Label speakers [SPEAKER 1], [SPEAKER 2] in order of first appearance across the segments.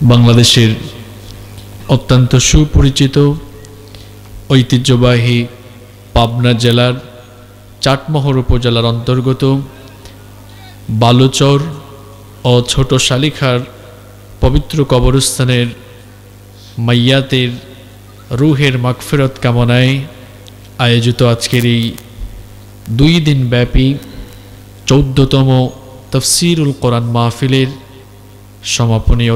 [SPEAKER 1] বাংলাদেশের অত্যন্ত সুপরিচিত ঐতিহ্যবাহী পাবনা জেলার চাটমোহর উপজেলার অন্তর্গত বালুচর ও ছোট শালিখার পবিত্র কবরস্থানের মাইয়াতের রুহের মাগফিরাত কামনায় আয়োজিত আজকের এই 2 দিন ব্যাপী 14তম তাফসীরুল কোরআন মাহফিলের সমাপনী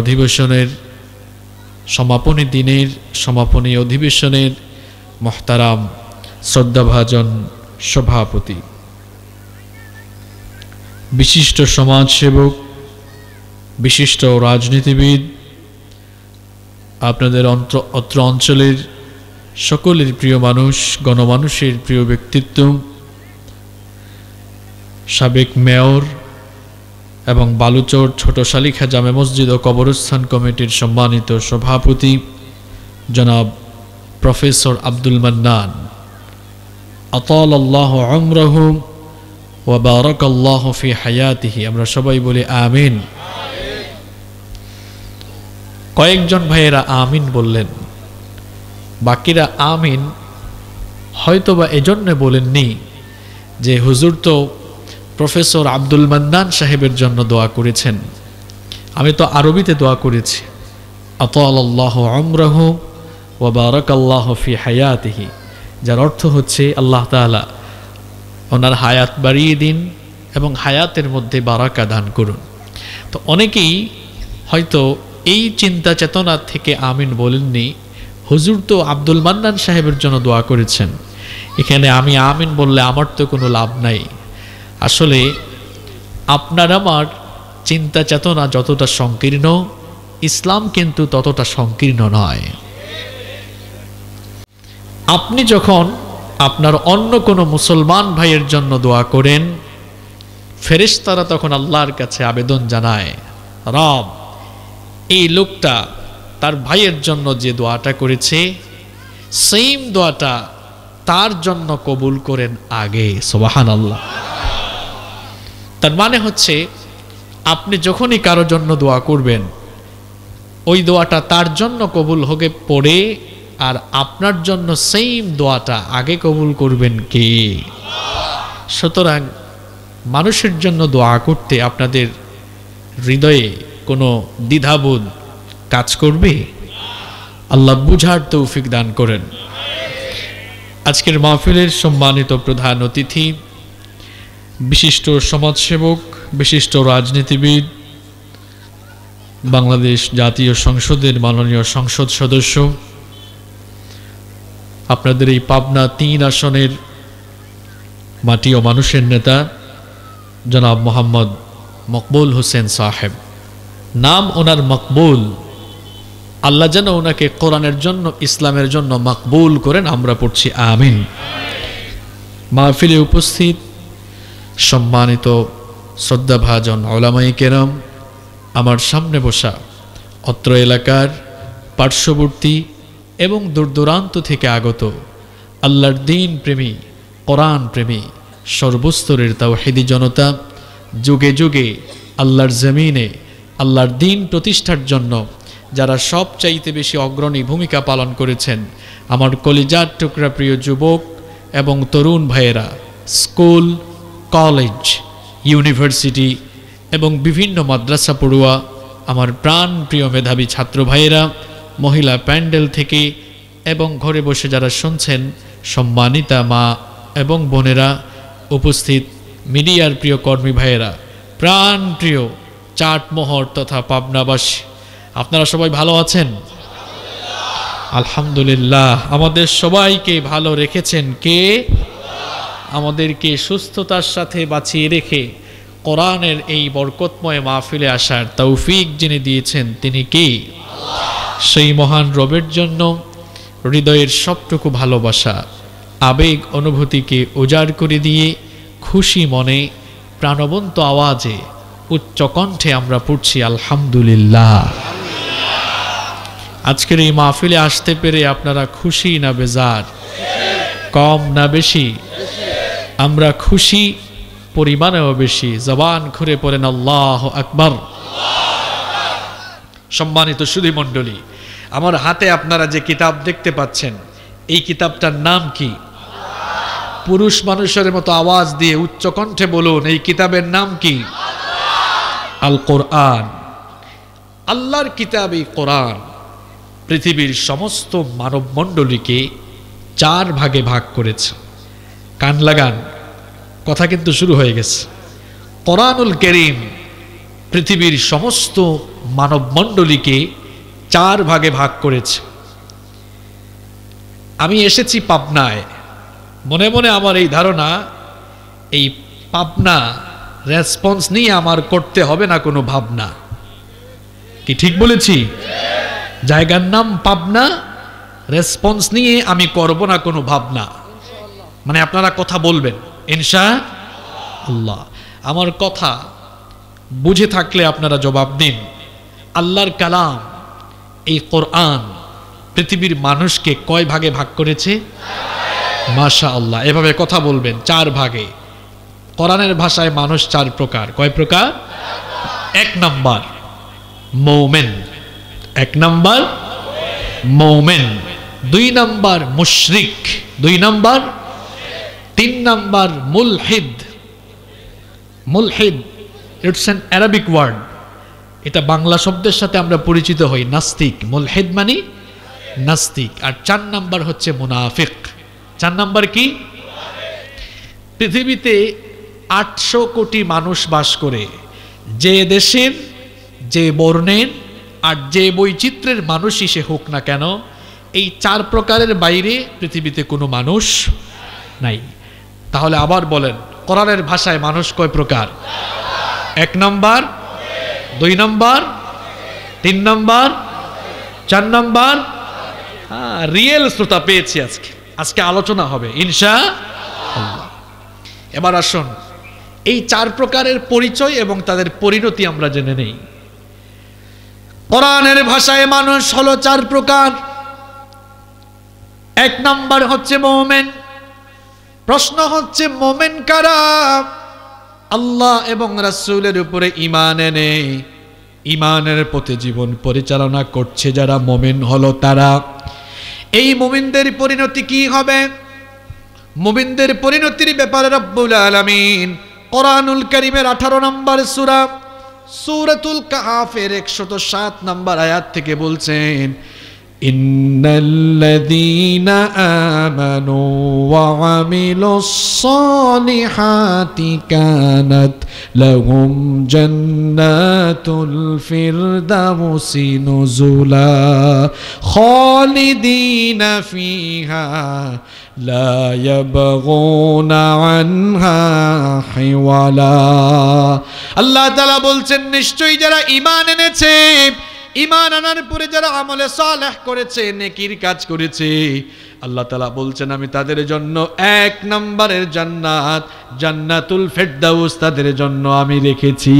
[SPEAKER 1] অধিবেশনের মুহতারাম শ্রদ্ধাভাজন সভাপতি, বিশিষ্ট সমাজসেবক, বিশিষ্ট রাজনীতিবিদ, আপনাদের অত্র অঞ্চলের সকলের প্রিয় মানুষ, গণমানুষের প্রিয় ব্যক্তিত্ব, সাবেক মেয়র এবং বালুচর ছোট শালিখা জামে মসজিদ ও কবরস্থান কমিটির সম্মানিত সভাপতি জনাব প্রফেসর আব্দুল মান্নান, আতালাল্লাহু উমরাহু ওয়া বারাকাল্লাহু ফি হায়াতিহি। আমরা সবাই বলি আমিন। কয়েকজন ভাইয়েরা আমিন বললেন, বাকিরা আমিন হয়তোবা এজন্য বলেননি যে হুজুর তো প্রফেসর আব্দুল মান্নান সাহেবের জন্য দোয়া করেছেন, আমি তো আরবিতে দোয়া করেছি, আতালাল্লাহু উমরাহু ওয়া বারাকাল্লাহু ফি হায়াতিহি, যার অর্থ হচ্ছে আল্লাহ তাআলা ওনার হায়াত বাড়িয়ে দিন এবং হায়াতের মধ্যে বারাকা দান করুন। তো অনেকেই হয়তো এই চিন্তা চেতনা থেকে আমিন বলেননি, হুজুর তো আব্দুল মান্নান সাহেবের জন্য দোয়া করেছেন, এখানে আমি আমিন বললে আমার তো কোনো লাভ নাই। আসলে আপনার আমার চিন্তা চেতনা যতটা সংকীর্ণ, ইসলাম কিন্তু ততটা সংকীর্ণ নয়। আপনি যখন আপনার অন্য কোনো মুসলমান ভাইয়ের জন্য দোয়া করেন, ফেরেশতারা তখন আল্লাহর কাছে আবেদন জানায়, রব এই লোকটা তার ভাইয়ের জন্য যে দোয়াটা করেছে সেম দোয়াটা তার জন্য কবুল করেন আগে। সুবহানাল্লাহ। তার মানে হচ্ছে আপনি যখনই কারো জন্য দোয়া করবেন, ওই দোয়াটা তার জন্য কবুল হবে পরে, আর আপনার জন্য সেম দোয়াটা আগে কবুল করবেন কে? সুতরাং মানুষের জন্য দোয়া করতে আপনাদের হৃদয়ে কোনো দ্বিধাবোধ কাজ করবে? আল্লাহ বুঝার তৌফিক দান করেন। আজকের মাহফিলের সম্মানিত প্রধান অতিথি, বিশিষ্ট সমাজসেবক, বিশিষ্ট রাজনীতিবিদ, বাংলাদেশ জাতীয় সংসদের মাননীয় সংসদ সদস্য, আপনাদের এই পাবনা 3 আসনের মাটি ও মানুষের নেতা জনাব মোহাম্মদ মকবুল হোসেন সাহেব, নাম ওনার মকবুল, আল্লাহ যেন ওনাকে কোরআনের জন্য, ইসলামের জন্য মকবুল করেন, আমরা পড়ছি আমিন। মাহফিলে উপস্থিত সম্মানিত শ্রদ্ধাভাজন উলামায়ে কেরাম, আমার সামনে বসা অত্র এলাকার পার্শ্ববর্তী এবং দূরদূরান্ত থেকে আগত আল্লাহর দ্বীন প্রেমী, কোরআন প্রেমী, সর্বস্তরের তাওহীদি জনতা, যুগে যুগে আল্লাহর জমিনে আল্লাহর দ্বীন প্রতিষ্ঠার জন্য যারা সবচাইতে বেশি অগ্রণী ভূমিকা পালন করেছেন, আমার কলিজার টুকরা প্রিয় যুবক এবং তরুণ ভাইয়েরা, স্কুল, কলেজ, ইউনিভার্সিটি এবং বিভিন্ন মাদ্রাসা পড়ুয়া, আমার প্রাণ প্রিয় মেধাবী ছাত্র ভাইয়েরা, মহিলা প্যান্ডেল থেকে এবং ঘরে বসে যারা শুনছেন, সম্মানিতা মা এবং বোনেরা, উপস্থিত মিডিয়ার প্রিয় কর্মী ভাইয়েরা, প্রাণ প্রিয় চাটমোহর তথা পাবনাবাসী, আপনারা সবাই ভালো আছেন? আলহামদুলিল্লাহ। আমাদের সবাইকে ভালো রেখেছেন কে? আমাদেরকে সুস্থতার সাথে বাঁচিয়ে রেখে কোরআনের এই বরকতময় মাহফিলে আসার তৌফিক যিনি দিয়েছেন তিনি কে? সেই মহান রবের জন্য হৃদয়ের সবটুকু ভালোবাসা, আবেগ, অনুভূতিকে উজাড় করে দিয়ে খুশি মনে প্রাণবন্ত আওয়াজে উচ্চ কণ্ঠে আমরা পড়ছি আলহামদুলিল্লাহ। আজকের এই মাহফিলে আসতে পেরে আপনারা খুশি না বেজার? কম না বেশি? আমরা খুশি পরিমাণেও বেশি। জবান খুলে পড়েন আল্লাহু আকবার। সম্মানিত সুধীমণ্ডলী, আমার হাতে আপনারা যে কিতাব দেখতে পাচ্ছেন, এই কিতাবটার নাম কি? পুরুষ মানুষের মতো আওয়াজ দিয়ে উচ্চ কণ্ঠে বলুন, এই কিতাবের নাম কি? আল কোরআন। আল্লাহর কিতাব এই কোরআন পৃথিবীর সমস্ত মানব মণ্ডলীকে 4 ভাগে ভাগ করেছে। কান লাগান, কথা কিন্তু শুরু হয়ে গেছে। কোরআনুল কারীম পৃথিবীর সমস্ত মানব মণ্ডলীকে 4 ভাগে ভাগ করেছে। আমি এসেছি পাবনায়, মনে মনে আমার এই ধারণা, এই পাবনা রেসপন্স নিয়ে আমার করতে হবে না কোনো ভাবনা। কি ঠিক বলেছি? জায়গার নাম পাবনা, রেসপন্স নিয়ে আমি করব না কোনো ভাবনা। মানে আপনারা কথা বলবেন ইনশাআল্লাহ। আমার কথা বুঝে থাকলে আপনারা জবাব দিন। আল্লাহর কালাম এই কোরআন পৃথিবীর মানুষকে কয় ভাগে ভাগ করেছে? মাশাআল্লাহ, এভাবে কথা বলবেন, 4 ভাগে। কোরআনের ভাষায় মানুষ 4 প্রকার। কয় প্রকার? 1 নাম্বার মুমিন, 1 নাম্বার মুমিন, 2 নাম্বার মুশরিক, 2 নাম্বার, 3 নাম্বার মুলহিদ। মুলহিদ ইটস অ্যান অ্যারাবিক ওয়ার্ড, এটা বাংলা শব্দের সাথে আমরা পরিচিত হই নাস্তিক। মুলহিদ মানে নাস্তিক। আর 4 নাম্বার হচ্ছে মুনাফিক। 4 নাম্বার কি? পৃথিবীতে 800 কোটি মানুষ বাস করে। যে দেশের, যে বর্ণের আর যে বৈচিত্র্যের মানুষই সে হোক না কেন, এই 4 প্রকারের বাইরে পৃথিবীতে কোনো মানুষ নাই। তাহলে আবার বলেন, কোরআনের ভাষায় মানুষ কয় প্রকার? 1 number, 2 number, 3 number, 4 number. Real শ্রোতা পেয়েছি আজকে। আজকে আলোচনা হবে ইনশাআল্লাহ। এবার আসুন এই 4 প্রকারের পরিচয় এবং তাদের পরিণতি আমরা জেনে নেই। কোরআনের ভাষায় মানুষ হলো 4 প্রকার। 1 নাম্বার হচ্ছে মুমিন। প্রশ্ন হচ্ছে মুমিন কারা? আল্লাহ এবং রাসূলের উপরে ঈমান এনে ঈমানের পথে জীবন পরিচালনা করছে যারা মুমিন হলো তারা। এই মুমিনদের পরিণতি কি হবে? মুমিনদের পরিণতির ব্যাপারে রব্বুল আলামিন কোরআনুল কারীমের 18 নম্বর সূরা সূরাতুল কাহফের 107 নম্বর আয়াত থেকে বলছেন, ইন্নাল্লাযীনা আমানু ওয়া আমিলুস সালিহাতি কানাত লাহুম জান্নাতুল ফিরদাউসি নুজুলা খালিদিনা ফিহা লা ইয়াবগুনা আনহা হিওয়ালা। আল্লাহ তাআলা বলছেন, নিশ্চয়ই যারা ঈমান এনেছে, ঈমান আনার পরে যারা আমলে সালেহ করেছে, নেকির কাজ করেছে, আল্লাহ তাআলা বলছেন আমি তাদের জন্য 1 নম্বরের জান্নাত, জান্নাতুল ফিরদাউস তাদের জন্য আমি রেখেছি।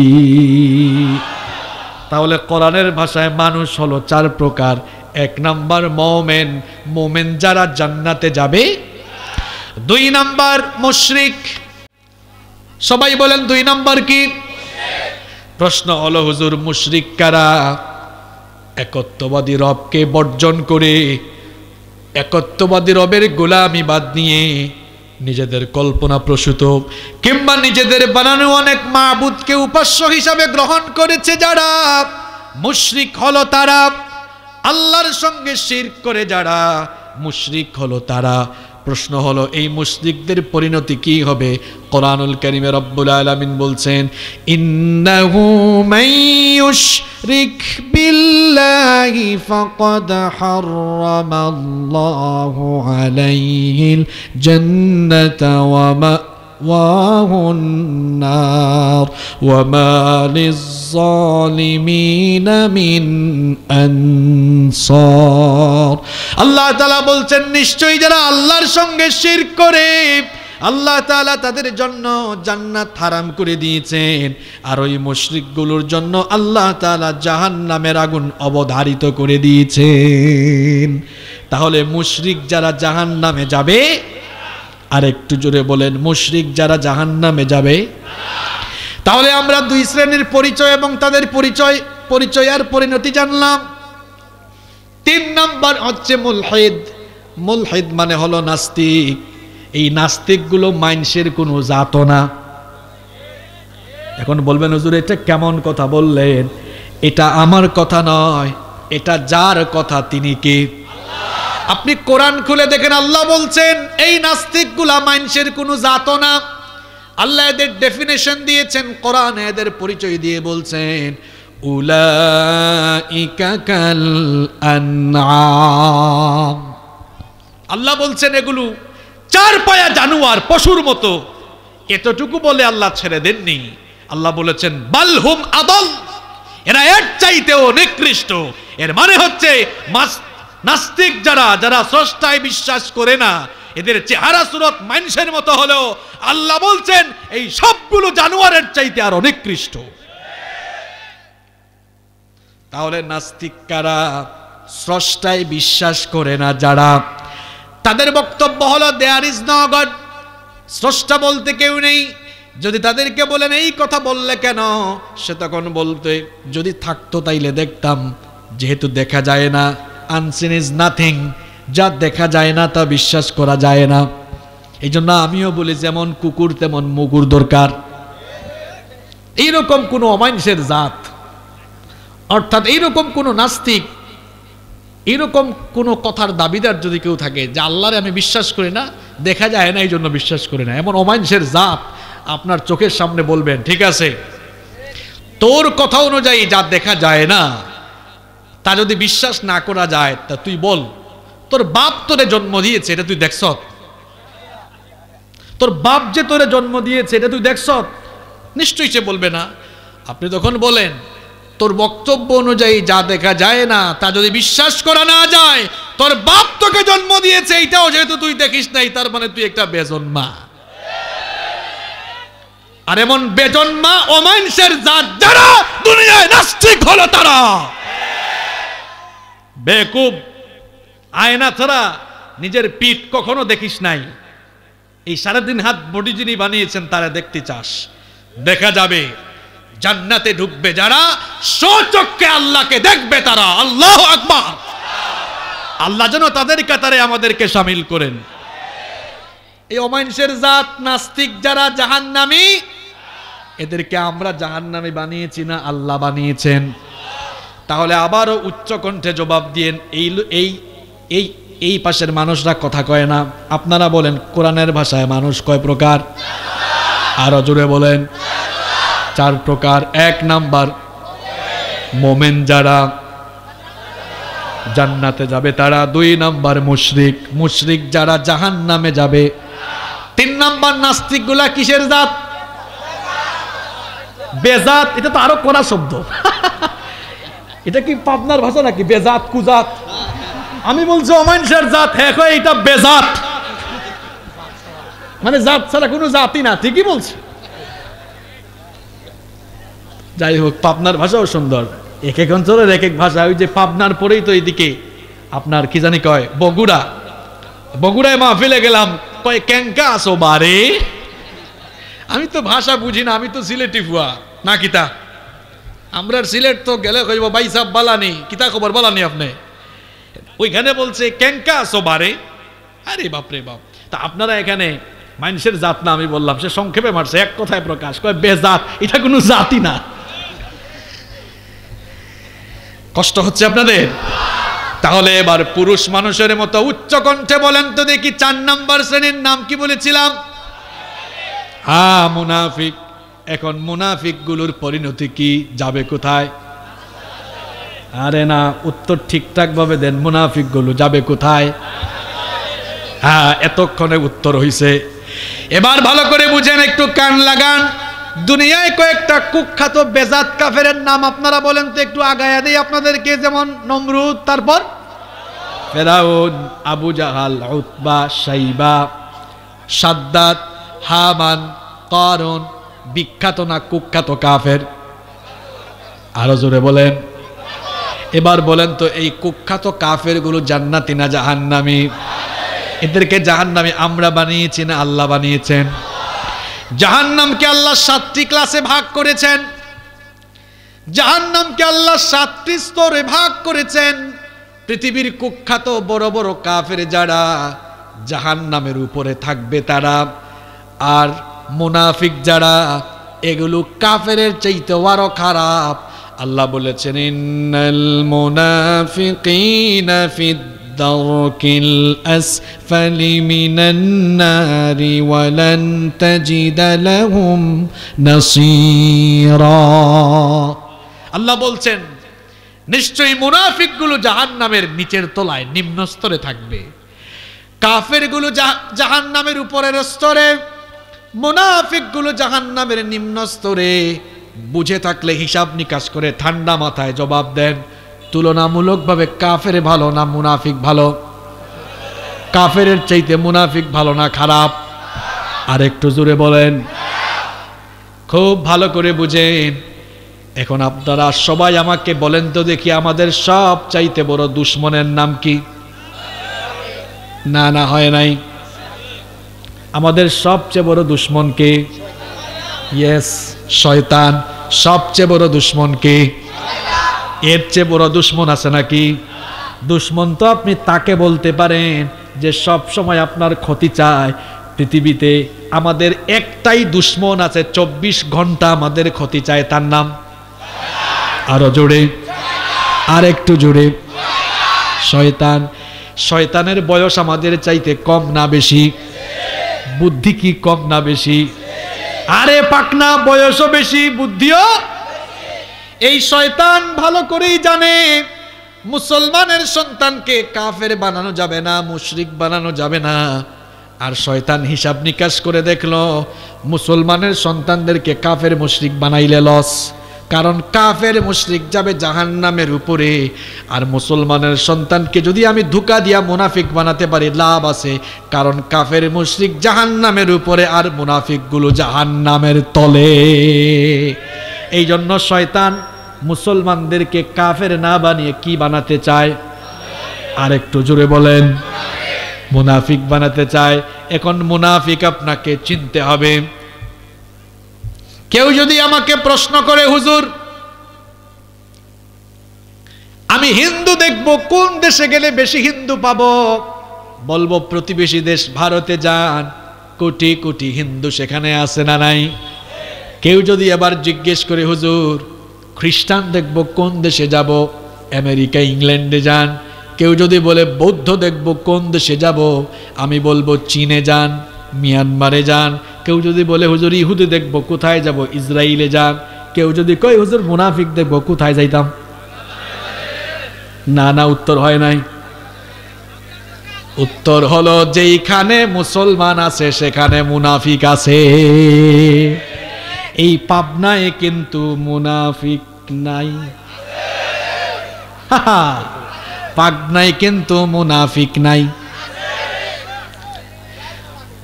[SPEAKER 1] তাহলে কোরআনের ভাষায় মানুষ হলো 4 প্রকার। 1 নাম্বার মুমিন, মুমিন যারা জান্নাতে যাবে। 2 নাম্বার মুশরিক। সবাই বলেন 2 নাম্বার কি? প্রশ্ন হলো, হুজুর মুশরিক কারা? একত্ববাদী রবকে বর্জন করে, একত্ববাদী রবের গোলামি বাদ নিয়ে নিজেদের কল্পনা প্রসূত কিংবা নিজেদের বানানো অনেক মাবুদকে উপাস্য হিসাবে গ্রহণ করেছে যারা, মুশরিক হলো তারা। আল্লাহর সঙ্গে শিরক করে যারা, মুশরিক হলো তারা। প্রশ্ন হলো এই মুশরিকদের পরিণতি কি হবে? কোরআনুল কারীমে রব্বুল আলামিন বলছেন, ইন্নাহু মাইয়ুশরিক বিল্লাহি ফাকাদ হারামাল্লাহু আলাইহিল জান্নাতা ওয়া মাওয়াহুন নার ওয়া মা লিয-যালিমিনা মিন আনসার। আল্লাহ তাআলা বলছেন, নিশ্চয়ই যারা আল্লাহর সঙ্গে শিরক করে আল্লাহ তাআলা তাদের জন্য জান্নাত হারাম করে দিয়েছেন, আর ওই মুশরিকগুলোর জন্য আল্লাহ তাআলা জাহান্নামের আগুন অবধারিত করে দিয়েছেন। তাহলে মুশরিক যারা জাহান্নামে যাবে, আর একটু জোরে বলেন, মুশরিক যারা জাহান্নামে যাবে। তাহলে আমরা 2 শ্রেণীর পরিচয় এবং তাদের
[SPEAKER 2] পরিচয় আর পরিণতি জানলাম। 3 নাম্বার হচ্ছে মুলহিদ। মুলহিদ মানে হলো নাস্তিক। এই নাস্তিকগুলো মানুষের কোনো জাত না। এখন বলবেন হুজুর এটা কেমন কথা বললেন? এটা আমার কথা নয়, এটা যার কথা তিনি কে? আপনি কোরআন খুলে দেখেন, আল্লাহ বলছেন এই নাস্তিকগুলা মানুষের কোনো জাত না। আল্লাহ এদের ডেফিনেশন দিয়েছেন কোরআনে, এদের পরিচয় দিয়ে বলছেন উলাইকা কাল আনআম। আল্লাহ বলছেন এগুলো 4 পায়া জানোয়ার, পশুর মতো। এতটুকু বলে আল্লাহ ছেড়ে দেননি। আল্লাহ বলেছেন বালহুম আদল, এরা এর চাইতেও নিকৃষ্ট। এর মানে হচ্ছে নাস্তিক যারা, যারা স্রষ্টায় বিশ্বাস করে না, এদের চেহারা সুরত মানুষের মতো হলেও আল্লাহ বলছেন এই সবগুলো জানোয়ারের চাইতে আরো নিকৃষ্ট। তাহলে নাস্তিক কারা? স্রষ্টায় বিশ্বাস করে না যারা। তাদের বক্তব্য হলো দেয়ার ইজ নো গড, স্রষ্টা বলতে কেউ নেই। যদি তাদেরকে বলেন এই কথা বললে কেন, সে তখন বলতে যদি থাকতো তাইলে দেখতাম, যেহেতু দেখা যায় না, আনসিন ইজ নাথিং, যা দেখা যায় না তা বিশ্বাস করা যায় না। এই জন্য আমিও বলি যেমন কুকুর তেমন মুগুর দরকার। এইরকম কোনো অমানুষের জাত, অর্থাৎ এইরকম কোনো নাস্তিক, এরকম কোনো কথার দাবিদার যদি কেউ থাকে যে আল্লাহরে আমি বিশ্বাস করি না, দেখা যায় না এই জন্য বিশ্বাস করি না, এমন অমানুষের জাত আপনার চোখের সামনে বলবেন ঠিক আছে, তোর কথা অনুযায়ী যা দেখা যায় না তা যদি বিশ্বাস না করা যায়, তা তুই বল তোর বাপ তোরে জন্ম দিয়েছে এটা তুই দেখছ? তোর বাপ যে তোরে জন্ম দিয়েছে এটা তুই দেখছ? নিশ্চয়ই সে বলবে না। আপনি তখন বলেন তোর বক্তব্য অনুযায়ী যা দেখা যায় না তা যদি বিশ্বাস করা না যায়, তোর বাপ তোকে জন্ম দিয়েছে এইটাও যেহেতু তুই দেখিস নাই, তার মানে তুই একটা বেজন্মা। আর এমন বেজন্মা অমানুষের জাত যারা দুনিয়ায় নাস্তিক হলো তারা বেকুব। আয়না ছাড়া নিজের পিঠ কখনো দেখিস নাই, এই 3.5 হাত বডি যিনি বানিয়েছেন তারা দেখতে চাস, দেখা যাবে। জান্নাতে ঢুকবে যারা, স্বচক্ষে আল্লাহকে দেখবে তারা। আল্লাহু আকবার। আল্লাহ যেন তাদের কাতারে আমাদেরকে শামিল করেন। এই অমানুষের জাত নাস্তিক যারা জাহান্নামী, এদেরকে আমরা জাহান্নামী বানিয়েছি না আল্লাহ বানিয়েছেন? তাহলে আবারও উচ্চ কণ্ঠে জবাব দিয়েন। এই এই এই পাশের মানুষরা কথা কয় না, আপনারা বলেন কোরআনের ভাষায় মানুষ কয় প্রকার? আরো জোরে বলেন। 4 প্রকার। 1 নাম্বার মোমেন যারা জান্নাতে যাবে তারা। 2 নাম্বার মুশরিক, মুশরিক যারা জাহান্নামে যাবে। 3 নাম্বার নাস্তিক গুলা কিসের জাত? বেজাত। এটা তো আরো কড়া শব্দ। এটা কি পাবনার ভাষা নাকি? বেজাত কুজাত। আমি বলছি অমানুষের জাত, হ্যাঁ এটা বেজাত, মানে জাত ছাড়া কোনো জাতই না। ঠিকই বলছি। যাই হোক, পাবনার ভাষাও সুন্দর। এক এক অঞ্চলের এক এক ভাষা। ওই যে পাবনার পরেই তো এইদিকে আপনার কি জানি কয় বগুড়া। বগুড়ায় মাহফিলে গেলাম, কয় ক্যাঙ্কা আসো বারে। আমি তো ভাষা বুঝি না, আমি তো সিলেটি ফুয়া না কিতা। আমরা সিলেট তো গেলে কইব ভাই সাহেব বালানি, কিতা খবর বালানি আপনি? ওইখানে বলছে ক্যাঙ্কা আসো বারে। আরে বাপরে বাপ। তা আপনারা এখানে মানুষের জাত না, আমি বললাম, সে সংক্ষেপে মারছে, এক কথায় প্রকাশ, কয় বেজাত। এটা কোনো জাতি না। কষ্ট হচ্ছে আপনাদের? তাহলে এবার পুরুষ মানুষের মতো উচ্চ কণ্ঠে বলেন তো দেখি 4 নাম্বার শ্রেণীর নাম কি বলেছিলাম? হ্যাঁ, মুনাফিক। এখন মুনাফিক গুলোর পরিণতি কি, যাবে কোথায়? আরে না, উত্তর ঠিকঠাক ভাবে দেন। মুনাফিক গুলো যাবে কোথায়? হ্যাঁ, এতক্ষণে উত্তর হইছে। এবার ভালো করে বুঝেন, একটু কান লাগান। দুনিয়ায় কয়েকটা কুখ্যাত বেজাত কাফেরের নাম আপনারা বলেন তো, একটু আগায়া দেই আপনাদেরকে। যেমন নমরুদ, তারপর ফেরাউন, আবু জাহাল, উতবা, শাইবা, সাদ্দাত, হামান, কারুন। বিখ্যাত না কুখ্যাত কাফের? আরো জোরে বলেন। এবার বলেন তো এই কুখ্যাত কাফের গুলো জান্নাতি না জাহান্নামী? এদেরকে জাহান্নামী আমরা বানিয়েছি না আল্লাহ বানিয়েছেন? জাহান্নামকে আল্লাহ 7টি ক্লাসে ভাগ করেছেন। জাহান্নামকে আল্লাহ 7টি স্তরে ভাগ করেছেন। পৃথিবীর কুখ্যাত বড় বড় কাফের যারা জাহান্নামের উপরে থাকবে তারা, আর মুনাফিক যারা এগুলো কাফেরের চাইতে আরো খারাপ। আল্লাহ বলেছেন ইন্নাল মুনাফিকিনা ফিদ দারকিল আসফালি মিনান নারি ওয়া লান তাজিদা লাহুম নাসীরা। আল্লাহ বলছেন নিশ্চয়ই মুনাফিকগুলো জাহান্নামের নিচের তলায় নিম্ন স্তরে থাকবে, কাফেরগুলো জাহান্নামের উপরের স্তরে, মুনাফিকগুলো জাহান্নামের নিম্ন স্তরে। বুঝে থাকলে হিসাব নিকাশ করে ঠান্ডা মাথায় জবাব দেন, তুলনামূলকভাবে কাফের ভালো না মুনাফিক ভালো? কাফেরের চাইতে মুনাফিক ভালো না খারাপ? আর একটু জোরে বলেন। খুব ভালো করে বুঝেন। এখন আপনারা সবাই আমাকে বলেন তো দেখি, আমাদের সব চাইতে বড় দুশ্মনের নাম কি? না না, হয় নাই। আমাদের সবচেয়ে বড় দুশ্মন কে? ইয়েস, শয়তান। সবচেয়ে বড় দুশ্মন কে? এর চেয়ে বড় দুশ্মন আছে নাকি? দুশ্মন তো আপনি তাকে বলতে পারেন যে সব সময় আপনার ক্ষতি চায়। পৃথিবীতে আমাদের একটাই দুশ্মন আছে, 24 ঘন্টা আমাদের ক্ষতি চায়, তার নাম? আরো জোরে, আর একটু জোরে। শয়তান। শয়তানের বয়স আমাদের চাইতে কম না বেশি? বুদ্ধি কি কম না বেশি? আরে পাকনা, বয়সও বেশি, বুদ্ধিও। এই শয়তান ভালো করেই জানে মুসলমানের সন্তানকে কাফের বানানো যাবে না, মুশরিক বানানো যাবে না। আর শয়তান হিসাব নিকাশ করে দেখলো মুসলমানের সন্তানদেরকে কাফের মুশরিক বানাইলে লস, কারণ কাফের মুশরিক যাবে জাহান্নামের উপরে। আর মুসলমানের সন্তানকে যদি আমি ধোঁকা দিয়া মুনাফিক বানাতে পারি লাভ আছে, কারণ কাফের মুশরিক জাহান্নামের উপরে আর মুনাফিকগুলো জাহান্নামের তলে। এই জন্য শয়তান মুসলমানদেরকে কাফের না বানিয়ে কি বানাতে চায়? আর একটু জোরে বলেন। মুনাফিক বানাতে চায়। এখন মুনাফিক আপনাকে চিনতে হবে। কেউ যদি আমাকে প্রশ্ন করে, হুজুর আমি হিন্দু দেখব, কোন দেশে গেলে বেশি হিন্দু পাবো? বলবো প্রতিবেশী দেশ ভারতে যান, কোটি কোটি হিন্দু সেখানে আছে না নাই? কেউ যদি আবার জিজ্ঞেস করে, হুজুর খ্রিস্টান দেখব, কোন দেশে যাব? আমেরিকা ইংল্যান্ডে যান। কেউ যদি বলে বৌদ্ধ দেখব, কোন দেশে যাব? আমি বলবো চীনে যান, মিয়ানমারে যান। কেউ যদি বলে হুজুর ইহুদি দেখব, কোথায় যাব? ইসরায়েলে যান। কেউ যদি কয় হুজুর মুনাফিক দেখব, কোথায় যাইতাম? না না, উত্তর হয় নাই। উত্তর হলো যেইখানে মুসলমান আছে সেখানে মুনাফিক আছে। এই পাবনায় কিন্তু মুনাফিক নাই। পাবনায় কিন্তু মুনাফিক নাই।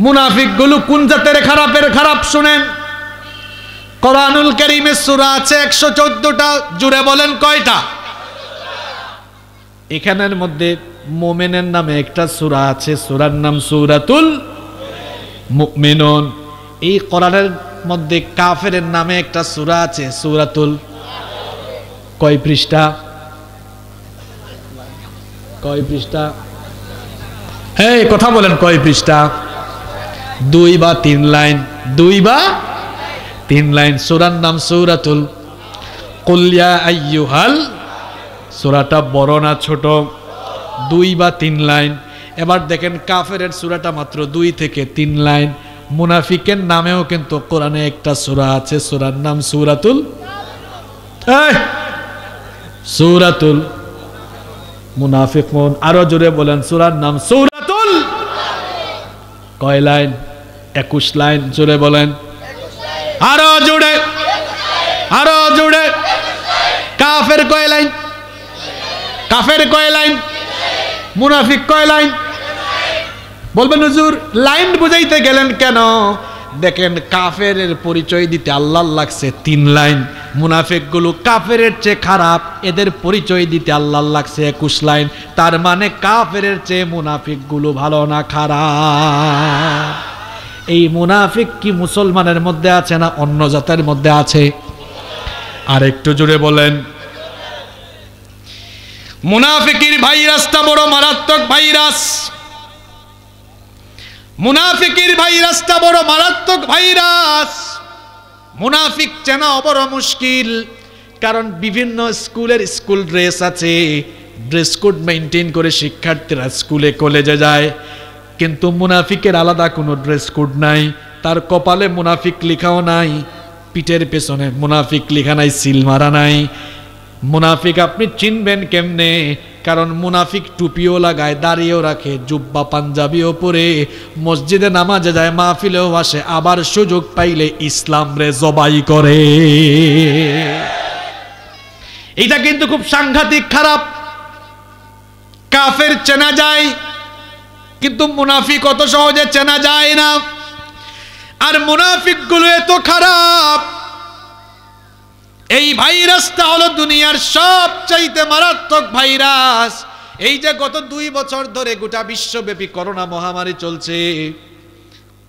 [SPEAKER 2] মুনাফিক গুলো কোন জাতের খারাপের খারাপ শুনেন। কোরআনুল কারীমে সূরা আছে 114টা, জুড়ে বলেন কয়টা? এখানের মধ্যে মুমিনের নামে একটা সূরা আছে, সূরার নাম সূরাতুল মুমিনুন। এই কোরআনের মধ্যে কাফেরের নামে একটা সূরা আছে, সূরাতুল। কয় পৃষ্ঠা? কয় পৃষ্ঠা? এই কথা বলেন, কয় পৃষ্ঠা? 2 বা 3 লাইন। 2 বা 3 লাইন। সূরার নাম সূরাতুল কুল ইয়া আইয়ুহাল। সূরাটা বড় না ছোট? 2 বা 3 লাইন। এবার দেখেন কাফেরের সূরাটা মাত্র 2 থেকে 3 লাইন। মুনাফিকের নামেও কিন্তু কোরআনে একটা সূরা আছে, সূরার নাম সূরাতুল। সূরাতুল মুনাফিকুন। আরো জোরে বলেন, সূরার নাম সূরাতুল। কয় লাইন? 21 লাইন। জোরে বলেন, আরো জোরে, আরো জোরে। কাফের কয় লাইন? কাফের কয় লাইন? মুনাফিক কয় লাইন? বলবেন হুজুর লাইন বুঝাইতে গেলেন কেন? দেখেন কাফেরের পরিচয় দিতে আল্লাহ লাগছে 3 লাইন। মুনাফিক গুলো কাফেরের চেয়ে খারাপ, এদের পরিচয় দিতে আল্লাহ লাগছে 21 লাইন। তার মানে কাফেরের চেয়ে মুনাফিক গুলো ভালো না খারাপ? এই মুনাফিক কি মুসলমানের মধ্যে আছে না অন্য জাতের মধ্যে আছে? আর একটু জোরে বলেন। মুনাফিকের ভাইরাসটা বড় মারাত্মক ভাইরাস। মুনাফিকের ভাইরাসটা বড় মারাত্মক ভাইরাস। মুনাফিক চেনা বড় মুশকিল, কারণ বিভিন্ন স্কুল ড্রেস আছে, ড্রেস কোড মেনটেন করে শিক্ষার্থীরা স্কুলে কলেজে যায়, কিন্তু মুনাফিকের আলাদা কোনো ড্রেস কোড নাই। তার কপালে মুনাফিক লেখাও নাই, পিঠের পেছনে মুনাফিক লেখা নাই, সিল মারা নাই। মুনাফিক আপনি চিনবেন কেমনে? কারণ মুনাফিক টুপিও লাগায়, দাড়িও রাখে, জুব্বা পাঞ্জাবিও পরে, মসজিদে নামাজে যায়, মাহফিলেও আসে, আবার সুযোগ পাইলে ইসলাম রে জবাই করে। এটা কিন্তু খুব সাংঘাতিক খারাপ। কাফের চেনা যায়, কিন্তু মুনাফিক অত সহজে চেনা যায় না। আর মুনাফিক গুলো এত খারাপ, এই ভাইরাসটা হলো দুনিয়ার সবচাইতে মারাত্মক ভাইরাস। এই যে গত 2 বছর ধরে গোটা বিশ্বব্যাপী করোনা মহামারী চলছে,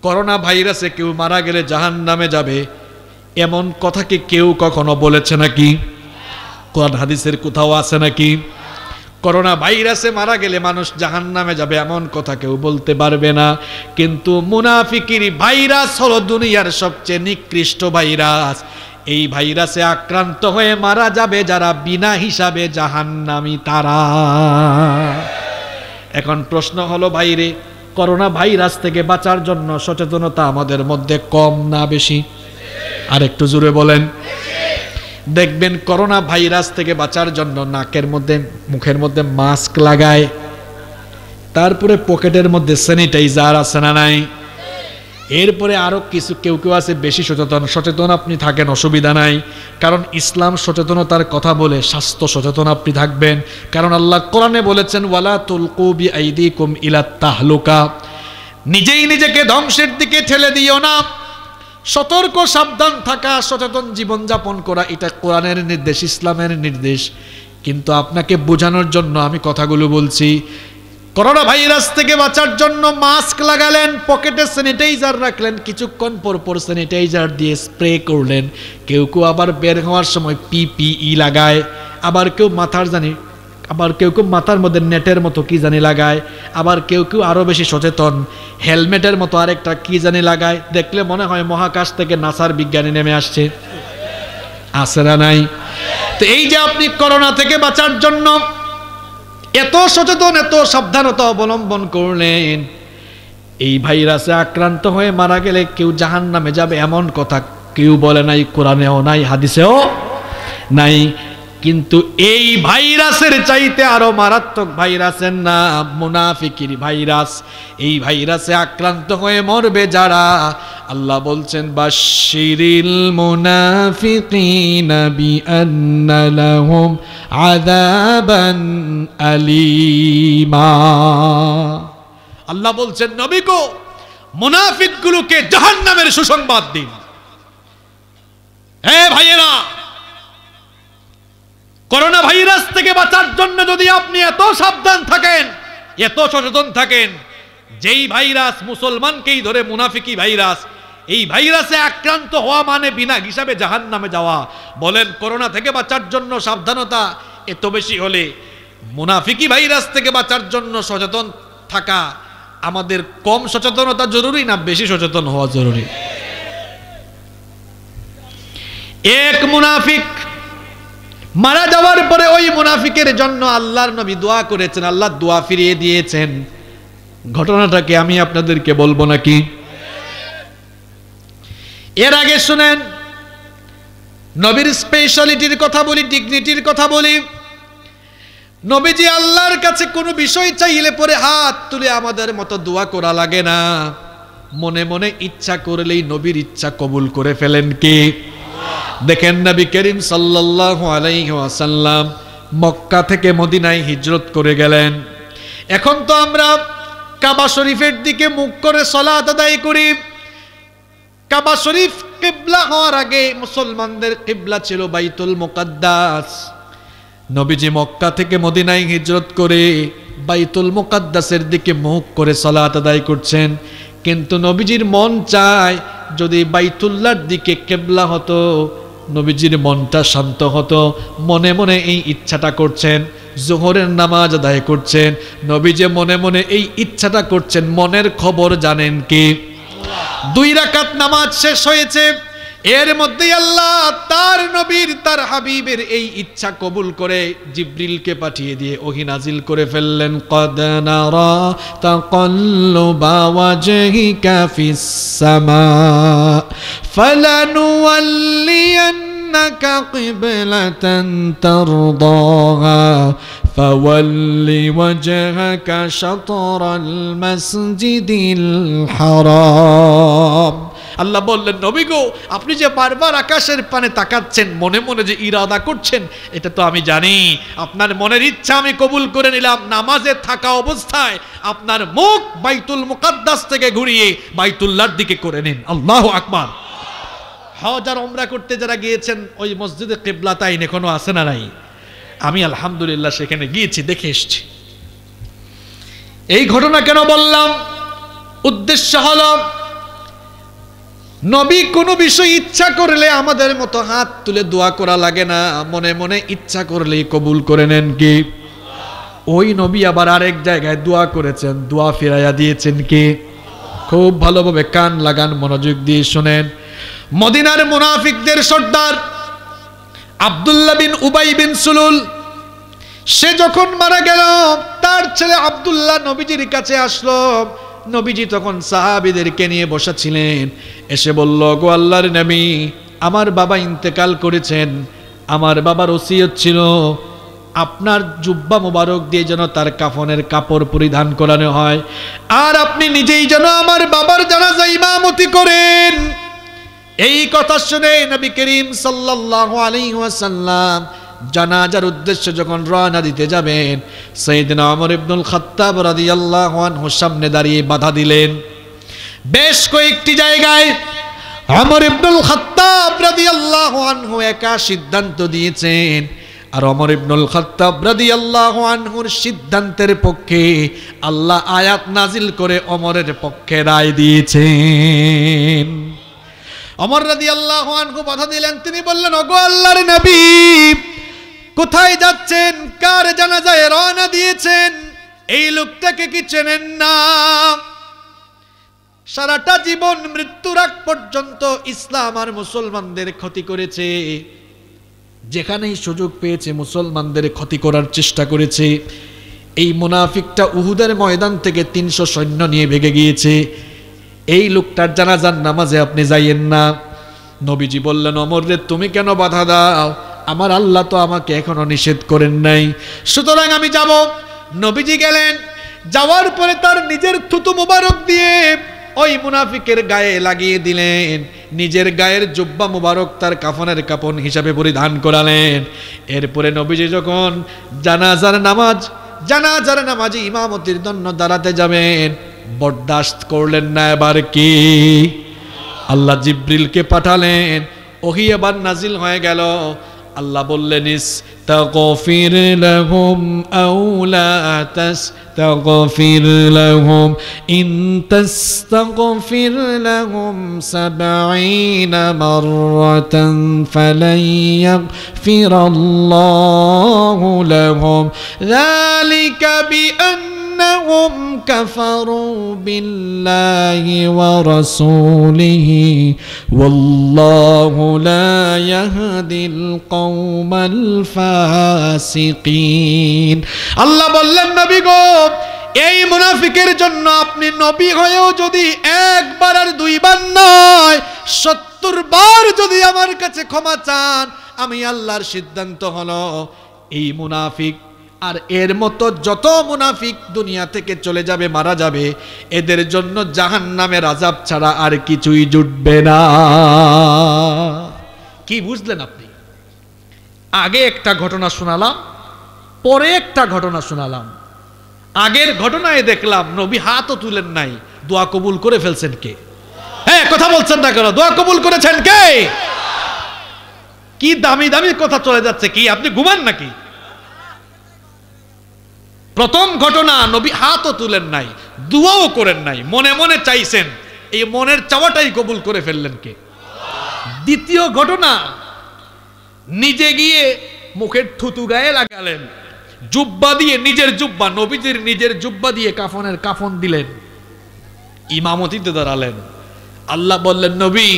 [SPEAKER 2] করোনা ভাইরাসে কেউ মারা গেলে জাহান্নামে যাবে, এমন কথা কি কেউ কখনো বলেছে নাকি? কোরআন হাদিসের কোথাও আছে নাকি? করোনা ভাইরাসে মারা গেলে মানুষ জাহান্নামে যাবে এমন কথা কেউ বলতে পারবে না। কিন্তু মুনাফিকের ভাইরাস হলো দুনিয়ার সবচেয়ে নিকৃষ্ট ভাইরাস। এই ভাইরাসে আক্রান্ত হয়ে মারা যাবে যারা বিনা হিসাবে জাহান্নামী তারা। এখন প্রশ্ন হলো, ভাইরে, করোনা ভাইরাস থেকে বাঁচার জন্য সচেতনতা আমাদের মধ্যে কম না বেশি? আর একটু জোরে বলেন। দেখবেন করোনা ভাইরাস থেকে বাঁচার জন্য নাকের মধ্যে, মুখের মধ্যে মাস্ক লাগায়, তারপরে পকেটের মধ্যে স্যানিটাইজার আছে না নাই? এরপরে আরো কিছু কেউ আছে বেশি সচেতন আপনি থাকেন, অসুবিধা নাই, কারণ ইসলাম সচেতনতার কথা বলে। স্বাস্থ্য সচেতন আপনি থাকবেন, কারণ আল্লাহ কোরআনে বলেছেন, ওয়ালা তুলকু বিআইদিকুম ইলাত তাহলুকা, নিজেই নিজেকে ধ্বংসের দিকে ঠেলে দিও না। সতর্ক, সাবধান থাকা, সচেতন জীবন যাপন করা, এটা কোরআনের নির্দেশ, ইসলামের নির্দেশ। কিন্তু আপনাকে বোঝানোর জন্য আমি কথাগুলো বলছি। করোনা ভাইরাস থেকে বাঁচার জন্য মাস্ক লাগালেন, পকেটে স্যানিটাইজার রাখলেন, কিছুক্ষণ পর পর স্যানিটাইজার দিয়ে স্প্রে করলেন। কেউ কেউ আবার বের হওয়ার সময় পিপিই লাগায়, আবার কেউ মাথার মধ্যে নেটের মতো কি জানি লাগায়, আবার কেউ কেউ আরো বেশি সচেতন, হেলমেটের মতো আরেকটা কি জানি লাগায়। দেখলে মনে হয় মহাকাশ থেকে নাসার বিজ্ঞানী নেমে আসছে। আছে না নাই? তো এই যে আপনি করোনা থেকে বাঁচার জন্য এত সচেতন, এত সাবধানতা অবলম্বন করলেন, এই ভাইরাসে আক্রান্ত হয়ে মারা গেলে কেউ জাহান্নামে যাবে এমন কথা কেউ বলে নাই, কোরআনেও নাই, হাদিসেও নাই। কিন্তু এই ভাইরাসের চাইতে আরো মারাত্মক ভাইরাসের নাম মুনাফিকির ভাইরাস। এই ভাইরাসে আক্রান্ত হয়ে মরবে যারা, আল্লাহ বলছেন, বাশশিরিল মুনাফিকিনা বিআন্না লাহুম আযাবান আলীমা। আল্লাহ বলছেন, নবী গো, মুনাফিকগুলোকে জাহান্নামের সুসংবাদ দিন। হে ভাইয়েরা, করোনা ভাইরাস থেকে বাঁচার জন্য যদি আপনি এত সাবধান থাকেন, এত সচেতন থাকেন, যেই ভাইরাস মুসলমানকেই ধরে মুনাফিকি ভাইরাস, এই ভাইরাসে আক্রান্ত হওয়া মানে বিনা হিসাবে জাহান্নামে যাওয়া। বলেন, করোনা থেকে বাঁচার জন্য সাবধানতা এত বেশি হলে মুনাফিকি ভাইরাস থেকে বাঁচার জন্য সচেতন থাকা আমাদের কম সচেতনতা জরুরি না বেশি সচেতন হওয়া জরুরি? এক মুনাফিক মারা যাওয়ার পরে ওই মুনাফিকের জন্য আল্লাহর নবী দোয়া করেছেন, আল্লাহ দোয়া ফিরিয়ে দিয়েছেন। ঘটনাটাকে আমি আপনাদেরকে বলবো নাকি? এর আগে শুনেন, নবীর স্পেশালিটির কথা বলি, ডিগনিটির কথা বলি। নবীজি আল্লাহর কাছে কোনো বিষয় চাইলে পরে হাত তুলে আমাদের মতো দোয়া করা লাগে না, মনে মনে ইচ্ছা করলেই নবীর ইচ্ছা কবুল করে ফেলেন কে? দেখেন, নবী করিম সাল্লাল্লাহু আলাইহি ওয়াসাল্লাম মক্কা থেকে মদিনায় হিজরত করে গেলেন। এখন তো আমরা কাবা শরীফের দিকে মুখ করে সালাত আদায় করি। কাবা শরীফ কিবলা হওয়ার আগে মুসলমানদের কিবলা ছিল বাইতুল মুকাদ্দাস। নবীজি মক্কা থেকে মদিনায় হিজরত করে বাইতুল মুকাদ্দাসের দিকে মুখ করে সালাত আদায় করছেন। কিন্তু নবীজির মন চায় যদি বাইতুল্লাহর দিকে কিবলা হতো, নবীজির মনটা শান্ত হতো, মনে মনে এই ইচ্ছাটা করছেন। জোহরের নামাজ আদায় করছেন, নবীজি মনে মনে এই ইচ্ছাটা করছেন, মনের খবর জানেন কি? 2 রাকাত নামাজ শেষ হয়েছে, এর মধ্যেই আল্লাহ তার নবীর, তার হাবিবের এই ইচ্ছা কবুল করে জিবরিলকে পাঠিয়ে দিয়ে ওহী নাজিল করে ফেললেন। কদ নারা তাকাল্লুবা ওয়াজহিকা ফিস সামা ফালানুওয়াল্লিয়ান্নাকা কিবলাতান তারদাহা ফাওয়াল্লি ওয়াজহাকা শাতরাল মাসজিদিল হারাম। আল্লাহ বললেন, নবী গো, আপনি যে বারবার আকাশের পানে তাকাচ্ছেন, মনে মনে যে ইরাদা করছেন, এটা তো আমি জানি। আপনার মনের ইচ্ছা আমি কবুল করে নিলাম। নামাজে থাকা অবস্থায় আপনার মুখ বাইতুল মুকাদ্দাস থেকে ঘুরিয়ে বাইতুল্লাহর দিকে করে নিন। আল্লাহু আকবার। হজ আর উমরা করতে যারা গিয়েছেন, ওই মসজিদে কিবলাতাইন এখনো আছে না নাই? আমি আলহামদুলিল্লাহ সেখানে গিয়েছি, দেখে এসেছি। এই ঘটনা কেন বললাম? উদ্দেশ্য হলো, নবী কোনো বিষয় ইচ্ছা করলে আমাদের মতো হাত তুলে দোয়া করা লাগে না, মনে মনে ইচ্ছা করলেই কবুল করে নেন কি? ওই নবী আবার আরেক জায়গায় দোয়া করেছেন, দোয়া ফিরাইয়া দিয়েছেন কি? খুব ভালোভাবে কান লাগান, মনোযোগ দিয়ে শুনেন। মদিনার মুনাফিকদের সর্দার আব্দুল্লাহ বিন উবাই বিন সুলুল, সে যখন মারা গেল, তার ছেলে আব্দুল্লাহ নবীজির কাছে আসলো। নবীজি তখন সাহাবীদেরকে নিয়ে বসা ছিলেন, এসে বলল, গো আল্লাহর নবী, আমার বাবা ইন্তেকাল করেছেন, আমার বাবার ওসিয়ত ছিল আপনার জুব্বা মোবারক দিয়ে যেন তার কাফনের কাপড় পরিধান করানো হয়, আর আপনি নিজেই যেন আমার বাবার জানাজা ইমামতি করেন। এই কথা শুনে নবী করিম সাল্লাল্লাহু আলাইহি ওয়াসাল্লাম জানাজার উদ্দেশ্যে যখন রওনা দিতে যাবেন, সাইয়েদনা ওমর ইবনুল খাত্তাব রাদিয়াল্লাহু আনহু সামনে দাঁড়িয়ে বাধা দিলেন। বেশ কয়েকটি জায়গায় ওমর ইবনুল খাত্তাব রাদিয়াল্লাহু আনহু একা সিদ্ধান্ত দিয়েছেন, আর ওমর ইবনুল খাত্তাব রাদিয়াল্লাহু আনহুর সিদ্ধান্তের পক্ষে আল্লাহ আয়াত নাজিল করে ওমরের পক্ষে রায় দিয়েছেন। ওমর রাদিয়াল্লাহু আনহু বাধা দিলেন। তিনি বললেন, ওগো আল্লাহর নবী, কোথায় যাচ্ছেন? কার জানাজায় রওনা দিয়েছেন? এই লোকটাকে কি চেনেন না? সারাটা জীবন মৃত্যুর আগ পর্যন্ত ইসলাম আর মুসলমানদের ক্ষতি করেছে, যেখানেই সুযোগ পেয়েছে মুসলমানদের ক্ষতি করার চেষ্টা করেছে। এই মুনাফিকটা উহুদের ময়দান থেকে 300 সৈন্য নিয়ে ভেগে গিয়েছে। এই লোকটার জানাজার নামাজে আপনি যাইয়েন না। নবীজি বললেন, ওমর রে, তুমি কেন বাধা দাও? আমার আল্লাহ তো আমাকে এখনো নিষেধ করেন নাই, সুতরাং আমি যাব। নবীজি গেলেন, যাওয়ার পরে তার নিজের থুতু মুবারক দিয়ে ওই মুনাফিকের গায়ে লাগিয়ে দিলেন, নিজের গায়ের জুব্বা মুবারক তার কাফনের কাপন হিসাবে পরিধান করালেন। এরপরে নবীজি যখন জানাজার নামাজে ইমামতির জন্য দাঁড়াতে যাবেন, বরদাস্ত করলেন না। এবার কি? আল্লাহ জিবরিলকে পাঠালেন, ওহী এবার নাজিল হয়ে গেল। আল্লাহ বললেন, ইস্তাগফির লাহুম আও লা তাস্তাগফির লাহুম ইন তাস্তাগফির লাহুম 70 মাররাতান ফালান ইয়াগফিরাল্লাহু লাহুম যালিকা বিআন্নাহুম কাফারু বিল্লাহি ওয়া রাসূলিহি ওয়াল্লাহু লা ইয়াহদিল কওমাল ফাসিকিন। আল্লাহ বললেন, নবী গো, এই মুনাফিকের জন্য আপনি নবী হয়েও যদি একবার আর 2 বার নয় 70 বার যদি আমার কাছে ক্ষমা চান, আমি আল্লাহর সিদ্ধান্ত হলো এই মুনাফিক আর এর মতো যত মুনাফিক দুনিয়া থেকে চলে যাবে, মারা যাবে, এদের জন্য জাহান্নামের আযাব ছাড়া আর কিছুই জুটবে না। কি বুঝলেন আপনি? আগে একটা ঘটনা শোনালাম, পরে একটা ঘটনা শোনালাম। আগের ঘটনায় দেখলাম নবী হাতও তুলেন নাই, দোয়া কবুল করে ফেলছেন কে? হ্যাঁ, কথা বলছেন না কেন? দোয়া কবুল করেছেন কে? কি দামি দামি কথা চলে যাচ্ছে, কি আপনি ঘুমান নাকি? প্রথম ঘটনা, নবী হাতও তুলেন নাই, দোয়াও করেন নাই, মনে মনে চাইছেন, এই মনের চাওয়াটাই কবুল করে ফেললেন কে? দ্বিতীয় ঘটনা, নিজে গিয়ে মুখের থুতু গায়ে লাগালেন, জুব্বা দিয়ে নিজের জুব্বা, নবীজির নিজের জুব্বা দিয়ে কাফনের কাফন দিলেন, ইমামতিতে দাঁড়ালেন। আল্লাহ বললেন, নবী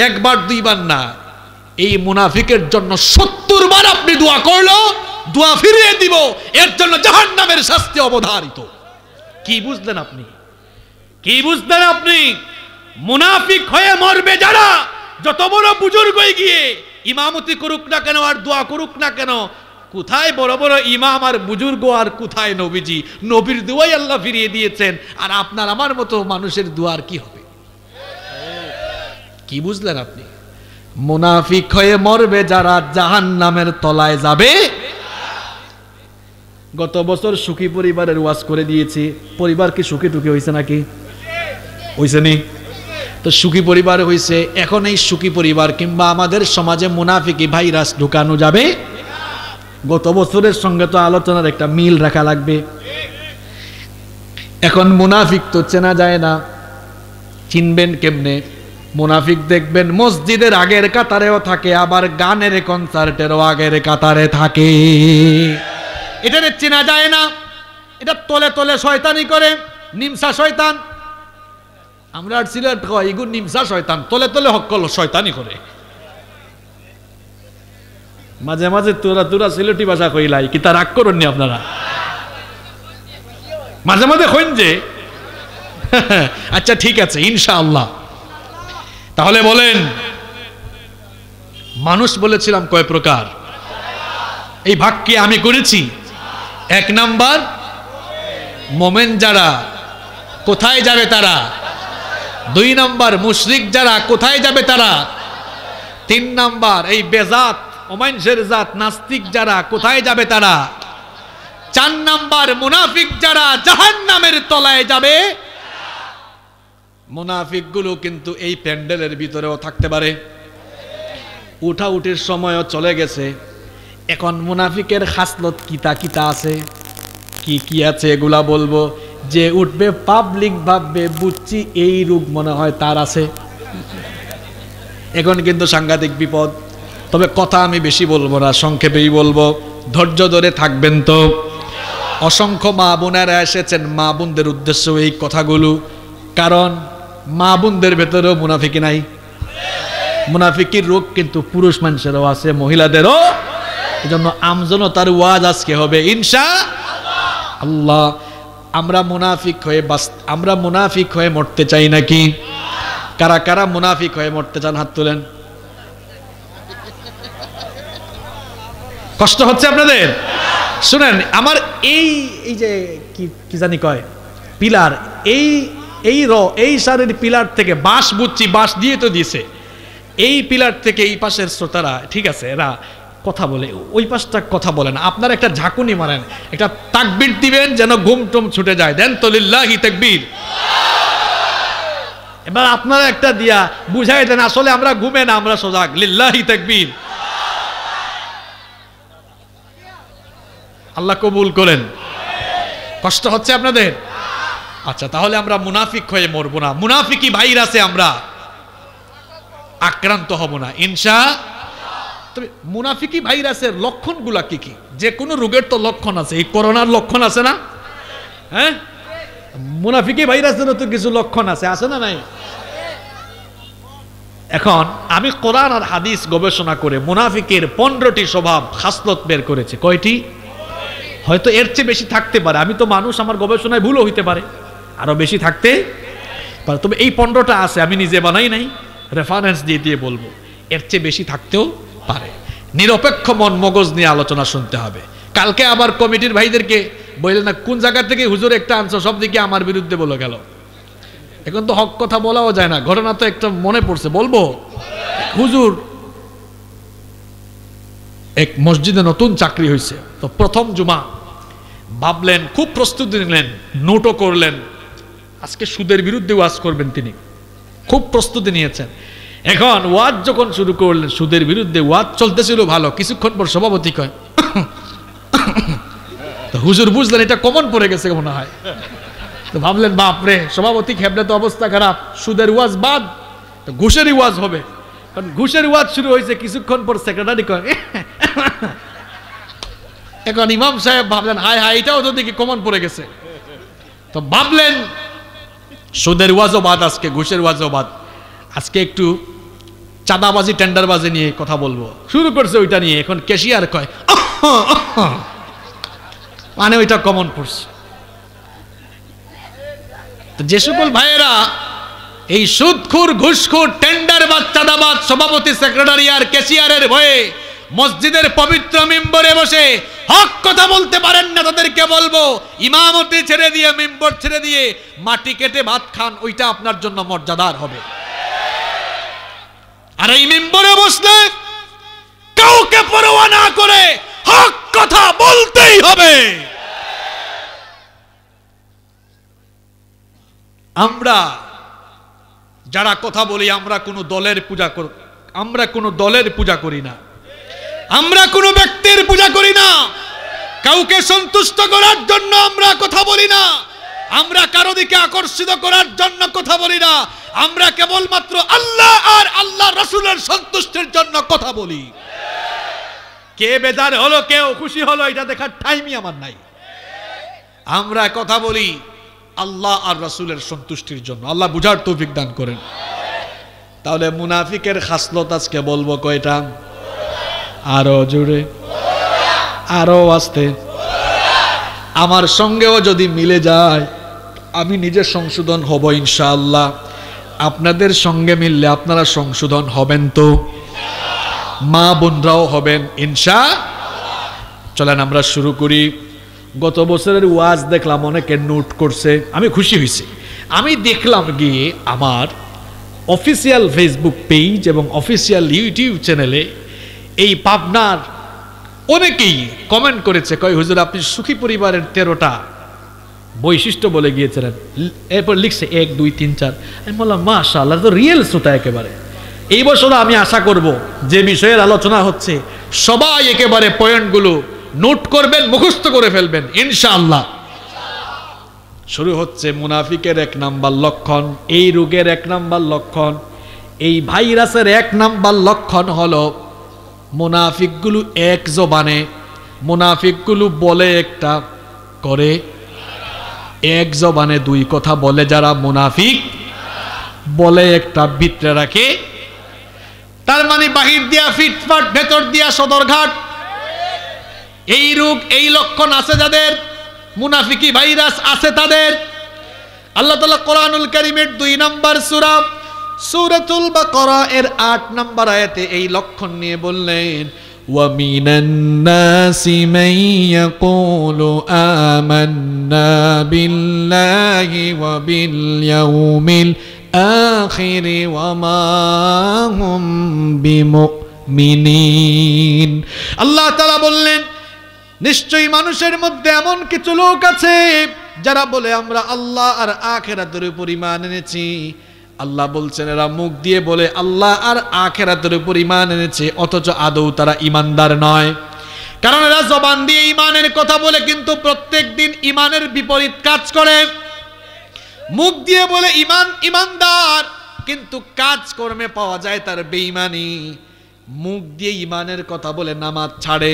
[SPEAKER 2] একবার দুইবার না, এই মুনাফিকের জন্য 70 বার আপনি দোয়া করলো দোয়া ফিরিয়ে দিব, এর জন্য জাহান্নামের শাস্তি অবধারিত। কি বুঝলেন আপনি? কি বুঝলেন আপনি? মুনাফিক হয়ে মরবে যারা, যত বড় বুজুর্গ গিয়ে ইমামতি করুক না কেন আর দোয়া করুক না কেন, কোথায় বড় বড় ইমাম আর বুজুর্গ আর কোথায় নবীজি? নবীর দোয়াই আল্লাহ ফিরিয়ে দিয়েছেন, আর আপনার আমার মতো মানুষের দোয়ার কি হবে? কি বুঝলেন আপনি? মুনাফিক হয়ে মরবে যারা, জাহান্নামের তলায় যাবে। গত বছর সুখী পরিবারের ওয়াজ করে দিয়েছি, পরিবার কি সুখী টুকি হয়েছে নাকি? হয়েছে নি? তো সুখী পরিবার হয়েছে, এখন এই সুখী পরিবার কিংবা আমাদের সমাজে মুনাফিকি ভাইরাস ঢুকানো যাবে। গত বছরের সঙ্গে তো আলোচনার একটা মিল রাখা লাগবে। এখন মুনাফিক তো চেনা যায় না, চিনবেন কেমনে? মুনাফিক দেখবেন মসজিদের আগের কাতারেও থাকে, আবার গানের কনসার্টেরও আগের কাতারে থাকে। এটা চেনা যায় না, এটা তলে তলে শয়তানি করে, নিমসা শয়তান। আমরা সিলেট এগুলো নিমসা শয়তান, তলে তলে হকল শয়তানি করে। মাঝে মাঝে তোরা সিলেটি ভাষা কইলাই কি তা রাগ করেননি আপনারা? মাঝে মাঝে কইন যে আচ্ছা ঠিক আছে ইনশাআল্লাহ। তাহলে বলেন, মানুষ বলেছিলাম কয় প্রকার? এই ভাগ কি আমি করেছি? 1 নাম্বার মোমেন যারা, কোথায় যাবে তারা? 2 নাম্বার মুশরিক যারা, কোথায় যাবে তারা? 3 নাম্বার এই বেজাত ওমাইনশের জাত নাস্তিক যারা, কোথায় যাবে তারা? 4 নাম্বার মুনাফিক যারা, জাহান্নামের তলায় যাবে। মুনাফিক গুলো কিন্তু এই প্যান্ডেলের ভিতরেও থাকতে পারে। উঠাউঠির সময়ও চলে গেছে। এখন মুনাফিকের খাসলত কিতা কিতা আছে, কি কি আছে এগুলা বলবো। যে উঠবে পাবলিক ভাববে বুঝছি এই রোগ মনে হয় তার আছে। এখন কিন্তু সাংঘাতিক বিপদ। তবে কথা আমি বেশি বলবো না, সংক্ষেপেই বলবো, ধৈর্য ধরে থাকবেন তো। অসংখ্য মা বোনেরা এসেছেন, মা বোনদের উদ্দেশ্য এই কথাগুলো, কারণ মা বোনদের ভেতরেও মুনাফিকি নাই। মুনাফিকির রোগ কিন্তু পুরুষ মানুষেরও আছে, মহিলাদেরও। এই জন্য আমজনতার ওয়াজ আজকে হবে ইনশাআল্লাহ। আমরা মুনাফিক হয়ে মরতে চাই নাকি? কারা কারা মুনাফিক হয়ে মরতে চান হাত তুলেন। কষ্ট হচ্ছে আপনাদের? শুনেন, আমার এই যে কি জানি কয় পিলার, এই সারের পিলার থেকে বাঁশ বুঝছি, বাঁশ দিয়ে তো দিয়েছে। এই পিলার থেকে এই পাশের শ্রোতারা, ঠিক আছে, এরা কথা বলে, ওই পাশটা কথা বলে না। আপনারা একটা ঝাঁকুনি মারেন, একটা তাকবীর দিবেন যেন ঘুম টুম ছুটে যায়। দেন তো লিল্লাহি তাকবীর। এবার আপনারা একটা দিয়া বুঝাই দেন আসলে আমরা ঘুমে না, আমরা সজাগ। লিল্লাহি তাকবীর। আল্লাহ কবুল করেন। কষ্ট হচ্ছে আপনাদের? আচ্ছা, তাহলে আমরা মুনাফিক হয়ে মরবো না, মুনাফিকি ভাইরাসে আমরা আক্রান্ত হব না ইনশাআল্লাহ। তবে মুনাফিকি ভাইরাসের লক্ষণগুলা কি কি? যে কোনো রোগের তো লক্ষণ আছে, এই করোনার লক্ষণ আছে না? হ্যাঁ, মুনাফিকি ভাইরাসেরও তো কিছু লক্ষণ আছে না নাই? এখন আমি কোরআন আর হাদিস গবেষণা করে মুনাফিকের 15টি স্বভাব খাসলত বের করেছি। কয়টি? হয়তো এর চেয়ে বেশি থাকতে পারে, আমি তো মানুষ, আমার গবেষণায় ভুলও হইতে পারে, আরো বেশি থাকতে পারে। তবে এই 15টা আছে, আমি নিজে বানাই নাই, রেফারেন্স দিয়ে বলবো। এর চেয়ে বেশি থাকতেও পারে। নিরপেক্ষ মন মগজ নিয়ে আলোচনা শুনতে হবে। কালকে আবার কমিটির ভাইদেরকে বললেন না কোন জায়গা থেকে হুজুর একটা আনছো, সব দিকে আমার বিরুদ্ধে বলে গেল। এখন তো হক কথা বলাও যায় না। ঘটনা তো একটা মনে পড়ছে, বলবো। হুজুর এক মসজিদে নতুন চাকরি হয়েছে, তো প্রথম জুমা ভাবলেন, খুব প্রস্তুতি নিলেন, নোটও করলেন, আজকে সুদের বিরুদ্ধে ওয়াজ করবেন। তিনি খুব প্রস্তুতি নিয়েছেন। এখন ওয়াজ যখন শুরু করলেন, সুদের বিরুদ্ধে ওয়াজ চলতেছিল ভালো, কিছুক্ষণ পর সভাপতি কয়, তো হুজুর বুঝলেন এটা কমন পড়ে গেছে মনে হয়। তো ভাবলেন বাপরে, সভাপতি খেবলে তো অবস্থা খারাপ, সুদের ওয়াজ বাদ, তো ঘুষেরই ওয়াজ হবে। কারণ ঘুষের ওয়াজ শুরু হয়েছে, কিছুক্ষণ পর সেক্রেটারি কয় এখন ইমাম সাহেব ভাবলেন হায় হায় এটাও তো দেখি কমন পড়ে গেছে, তো ভাবলেন সুদের ওয়াজও বাদ, আজকে ঘুষের ওয়াজও বাদ, আজকে একটু চাঁদাবাজি টেন্ডারবাজি নিয়ে কথা বলবো। শুরু করছে ওইটা নিয়ে, এখন ক্যাশিয়ার কয় মানে ওইটা কমন পড়ছে। যে সকল ভাইয়েরা এই সুদখোর ঘুষখোর টেন্ডারবাজ চাঁদাবাজ সভাপতি সেক্রেটারি আর ক্যাশিয়ারের ভয়ে মসজিদের পবিত্র মিম্বরে বসে হক কথা বলতে পারেন না, তাদেরকে বলবো ইমামতি ছেড়ে দিয়ে মিম্বর ছেড়ে দিয়ে মাটি কেটে ভাত খান, ওইটা আপনার জন্য মর্যাদার হবে। আর এই মিম্বরে বসলে কাউকে পরোয়া না করে হক কথা বলতেই হবে। আমরা যারা কথা বলি আমরা কোনো দলের পূজা করি, আমরা কোনো দলের পূজা করি না, আমরা কোনো ব্যক্তির পূজা করি না, কাউকে সন্তুষ্ট করার জন্য আমরা কথা বলি না, আমরা কারো দিকে আকর্ষিত করার জন্য কথা বলি না, আমরা কেবলমাত্র আল্লাহ আর আল্লাহ রাসূলের সন্তুষ্টির জন্য কথা বলি। কে বেজার হলো কেউ খুশি হলো এটা দেখার টাইমই আমার নাই। আমরা কথা বলি আল্লাহ আর রাসূলের সন্তুষ্টির জন্য। আল্লাহ বুঝার তৌফিক দান করেন। তাহলে মুনাফিকের খাসলত আজকে বলবো কয়টা? আরো জোরে, আরো আস্তে। আমার সঙ্গেও যদি মিলে যায় আমি নিজে সংশোধন হব ইনশাআল্লাহ। আপনাদের সঙ্গে মিললে আপনারা সংশোধন হবেন তো? মা বোনরাও হবেন ইনশাআল্লাহ। চলেন আমরা শুরু করি। গত বছরের ওয়াজ দেখলাম অনেকে নোট করছে, আমি খুশি হয়েছি। আমি দেখলাম গিয়ে আমার অফিসিয়াল ফেসবুক পেজ এবং অফিসিয়াল ইউটিউব চ্যানেলে এই পাবনার অনেকেই কমেন্ট করেছে, কয় হুজুর আপনি সুখী পরিবারের 13টা বৈশিষ্ট্য বলে গিয়েছিলেন, এরপর লিখছে 1 2 3 4। আমি বললাম মাশাআল্লাহ, তো রিয়েল শ্রোতা একেবারে। এই বছর আমি আশা করব যে বিষয়ের আলোচনা হচ্ছে সবাই একেবারে পয়েন্টগুলো নোট করবেন, মুখস্থ করে ফেলবেন ইনশাআল্লাহ। শুরু হচ্ছে মুনাফিকের 1 নাম্বার লক্ষণ, এই রোগের 1 নাম্বার লক্ষণ, এই ভাইরাসের 1 নাম্বার লক্ষণ হলো মুনাফিকগুলো এক জবানে, মুনাফিকগুলো বলে একটা করে, এক জবানে 2 কথা বলে যারা মুনাফিক, বলে একটা ভিতরে রাখে। তার মানে বাহির দিয়া ফিটফাট, ভেতর দিয়া সদরঘাট। এই রোগ এই লক্ষণ আছে যাদের, মুনাফিকি ভাইরাস আছে তাদের। আল্লাহ তাআলা কোরআনুল কারীমের 2 নম্বর সূরা সূরাতুল বাকারা এর 8 নম্বর আয়াতে এই লক্ষণ নিয়ে বললেন, ওয়া মিনান নাসি মান ইয়াকুলু আমান্না বিল্লাহি ওয়া বিল ইয়াউমিল আখির ওয়া মা হুম বিমুমিনিন। আল্লাহ তাআলা বললেন নিশ্চয়ই মানুষের মধ্যে এমন কিছু লোক আছে যারা বলে আমরা আল্লাহ আর আখিরাতের উপর ঈমান এনেছি। আল্লাহ বলছেন এরা মুখ দিয়ে বলে আল্লাহ আর আখিরাতের উপর ঈমান এনেছে, অথচ আদৌ তারা ঈমানদার নয়। কারণ এরা জবান দিয়ে ঈমানের কথা বলে কিন্তু প্রত্যেকদিন ঈমানের বিপরীত কাজ করে। মুখ দিয়ে বলে ঈমান ঈমানদার, কিন্তু কাজ কর্মে পাওয়া যায় তার বেঈমানি। মুখ দিয়ে ঈমানের কথা বলে নামাজ ছাড়ে,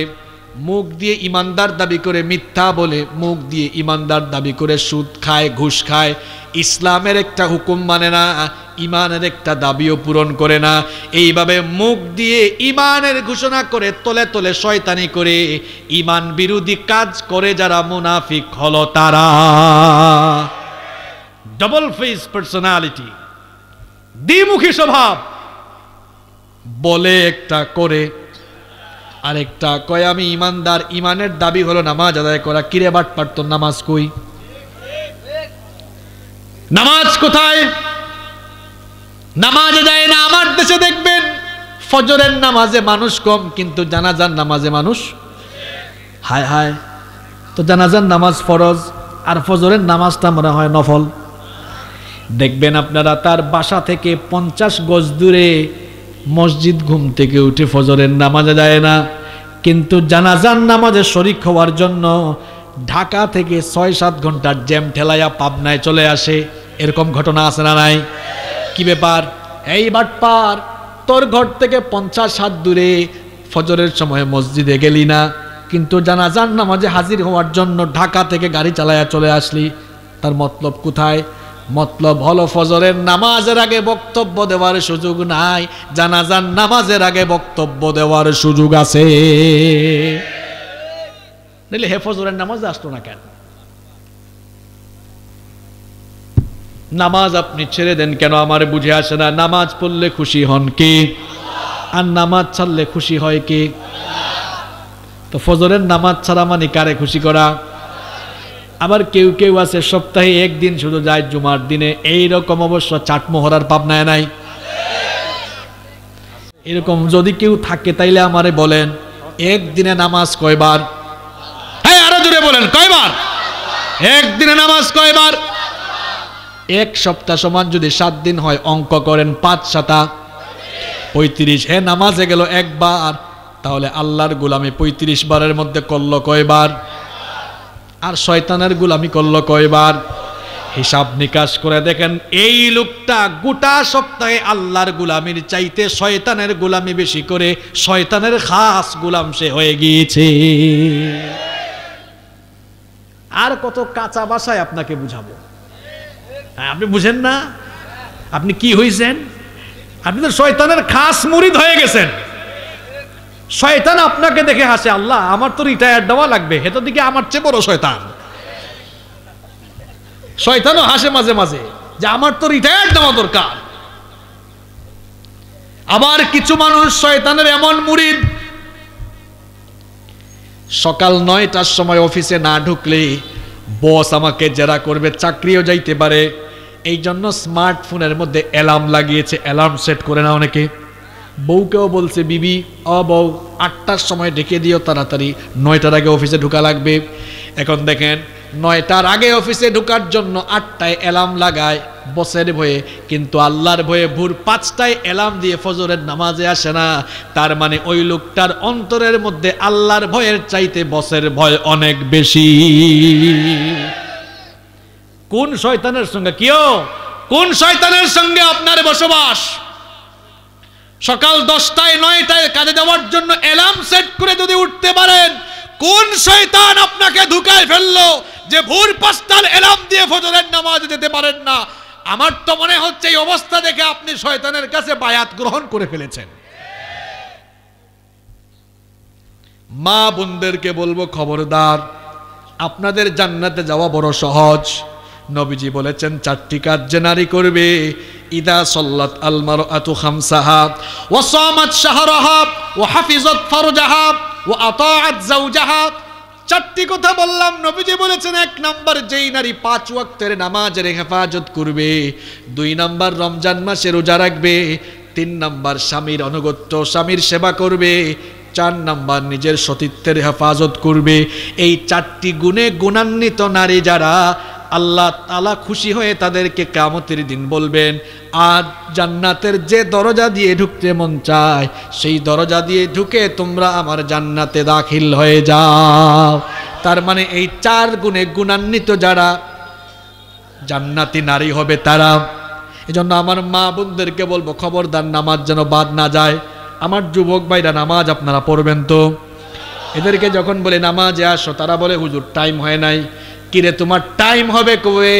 [SPEAKER 2] মুখ দিয়ে ঈমানদার দাবি করে মিথ্যা বলে, মুখ দিয়ে ঈমানদার দাবি করে সুদ খায়, ঘুষ খায়, ইসলামের একটা হুকুম মানে না, ঈমানের একটা দাবিও পূরণ করে না। এইভাবে মুখ দিয়ে ঈমানের ঘোষণা করে তলে তলে শয়তানি করে ঈমান বিরোধী কাজ করে যারা মুনাফিক হলো তারা। ডাবল ফেস পার্সোনালিটি, দ্বিমুখী স্বভাব, বলে একটা করে আরেকটা। কয় আমি ঈমানদার, ঈমানের দাবি হলো নামাজ আদায় করা। কিরে বাটপার, তোর নামাজ কই? নামাজ কোথায়? নামাজে যায় না। আমার দেশে দেখবেন ফজরের নামাজে মানুষ কম, কিন্তু জানাজার নামাজে মানুষ। হায় হায়, তো জানাজার নামাজ ফরজ আর ফজরের নামাজটা মনে হয় নফল। দেখবেন আপনারা তার বাসা থেকে 50 গজ দূরে মসজিদ, ঘুম থেকে উঠে ফজরের নামাজে যায় না, কিন্তু জানাজার নামাজে শরীক হওয়ার জন্য ঢাকা থেকে 6-7 ঘন্টার জ্যাম ঠেলাইয়া পাবনায় চলে আসে। এরকম ঘটনা আছে না নাই? কি ব্যাপার? এই বাটপার, তোর ঘর থেকে 50 হাত দূরে ফজরের সময় মসজিদে গেলি না, কিন্তু জানাজার নামাজে হাজির হওয়ার জন্য ঢাকা থেকে গাড়ি চালায়া চলে আসলি। তার মতলব কোথায়? মতলব হলো ফজরের নামাজের আগে বক্তব্য দেওয়ার সুযোগ নাই, জানাজার নামাজের আগে বক্তব্য দেওয়ার সুযোগ আছে। নিলে হে ফজরের নামাজে আসতো না কেন? নামাজ আপনি ছেড়ে দেন কেন? আমার বুঝে আসে না। নামাজ পড়লে খুশি হন কে? আর নামাজ ছাড়লে খুশি হয় কে? তো ফজরের নামাজ ছাড়া মানে কারে খুশি করা? আবার কেউ কেউ আছে সপ্তাহে একদিন শুধু যায় জুমার দিনে, এইরকম অবশ্য চাটমোহরার পাবনায় নাই। এরকম যদি কেউ থাকে তাইলে আমারে বলেন একদিনে নামাজ কয়বার? হ্যাঁ আরো জোরে বলেন কয়বার? একদিনে নামাজ কয়বার? এক সপ্তাহ সমান যদি 7 দিন হয়, অঙ্ক করেন 5 7 35। হে নামাজে গেল একবার, তাহলে আল্লাহর গোলামি 35 বারের মধ্যে করলো কয়বার? আর শয়তানের গোলামি করলো কয়বার? হিসাব নিকাশ করে দেখেন, এই লোকটা গোটা সপ্তাহে আল্লাহর গোলামির চাইতে শয়তানের গোলামি বেশি করে শয়তানের খাস গোলাম সে হয়ে গিয়েছে। আর কত কাঁচা ভাষায় আপনাকে বুঝাবো? আপনি বুঝেন না? আপনি কি হইছেন? আপনি তো শয়তানের খাস মুরিদ হয়ে গেছেন। শয়তান আপনাকে দেখে হাসে, আল্লাহ আমার তো রিটায়ার দেওয়া লাগবে, হেতো দিকে আমার চেয়ে বড় শয়তান। শয়তানও হাসে মাঝে মাঝে যে আমার তো রিটায়ার দেওয়া দরকার। আবার কিছু মানুষ শয়তানের এমন মুরিদ, সকাল 9টার সময় অফিসে না ঢুকলে বস আমাকে জেরা করবে, চাকরিও যাইতে পারে। এই জন্য স্মার্টফোনের মধ্যে অ্যালার্ম লাগিয়েছে, অ্যালার্ম সেট করে না অনেকে। বউকেও বলছে, বিবি ও বউ 8টার সময় ডেকে দিও, তাড়াতাড়ি 9টার আগে অফিসে ঢোকা লাগবে। এখন দেখেন 9টার আগে অফিসে ঢোকার জন্য 8টায় অ্যালার্ম লাগায় বসের ভয়ে, কিন্তু আল্লাহর ভয়ে ভোর 5টায় অ্যালার্ম দিয়ে ফজরের নামাজে আসে না। তার মানে ওই লোকটার অন্তরের মধ্যে আল্লাহর ভয়ের চাইতে বসের ভয় অনেক বেশি। কোন শয়তানের সঙ্গে কোন শয়তানের সঙ্গে আপনার বসবাস? সকাল 10টায় 9টায় কাজে যাওয়ার জন্য অ্যালার্ম সেট করে যদি উঠতে পারেন, কোন শয়তান আপনাকে ঢুকায় ফেললো যে ভোর 5টার অ্যালার্ম দিয়ে ফজরের নামাজে যেতে পারেন না? আমার তো মনে হচ্ছে এই অবস্থা দেখে আপনি শয়তানের কাছে বায়াত গ্রহণ করে ফেলেছেন। মা বোনদেরকে বলবো, খবরদার, আপনাদের জান্নাতে যাওয়া বড় সহজ। নবীজি বলেছেন 4টি কাজ যে নারী করবে, ইদা সাল্লাত আল মারআতু খামসাহা ওয়া সামাত শাহরাহা ওয়া হাফিজাত ফারজাহা ওয়া আতাআত যাওজাহা। 4টি কথা বললাম, নবীজি বলেছেন 1 নাম্বার, যেই নারী 5 ওয়াক্তের নামাজের হেফাজত করবে, 2 নাম্বার রমজান মাসে রোজা রাখবে, 3 নাম্বার স্বামীর অনুগত্য, স্বামীর সেবা করবে, 4 নাম্বার নিজের সতীত্বের হেফাজত করবে। এই 4টি গুণে গুণান্বিত নারী যারা, আল্লাহ তাআলা খুশি হয়ে তাদেরকে কিয়ামতের দিন বলবেন, আজ জান্নাতের যে দরজা দিয়ে ঢুকতে মন চায় সেই দরজা দিয়ে ঢুকে তোমরা আমার জান্নাতে দাখিল হয়ে যাও। তার মানে এই 4 গুণে গুণান্বিত যারা জান্নাতি নারী হবে তারা। এজন্য আমার মা বোনদেরকে বলবো, খবরদার নামাজ যেন বাদ না যায়। আমার যুবক ভাইরা নামাজ আপনারা পড়বেন তো। এদেরকে যখন বলে নামাজে আসো, তারা বলে হুজুর টাইম হয় নাই। কিরে তোমার টাইম হবে কবে?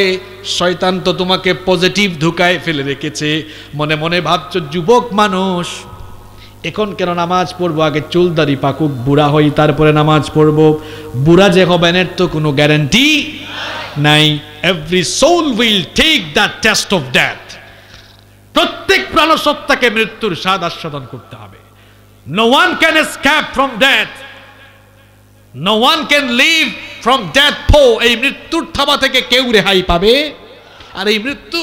[SPEAKER 2] শয়তান তো তোমাকে পজিটিভ ঢুকায় ফেলে রেখেছে। মনে মনে ভাবছো যুবক মানুষ, এখন কেন নামাজ পড়বো? আগে চুলদারি পাকুক, বুড়া হই তারপরে নামাজ পড়বো। বুড়া যে হবেন এর তো কোনো গ্যারান্টি নাই। Every soul will take the test of death. প্রত্যেক প্রাণসত্তাকে মৃত্যুর স্বাদ আস্বাদন করতে হবে। No one can escape from death, no one can live from death পো। এই মৃত্যুর থাবা থেকে কেউ রেহাই পাবে? আর এই মৃত্যু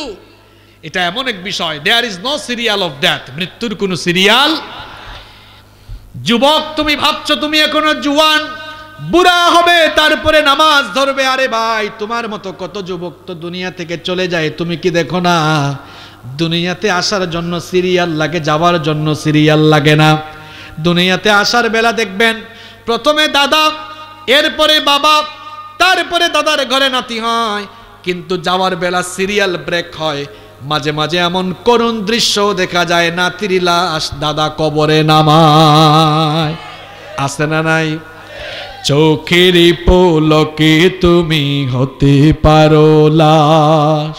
[SPEAKER 2] এটা এমন এক বিষয়, there is no serial of death. মৃত্যুর কোনো সিরিয়াল। যুবক তুমি ভাবছো তুমি এখনো জুয়ান, বুড়া হবে তারপরে নামাজ ধরবে। আরে ভাই, তোমার মতো কত যুবক তো দুনিয়া থেকে চলে যায়, তুমি কি দেখো না? দুনিয়াতে আসার জন্য সিরিয়াল লাগে, যাওয়ার জন্য সিরিয়াল লাগে না। দুনিয়াতে আসার বেলা দেখবেন প্রথমে দাদা, এরপরে বাবা, তারপরে দাদার ঘরে নাতি হয়, কিন্তু যাওয়ার বেলা সিরিয়াল ব্রেক হয়। মাঝে মাঝে এমন করুণ দৃশ্য দেখা যায়, নাতির লাশ দাদা কবরে নামায়, আছে না নাই? চোখের পলকে তুমি হতে পারো লাশ,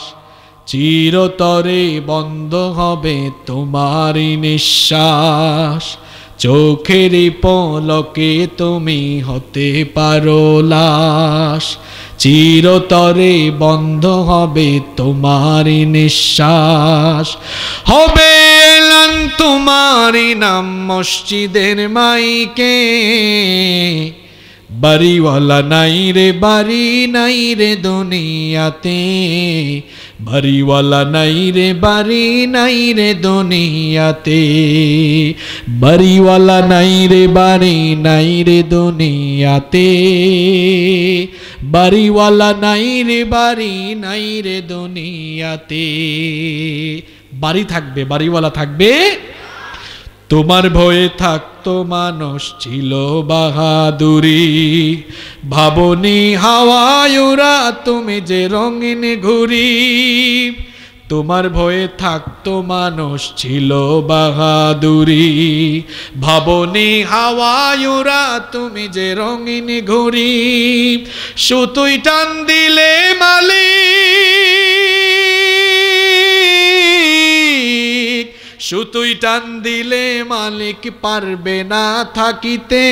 [SPEAKER 2] চিরতরে বন্ধ হবে তোমারই নিঃশ্বাস। চোখের পলকে তুমি হতে পারো লাশ, চিরতরে বন্ধ হবে তোমারই নিঃশ্বাস। হবে এলান তোমারই নাম মসজিদের মাইকে, বাড়িওয়ালা নাই রে বাড়ি নাই রে দুনিয়াতে, বাড়িওয়ালা নাই রে বাড়ি নাই রে দুনিয়াতে, বাড়িওয়ালা নাই রে বাড়ি নাই রে দুনিয়াতে, বাড়িওয়ালা নাই রে বাড়ি নাই রে দুনিয়াতে। বাড়ি থাকবে, বাড়িওয়ালা থাকবে। তোমার ভয়ে থাকতো মানুষ ছিল বাহাদুরি, ভাবনি হাওয়ায় ওরা তুমি যে রঙিন ঘুরি। তোমার ভয়ে থাকতো মানুষ ছিল বাহাদুরি, ভাবনি হাওয়ায় ওরা তুমি যে রঙিন ঘুরি। সুতুই টান দিলে মালিক, সুতুই টান দিলে মালিক পারবে না থাকিতে,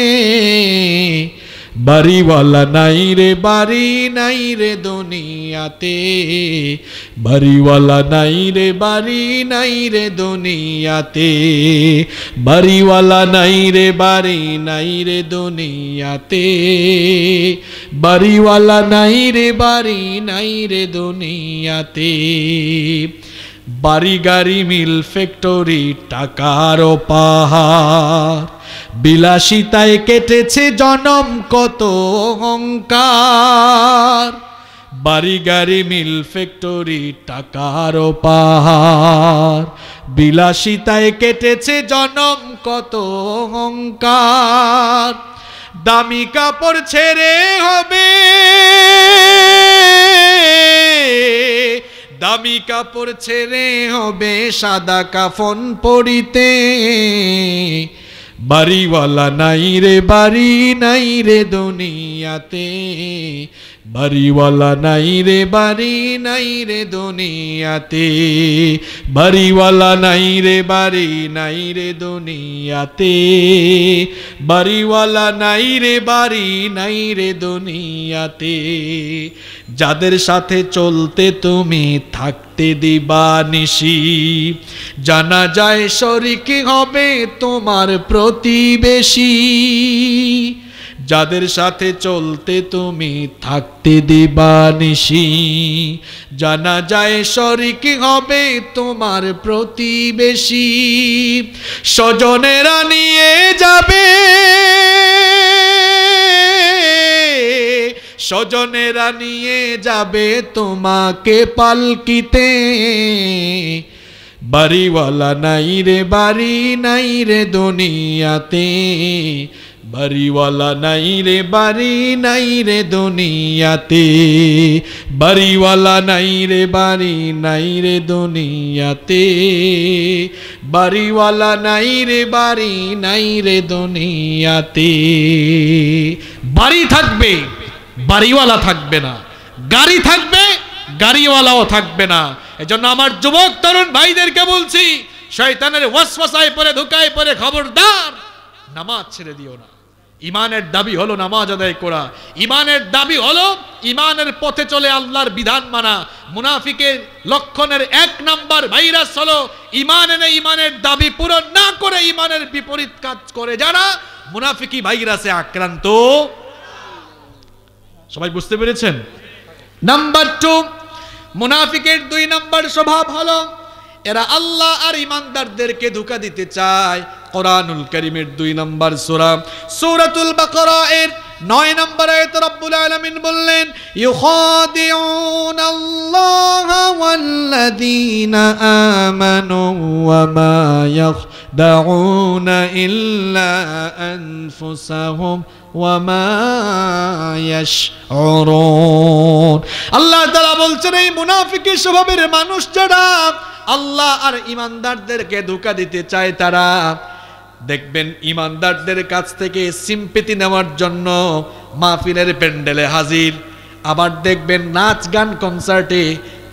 [SPEAKER 2] বাড়িওয়ালা নাই রে বাড়ি নাই রে দুনিয়াতে, বাড়িওয়ালা নাই রে বাড়ি নাই রে দুনিয়াতে, বাড়িওয়ালা নাই রে বাড়ি নাই রে দুনিয়াতে, বাড়িওয়ালা নাই রে বাড়ি নাই রে দুনিয়াতে। বাড়ি গাড়ি মিল ফ্যাক্টরি টাকার পাহাড়, বিলাসিতায় কেটেছে জনম কত অহংকার। বাড়ি গাড়ি মিল ফ্যাক্টরি টাকার পাহাড়, বিলাসিতায় কেটেছে জনম কত অহংকার। দামি কাপড় ছেড়ে হবে, দামি কাপড় ছেড়ে হবে সাদা কাফন পরিতে, বাড়িওয়ালা নাই রে বাড়ি নাই রে দুনিয়াতে, বাড়িওয়ালা নাই রে বাড়ি নাই রে দুনিয়াতে, বাড়িওয়ালা নাই রে বাড়ি নাই রে দুনিয়াতে, বাড়িওয়ালা নাই রে বাড়ি নাই রে দুনিয়াতে। যাদের সাথে চলতে তুমি থাকতে দিবা নিশি, জানা যায় শরিক হবে তোমার প্রতিবেশী। যাদের সাথে চলতে তুমি থাকতে দিবা নিশি, জানা যায় শরিক হবে তোমার প্রতিবেশী। স্বজনেরা নিয়ে যাবে, স্বজনেরা নিয়ে যাবে তোমাকে পালকিতে, বাড়িওয়ালা নাই রে বাড়ি নাই রে দুনিয়াতে, বাড়িওয়ালা নাই রে বাড়ি নাই রে দুনিয়াতে, বাড়িওয়ালা নাই রে বাড়ি নাই রে দুনিয়াতে, বাড়িওয়ালা নাই রে বাড়ি নাই রে দুনিয়াতে। বাড়ি থাকবে, বাড়িওয়ালা থাকবে না, গাড়ি থাকবে, গাড়িওয়ালাও থাকবে না। এজন্য আমার যুবক তরুণ ভাইদেরকে বলছি, শয়তানের ওয়াসওয়াসায় পড়ে ধোঁকায় পড়ে খবরদার নামাজ ছেড়ে দিও না। ইমানের দাবি হলো নামাজ আদায় করা, ইমানের দাবি হলো ইমানের পথে চলে আল্লাহর বিধান মানা। মুনাফিকের লক্ষণের 1 নাম্বার ভাইরাস হলো ইমান এনে ইমানের দাবি পূরণ না করে ইমানের বিপরীত কাজ করে যারা, মুনাফিকি ভাইরাসে আক্রান্ত। সবাই বুঝতে পেরেছেন? নাম্বার 2, মুনাফিকের 2 নাম্বার স্বভাব হলো এরা আল্লাহ আর ইমানদারদেরকে ধোঁকা দিতে চায়। কোরআনুল কারীমের 2 নাম্বার সূরা সূরাতুল বাকারা এর 9 নম্বর আয়াতে রব্বুল আলামিন বললেন ইউখাদিউনাল্লাহা ওয়াল্লাযীনা আমানু ওয়া মা ইয়াখদাউনা ইল্লা আনফুসাহুম ওয়া মা ইয়াশউরুন। আল্লাহ তাআলা বলছেন এই মুনাফিকি স্বভাবের মানুষ যারা আল্লাহ আর ঈমানদারদেরকে ধোঁকা দিতে চায়, তারা দেখবেন ঈমানদারদের কাছ থেকে সিম্পেথি নেওয়ার জন্য মাহফিলের প্যান্ডেলে হাজির, আবার দেখবেন নাচ গান কনসার্টে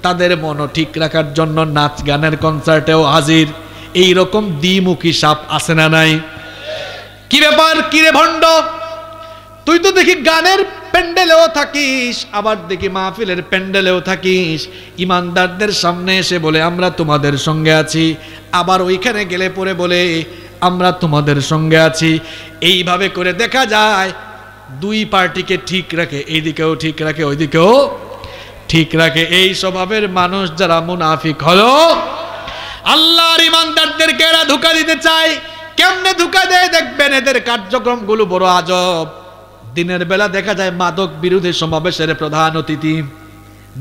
[SPEAKER 2] তাদের মন ঠিক রাখার জন্য নাচ গানের কনসার্টেও হাজির। এই রকম দ্বিমুখী সাপ আছে না নাই? কি ব্যাপার, কিরে ভণ্ড, তুই তো দেখি গানের প্যান্ডেলেও থাকিস, আবার দেখি মাহফিলের প্যান্ডেলেও থাকিস, ঈমানদারদের সামনে এসে বলে আমরা তোমাদের সঙ্গে আছি, আবার ওইখানে গেলে পরে বলে আমরা তোমাদের সঙ্গে আছি। এইভাবে করে দেখা যায় দুই পার্টিকে ঠিক রাখে, এইদিকেও ঠিক রাখে ওইদিকেও ঠিক রাখে। এই স্বভাবের মানুষ যারা মুনাফিক হলো, আল্লাহর ঈমানদারদেরকে এরা ধোঁকা দিতে চায়। কেমনে ধোঁকা দেয় দেখবেন, এদের কার্যক্রমগুলো বড় আজব। দিনের বেলা দেখা যায় মাদক বিরোধী সমাবেশের প্রধান অতিথি,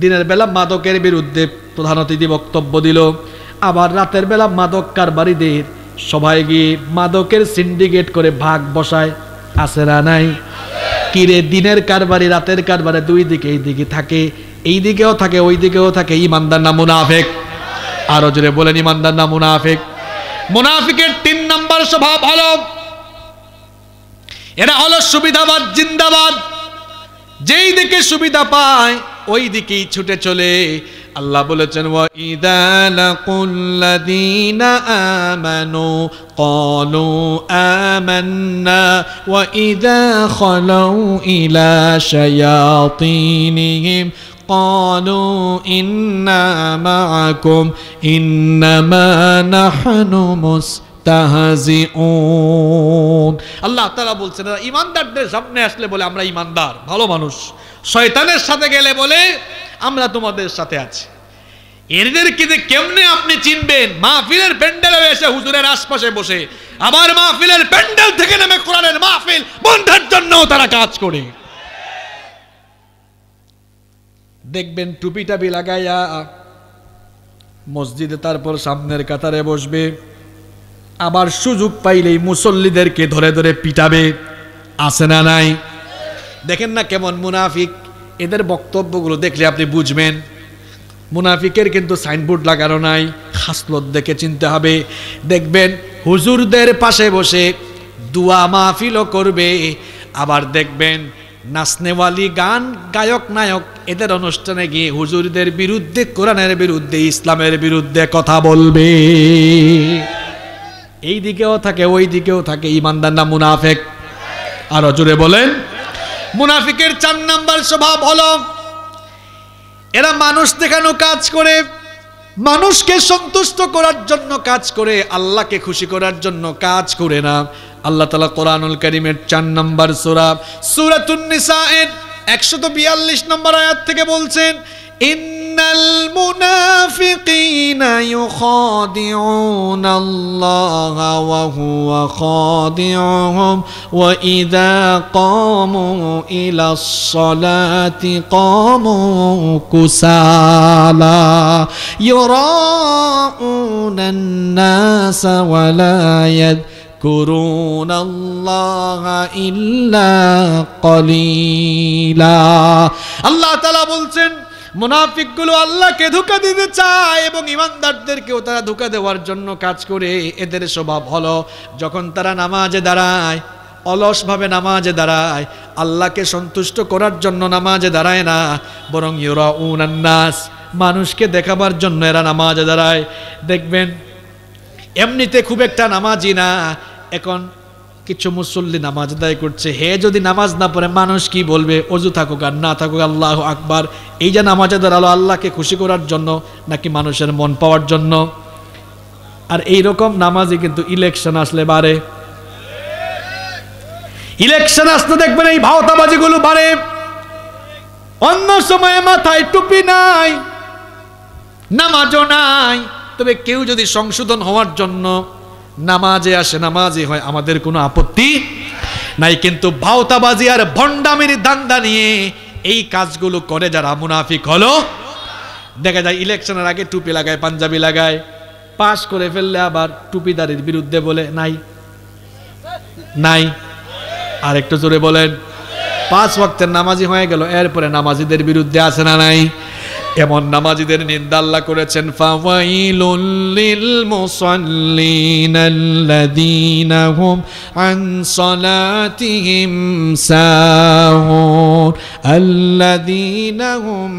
[SPEAKER 2] দিনের বেলা মাদকের বিরুদ্ধে প্রধান অতিথি বক্তব্য দিল, আবার রাতের বেলা মাদক কারবারিদের সবাই গিয়ে মাদকের সিন্ডিকেট করে ভাগ বসায়, আছে না নাই? কিরে, দিনের কারবারি রাতের কারবারে দুই দিকে, এই দিকে থাকে, এই দিকেও থাকে ওই দিকেও থাকে, ঈমানদার না মুনাফিক? আরো জোরে বলেন, ঈমানদার না মুনাফিক? মুনাফিকের 3 নম্বর স্বভাব হলো এরা হলো সুবিধাবাদ জিন্দাবাদ। যেই দিকে সুবিধা পায় ওই দিকেই ছুটে চলে। আল্লাহ বলেছেন ওয়া ইযা লাকুল্লাযীনা আমানু ক্বালু আমান্না ওয়া ইযা খালাউ ইলা শায়াতিনিহিম ক্বালু ইন্না মাআকুম ইন্নামা নাহনু মুস্তাহজিউন। আল্লাহ তাআলা বলছেন ঈমানদারদের সামনে আসলে বলে আমরা ঈমানদার, ভালো মানুষ, শয়তানের সাথে গেলে বলে আমরা তোমাদের সাথে আছি। এদেরকে কেমনে আপনি চিনবেন? মাহফিলের প্যান্ডেলে এসে হুজুরের আশপাশে বসে, আবার মাহফিলের প্যান্ডেল থেকে নেমে কোরআনের মাহফিল বন্ধের জন্য তারা কাজ করে। দেখবেন টুপি টাপি লাগাইয়া মসজিদে তারপর সামনের কাতারে বসবে, আবার সুযোগ পাইলেই মুসল্লিদেরকে ধরে ধরে পিটাবে, আছে না নাই? দেখেন না কেমন মুনাফিক। এদের বক্তব্যগুলো দেখলে আপনি বুঝবেন মুনাফিকের কিন্তু সাইনবোর্ড লাগানো নাই, খাসলত দেখে চিনতে হবে। দেখবেন হুজুরদের পাশে বসে দুয়া মাহফিলও করবে, আবার দেখবেন নাচনেওয়ালি গান গায়ক নায়ক এদের অনুষ্ঠানে গিয়ে হুজুরদের বিরুদ্ধে, কোরআনের বিরুদ্ধে, ইসলামের বিরুদ্ধে কথা বলবে। এই দিকেও থাকে ওই দিকেও থাকে, ঈমানদার না মুনাফিক? আরো জোরে বলেন। মুনাফিকের 4 নম্বর স্বভাব হলো এরা মানুষ দেখানো কাজ করে, মানুষকে সন্তুষ্ট করার জন্য কাজ করে, আল্লাহকে খুশি করার জন্য কাজ করে না। আল্লাহ তাআলা কোরআনুল কারীমের 4 নম্বর সূরা সূরাতুন নিসা এর 142 নম্বর আয়াত থেকে বলছেন ইন্নাল মুনাফিকিনা ইউখাদিউনাল্লাহা ওয়া হুয়া খাদিউহুম ওয়া ইযা ক্বামু ইলাস সালাতি ক্বামু কুসালা ইউরাউনান নাসা ওয়া লা ইয়াযকুরুনাল্লাহা ইল্লা কলিলা। আল্লাহ তাআলা বলছেন মুনাফিকগুলো আল্লাহকে ধোঁকা দিতে চায় এবং ঈমানদারদেরকেও তারা ধোঁকা দেওয়ার জন্য কাজ করে। এদের স্বভাব হলো যখন তারা নামাজে দাঁড়ায়, অলসভাবে নামাজে দাঁড়ায়, আল্লাহকে সন্তুষ্ট করার জন্য নামাজে দাঁড়ায় না, বরং ইউরাউনান নাস, মানুষকে দেখাবার জন্য এরা নামাজে দাঁড়ায়। দেখবেন এমনিতে খুব একটা নামাজি না, এখন কিছু মুসল্লি নামাজ আদায় করছে, হে যদি নামাজ না পড়ে মানুষ কি বলবে, অজু থাকুক আর না থাকুক আল্লাহু আকবার। এই যে নামাজে দাঁড়ালো আল্লাহকে খুশি করার জন্য নাকি মানুষের মন পাওয়ার জন্য? আর এই রকম নামাজি কিন্তু ইলেকশন আসলে বাড়ে, ইলেকশন আসলে দেখবেন এই ভাওতাবাজিগুলো বাড়ে। অন্য সময়ে মাথায় টুপি নাই, নামাজও নাই, তবে কেউ যদি সংশোধন হওয়ার জন্য নামাজে আসে, নামাজে হয়, আমাদের কোনো আপত্তি নাই কিন্তু ভাওতাবাজি আর ভণ্ডামির ধান্দা নিয়ে এই কাজগুলো করে যারা মুনাফিক হলো, দেখা যায় ইলেকশনের আগে টুপি লাগায়, পাঞ্জাবি লাগায়, পাস করে ফেললে আবার টুপিদারির বিরুদ্ধে বলে নাই নাই। আর একটু জোরে বলেন। 5 ওয়াক্তের নামাজি হয়ে গেল, এরপরে নামাজিদের বিরুদ্ধে আছে না নাই? এমন নামাজিদের নিন্দা আল্লাহ করেছেন, ফাওয়াইলুল লিল মুসাল্লিন আল্লাযীনা হুম আন সালাতিহিম সাহুন আল্লাযীনা হুম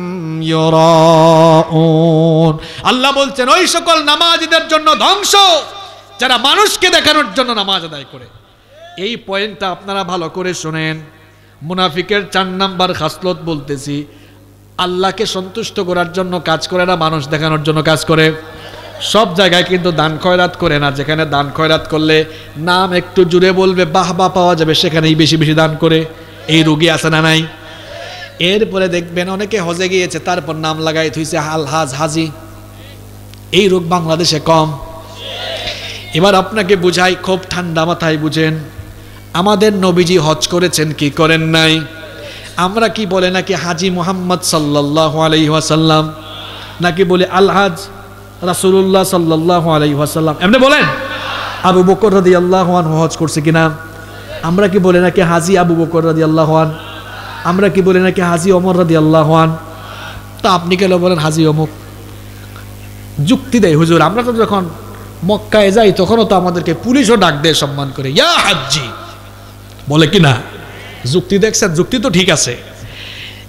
[SPEAKER 2] ইউরাউন। আল্লাহ বলছেন ওই সকল নামাজিদের জন্য ধ্বংস যারা মানুষকে দেখানোর জন্য নামাজ আদায় করে। এই পয়েন্টটা আপনারা ভালো করে শুনেন। মুনাফিকের 4 নাম্বার খাসলত বলতেছি, আল্লাহকে সন্তুষ্ট করার জন্য কাজ করে না, মানুষ দেখানোর জন্য কাজ করে। সব জায়গায় কিন্তু দান খয়রাত করে না। যেখানে দান খয়রাত করলে নাম একটু জুড়ে বলবে, বাহবা পাওয়া যাবে, সেখানেই বেশি বেশি দান করে। এই রোগী আছে না নাই? এরপরে দেখবেন অনেকে হজে গিয়েছে, তারপর নাম লাগাই থইছে আলহাজ, হাজি। এই রোগ বাংলাদেশে কম। এবার আপনাকে বুঝাই, খুব ঠান্ডা মাথায় বুঝেন। আমাদের নবীজি হজ করেছেন কি করেন নাই? আমরা কি বলে নাকি হাজি মুহাম্মদ সাল্লাল্লাহু আলাইহি ওয়াসাল্লাম, নাকি বলে আলহাজ রাসূলুল্লাহ সাল্লাল্লাহু আলাইহি ওয়াসাল্লাম? এমনি বলেন। আবু বকর রাদিয়াল্লাহু আনহু হজ করছে কিনা? আমরা কি বলে নাকি হাজি আবু বকর রাদিয়াল্লাহু আন? আমরা কি বলে নাকি হাজি ওমর রাদিয়াল্লাহু আন? তা আপনি কেন বলেন হাজি অমুক? যুক্তি দেয় হুজুর, আমরা তো যখন মক্কায় যাই তখনও তো আমাদেরকে পুলিশও ডাক দেয় সম্মান করে, ইয়া হাজ্জি বলে কিনা? যুক্তি দেখছেন? যুক্তি তো ঠিক আছে।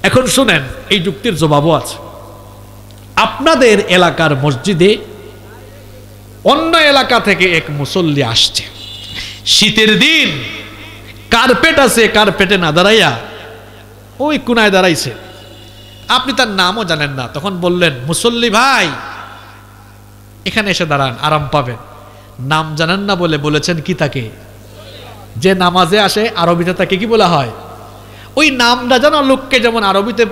[SPEAKER 2] এখন শুনেন, এই যুক্তির জবাবও আছে। আপনাদের এলাকার মসজিদে অন্য এলাকা থেকে এক মুসল্লি আসছে, শীতের দিন, কার্পেট আছে, কার্পেটে না দাঁড়াইয়া ওই কোনায় দাঁড়াইছে। আপনি তার নামও জানেন না, তখন বললেন, মুসল্লি ভাই এখানে এসে দাঁড়ান, আরাম পাবেন। নাম জানেন না বলে বলেছেন কি তাকে? যে নামাজে আসে আরবিতে তাকে কি বলা হয়? ওই নামটা জানা লোককে যেমন আরবিতে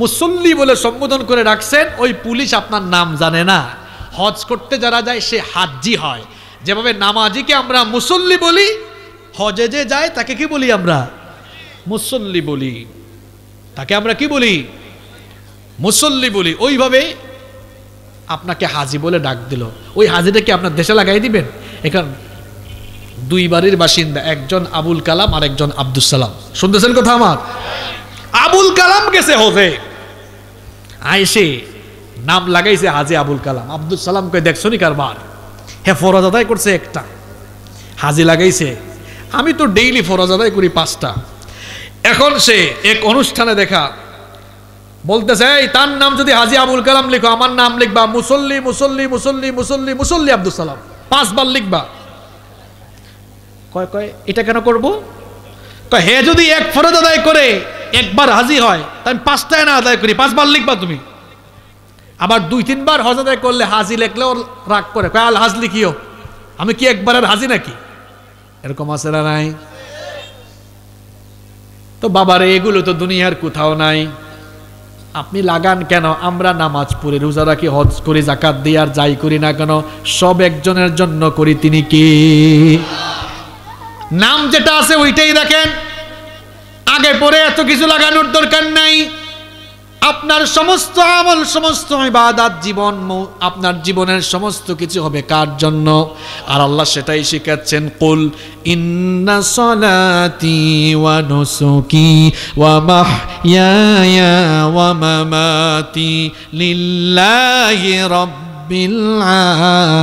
[SPEAKER 2] মুসল্লি বলে সম্বোধন করে রাখছেন, ওই পুলিশ আপনার নাম জানে না। হজ করতে যারা যায় সে হাজ্জি হয়। যেভাবে নামাজিকে আমরা মুসল্লি বলি, হজে যে যায় তাকে কি বলি? আমরা মুসল্লি বলি। তাকে আমরা কি বলি? মুসল্লি বলি। ওইভাবে আপনাকে হাজি বলে ডাক দিল, ওই হাজিটাকে আপনার দেশে লাগাই দিবেন? এখান 2 বাড়ির বাসিন্দা, একজন আবুল কালাম আর একজন আব্দুল সালাম। শুনতেছেন কথা আমার? আবুল কালাম গেছে হজে, আইসে নাম লাগাইছে হাজি আবুল কালাম। আব্দুল সালাম কই, দেখছো নি কারবার? হ্যাঁ, ফরজ আদায় করছে একটা, হাজি লাগাইছে। আমি তো ডেইলি ফরজ আদায় করি 5টা। এখন সে এক অনুষ্ঠানে দেখা বলতেছে, এই তার নাম যদি হাজি আবুল কালাম লিখো, আমার নাম লিখবা মুসল্লি মুসল্লি মুসল্লি মুসল্লি মুসল্লি আব্দুল সালাম, 5 বার লিখবা। কয় কয় এটা কেন করবো? কয় হে যদি এক ফরজ আদায় করে একবার হাজি হয়, তাই 5টায় না আদায় করি, 5 বার লিখবা তুমি। আবার 2-3 বার হজ আদায় করলে হাজি লিখলেও রাগ করে, কয় আল হাজ লিখিও। আমি কি একবারের হাজি নাকি? এরকম আছে না নাই? তো বাবারে, এগুলো তো দুনিয়ার কোথাও নাই। আপনি লাগান কেন? আমরা নামাজ পড়ি, রোজা রাখি, হজ করি, যাকাত দিই, আর যাই করি না কেন সব একজনের জন্য করি। তিনি কি? নাম যেটা আছে ওইটাই দেখেন, আগে পরে এত কিছু লাগানোর দরকার নাই। আপনার সমস্ত আমল, সমস্ত ইবাদত, জীবন, আপনার জীবনের সমস্ত কিছু হবে কার জন্য? আর আল্লাহ সেটাই শিখাচ্ছেন, কুল ইন্না সলাতি ওয়া নুসুকি ওয়া মাহইয়ায়া ওয়া মামাতি লিল্লাহি রাব্বিল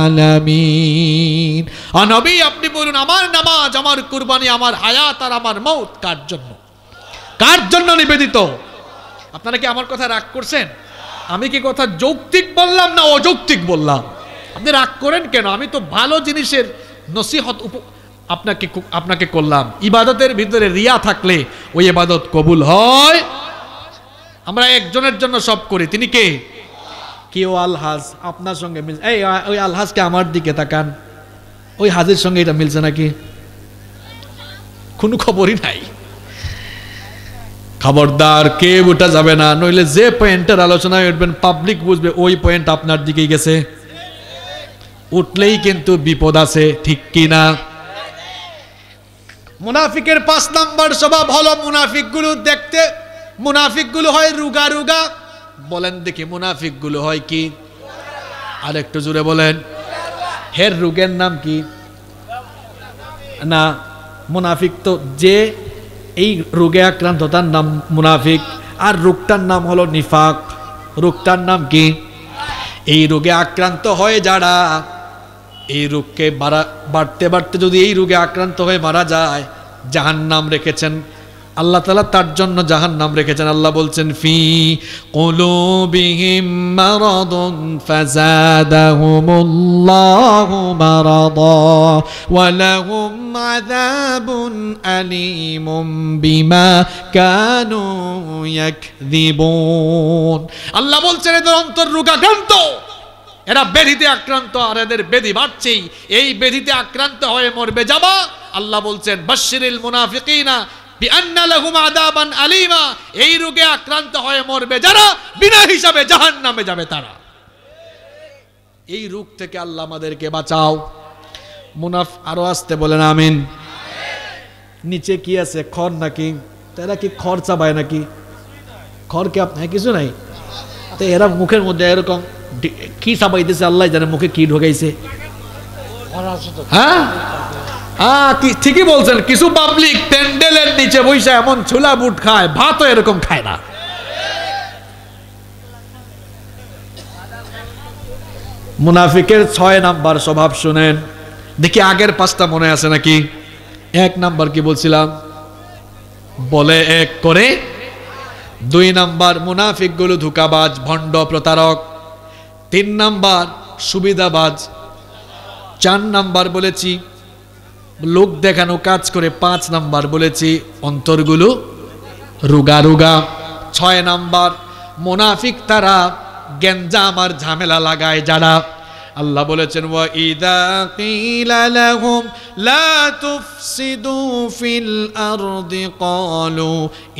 [SPEAKER 2] আলামিন। নবী আপনি বলুন, আমার নামাজ, আমার কুরবানি, আমার হায়াত আর আমার মওত কার জন্য? কার জন্য নিবেদিত? আপনারা কি আমার কথা রাগ করছেন? আমি কি কথা যৌক্তিক বললাম না অযৌক্তিক বললাম? আপনি রাগ করেন কেন? আমি তো ভালো জিনিসের নসিহত আপনাকে করলাম। ইবাদতের ভিতরে রিয়া থাকলে ওই ইবাদত কবুল হয়। আমরা একজনের জন্য সব করি, তিনি কে? কেউ আলহাজ আপনার সঙ্গে মিলছে, এই ওই আলহাজকে আমার দিকে তাকান, ওই হাজের সঙ্গে এটা মিলছে নাকি? কোনো খবরই নাই। খবরদার, কেউ ওটা যাবে না, নইলে যে পয়েন্টের আলোচনায় উঠবেন পাবলিক বুঝবে ওই পয়েন্ট আপনার দিকেই গেছে। উঠলেই কিন্তু বিপদ আছে, ঠিক কি না? মুনাফিকের 5 নাম্বার স্বভাব হলো মুনাফিকগুলো দেখতে, মুনাফিকগুলো হয় রুগা রুগা। বলেন দেখি মুনাফিকগুলো হয় কি? আর একটু জোরে বলেন। হের রোগের নাম কি? না, মুনাফিক তো যে এই রোগে আক্রান্ত তার নাম মুনাফিক, আর রোগটার নাম হলো নিফাক। রোগটার নাম কি? এই রোগে আক্রান্ত হয়ে যারা, এই রোগকে বাড়তে বাড়তে যদি এই রোগে আক্রান্ত হয়ে মারা যায়, জাহান্নাম রেখেছেন আল্লাহ তাআলা, তার জন্য জাহান্নাম রেখেছেন। আল্লাহ বলছেন ফি কুলুবিহিম মারাদুন ফাযাদাহুমুল্লাহু মারাদা ওয়া লাহুম আযাবুন আলীমুম বিমা কানু ইয়াকযিবুন। আল্লাহ বলছেন এদের অন্তর রোগাক্রান্ত, এরা ব্যাধিতে আক্রান্ত, আর এদের ব্যাধি বাড়ছেই, এই ব্যাধিতে আক্রান্ত হয়ে মরবে যাবা। আল্লাহ বলছেন বাশশিরিল মুনাফিকিনা বিআন্না লাহুম আযাবান আলীমা, এই রোগে আক্রান্ত হয়ে মরবে যারা, বিনা হিসাবে জাহান্নামে যাবে তারা। এই রোগ থেকে আল্লাহ আমাদেরকে বাঁচাও। আরো আসতে বলেন আমিন। নিচে কি আছে? খড় নাকি? তারা কি খড় চাবায় নাকি? খড় কি আপনার কিছু নাই? তো এরা মুখের মধ্যে এরকম কি চাবাইতেছে আল্লাহ জানে, মুখে কি ঢোকাইছে। হ্যাঁ ঠিকই বলছেন, কিছু পাবলিক প্যান্ডেলের নিচে বসে এমন ছোলা বুট খায়, ভাতও এরকম খায় না। মুনাফিকের 6 নাম্বার স্বভাব শুনেন দেখি, আগের 5টা মনে আছে নাকি? 1 নাম্বার কি বলছিলাম? বলে 1 করে 2 নাম্বার মুনাফিক গুলো ধোঁকাবাজ, ভণ্ড, প্রতারক। 3 নাম্বার সুবিধাবাজ। 4 নাম্বার বলেছি লোক দেখানো কাজ করে। 5 নাম্বার বলেছি অন্তরগুলো রোগা রোগা। 6 নাম্বার মুনাফিক তারা গেঞ্জাম আর ঝামেলা লাগায় যারা। আল্লাহ বলেছেন ওয়া ইযা কিলা লাহুম লা তুফসিদু ফিল আরদি ক্বালু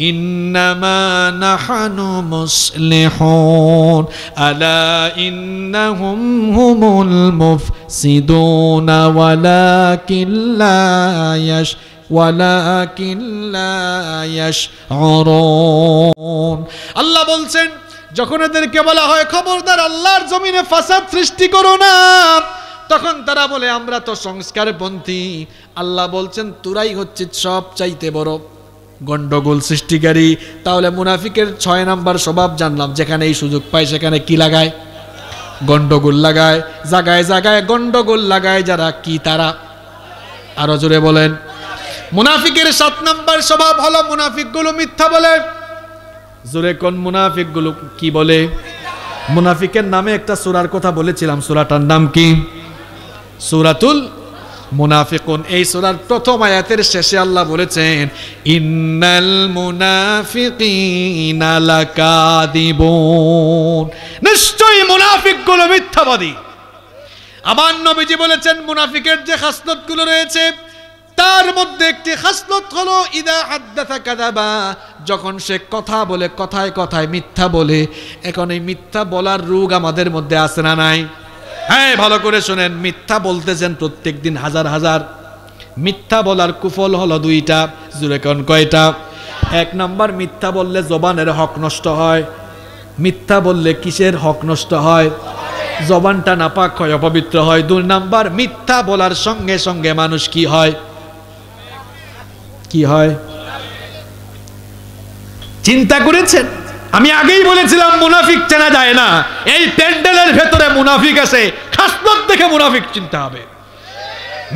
[SPEAKER 2] ইন্নামা নাহনু মুসলিহুন আলা ইন্নাহুম হুমুল মুফসিদুনা ওয়ালাকিন লা ইয়াশউরুন। আল্লাহ বলছেন যখন এদেরকে বলা হয় খবরদার আল্লাহর জমিনে ফাসাদ সৃষ্টি করো না, তখন তারা বলে আমরা তো সংস্কারপন্থী। আল্লাহ বলছেন তোরাই হচ্ছে সব চাইতে বড় গন্ডগোল সৃষ্টিকারী। তাহলে মুনাফিকের 6 নাম্বার স্বভাব জানলাম, যেখানে এই সুযোগ পায় সেখানে কি লাগায়? গন্ডগোল লাগায়। জায়গায় জায়গায় গন্ডগোল লাগায় যারা, কি তারা? আরো জোরে বলেন। মুনাফিকের 7 নাম্বার স্বভাব হলো মুনাফিকগুলো মিথ্যা বলে। জোরে কোন মুনাফিকগুলো কি বলে? মুনাফিকের নামে একটা সূরার কথা বলেছিলাম, সূরাটার নাম কি? সূরাতুল মুনাফিকুন। এই সূরার প্রথম আয়াতের শেষে আল্লাহ বলেছেন ইন্নাল মুনাফিকিনা লাকাযিবুন, নিশ্চয়ই মুনাফিকগুলো মিথ্যাবাদী। আবার নবীজি বলেছেন মুনাফিকের যে খাসলতগুলো রয়েছে তার মধ্যে একটি খাসলত হলো ইদা হাদ্দাসা কাযাবা, যখন সে কথা বলে কথায় কথায় মিথ্যা বলে। এখন এই মিথ্যা বলার রোগ আমাদের মধ্যে আছে না নাই? হ্যাঁ, ভালো করে শুনেন। মিথ্যা বলতেছেন প্রত্যেকদিন হাজার হাজার। মিথ্যা বলার কুফল হলো 2টা। জোরে কোন কয়টা? 1 নাম্বার মিথ্যা বললে জবানের হক নষ্ট হয়। মিথ্যা বললে কিসের হক নষ্ট হয়? জবানটা নাপাক হয়, অপবিত্র হয়। 2 নাম্বার মিথ্যা বলার সঙ্গে সঙ্গে মানুষ কি হয়? কি হয় চিন্তা করেছেন? আমি আগেই বলেছিলাম মুনাফিক চেনা যায় না। এই প্যান্ডেলের ভেতরে মুনাফিক আছে, খাসলত দেখে মুনাফিক চিনতে হবে।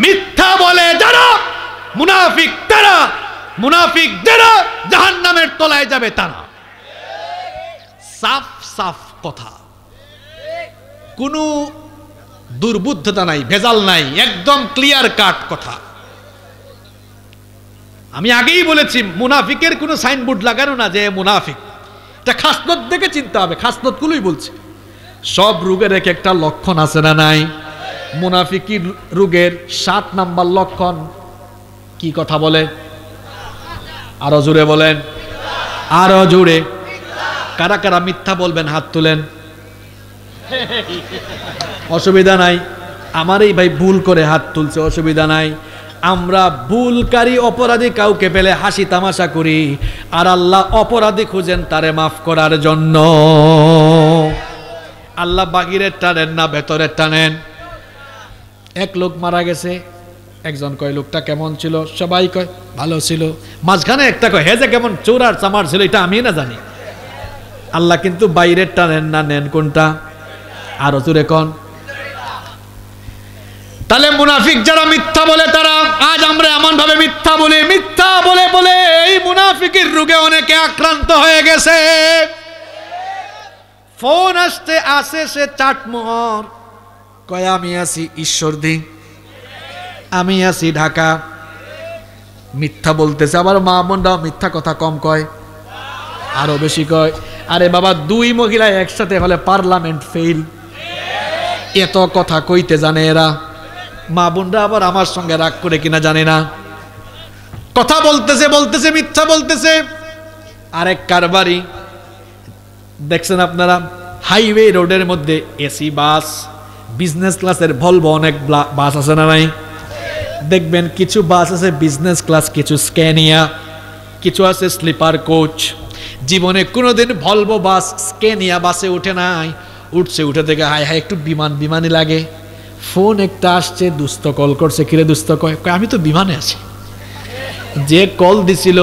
[SPEAKER 2] মিথ্যা বলে যারা মুনাফিক, তারা মুনাফিক যারা জাহান্নামের তলায় যাবে তারা। সাফ সাফ কথা, কোনো দুর্বুদ্ধতা নাই, ভেজাল নাই, একদম ক্লিয়ার কাট কথা। আমি আগেই বলেছি মুনাফিকের কোনো সাইনবোর্ড লাগানো না যে মুনাফিক, এটা খাসলত দেখে চিনতে হবে। খাসলতগুলোই বলছে। সব রোগের এক একটা লক্ষণ আছে না নাই? মুনাফিকি রোগের 7 নাম্বার লক্ষণ কি কথা বলে? আরো জোরে বলেন, আরো জোরে। কারা কারা মিথ্যা বলবেন হাত তুলেন। অসুবিধা নাই, আমার এই ভাই ভুল করে হাত তুলছে, অসুবিধা নাই। আমরা ভুলকারী অপরাধী কাউকে পেলে হাসি তামাশা করি, আর আল্লাহ অপরাধী খুঁজেন তারে মাফ করার জন্য। আল্লাহ বাহিরের টানেন না ভেতরের টানেন। এক লোক মারা গেছে, একজন কয় লোকটা কেমন ছিল, সবাই কয় ভালো ছিল, মাঝখানে একটা কয় হে যে কেমন চোর আর চামার ছিল, এটা আমি না জানি। আল্লাহ কিন্তু বাইরের টানেন না, নেন কোনটা? আরো জোরে কোন? তাহলে মুনাফিক যারা মিথ্যা বলে তারা, আজ আমরা এমন ভাবে মিথ্যা বলি, মিথ্যা বলে বলে এই মুনাফিকের রোগে অনেকে আক্রান্ত হয়ে গেছে। ফোন আসে সে চাটমোহর, কয় আমি আছি ঈশ্বরদী, আমি আছি ঢাকা। মিথ্যা বলতেছে। আবার মা বোনরাও মিথ্যা কথা কম কয়, আরো বেশি কয়। আরে বাবা, দুই মহিলা একসাথে হলে পার্লামেন্ট ফেল, এত কথা কইতে জানে এরা। মা বোনরা আবার আমার সঙ্গে রাগ করে কিনা জানে না, কথা বলতেছে বলতেছে মিথ্যা বলতেছে। আরেক কারবারি দেখছেন আপনারা, হাইওয়ে রোডের মধ্যে এসি বাস, বিজনেস ক্লাসের ভলভো অনেক বাস আছে না নাই? দেখবেন কিছু বাস আছে বিজনেস ক্লাস, কিছু স্ক্যানিয়া, কিছু আছে স্লিপার কোচ। জীবনে কোনোদিন ভলভো বাস স্ক্যানিয়া বাসে উঠে নাই, উঠছে, উঠে থেকে হায় হায় একটু বিমানই লাগে। ফোন একটা আসছে, দুস্থ কল করছে, কিরে দুস্থ, কয় আমি তো বিমানে আছি। যে কল দিছিল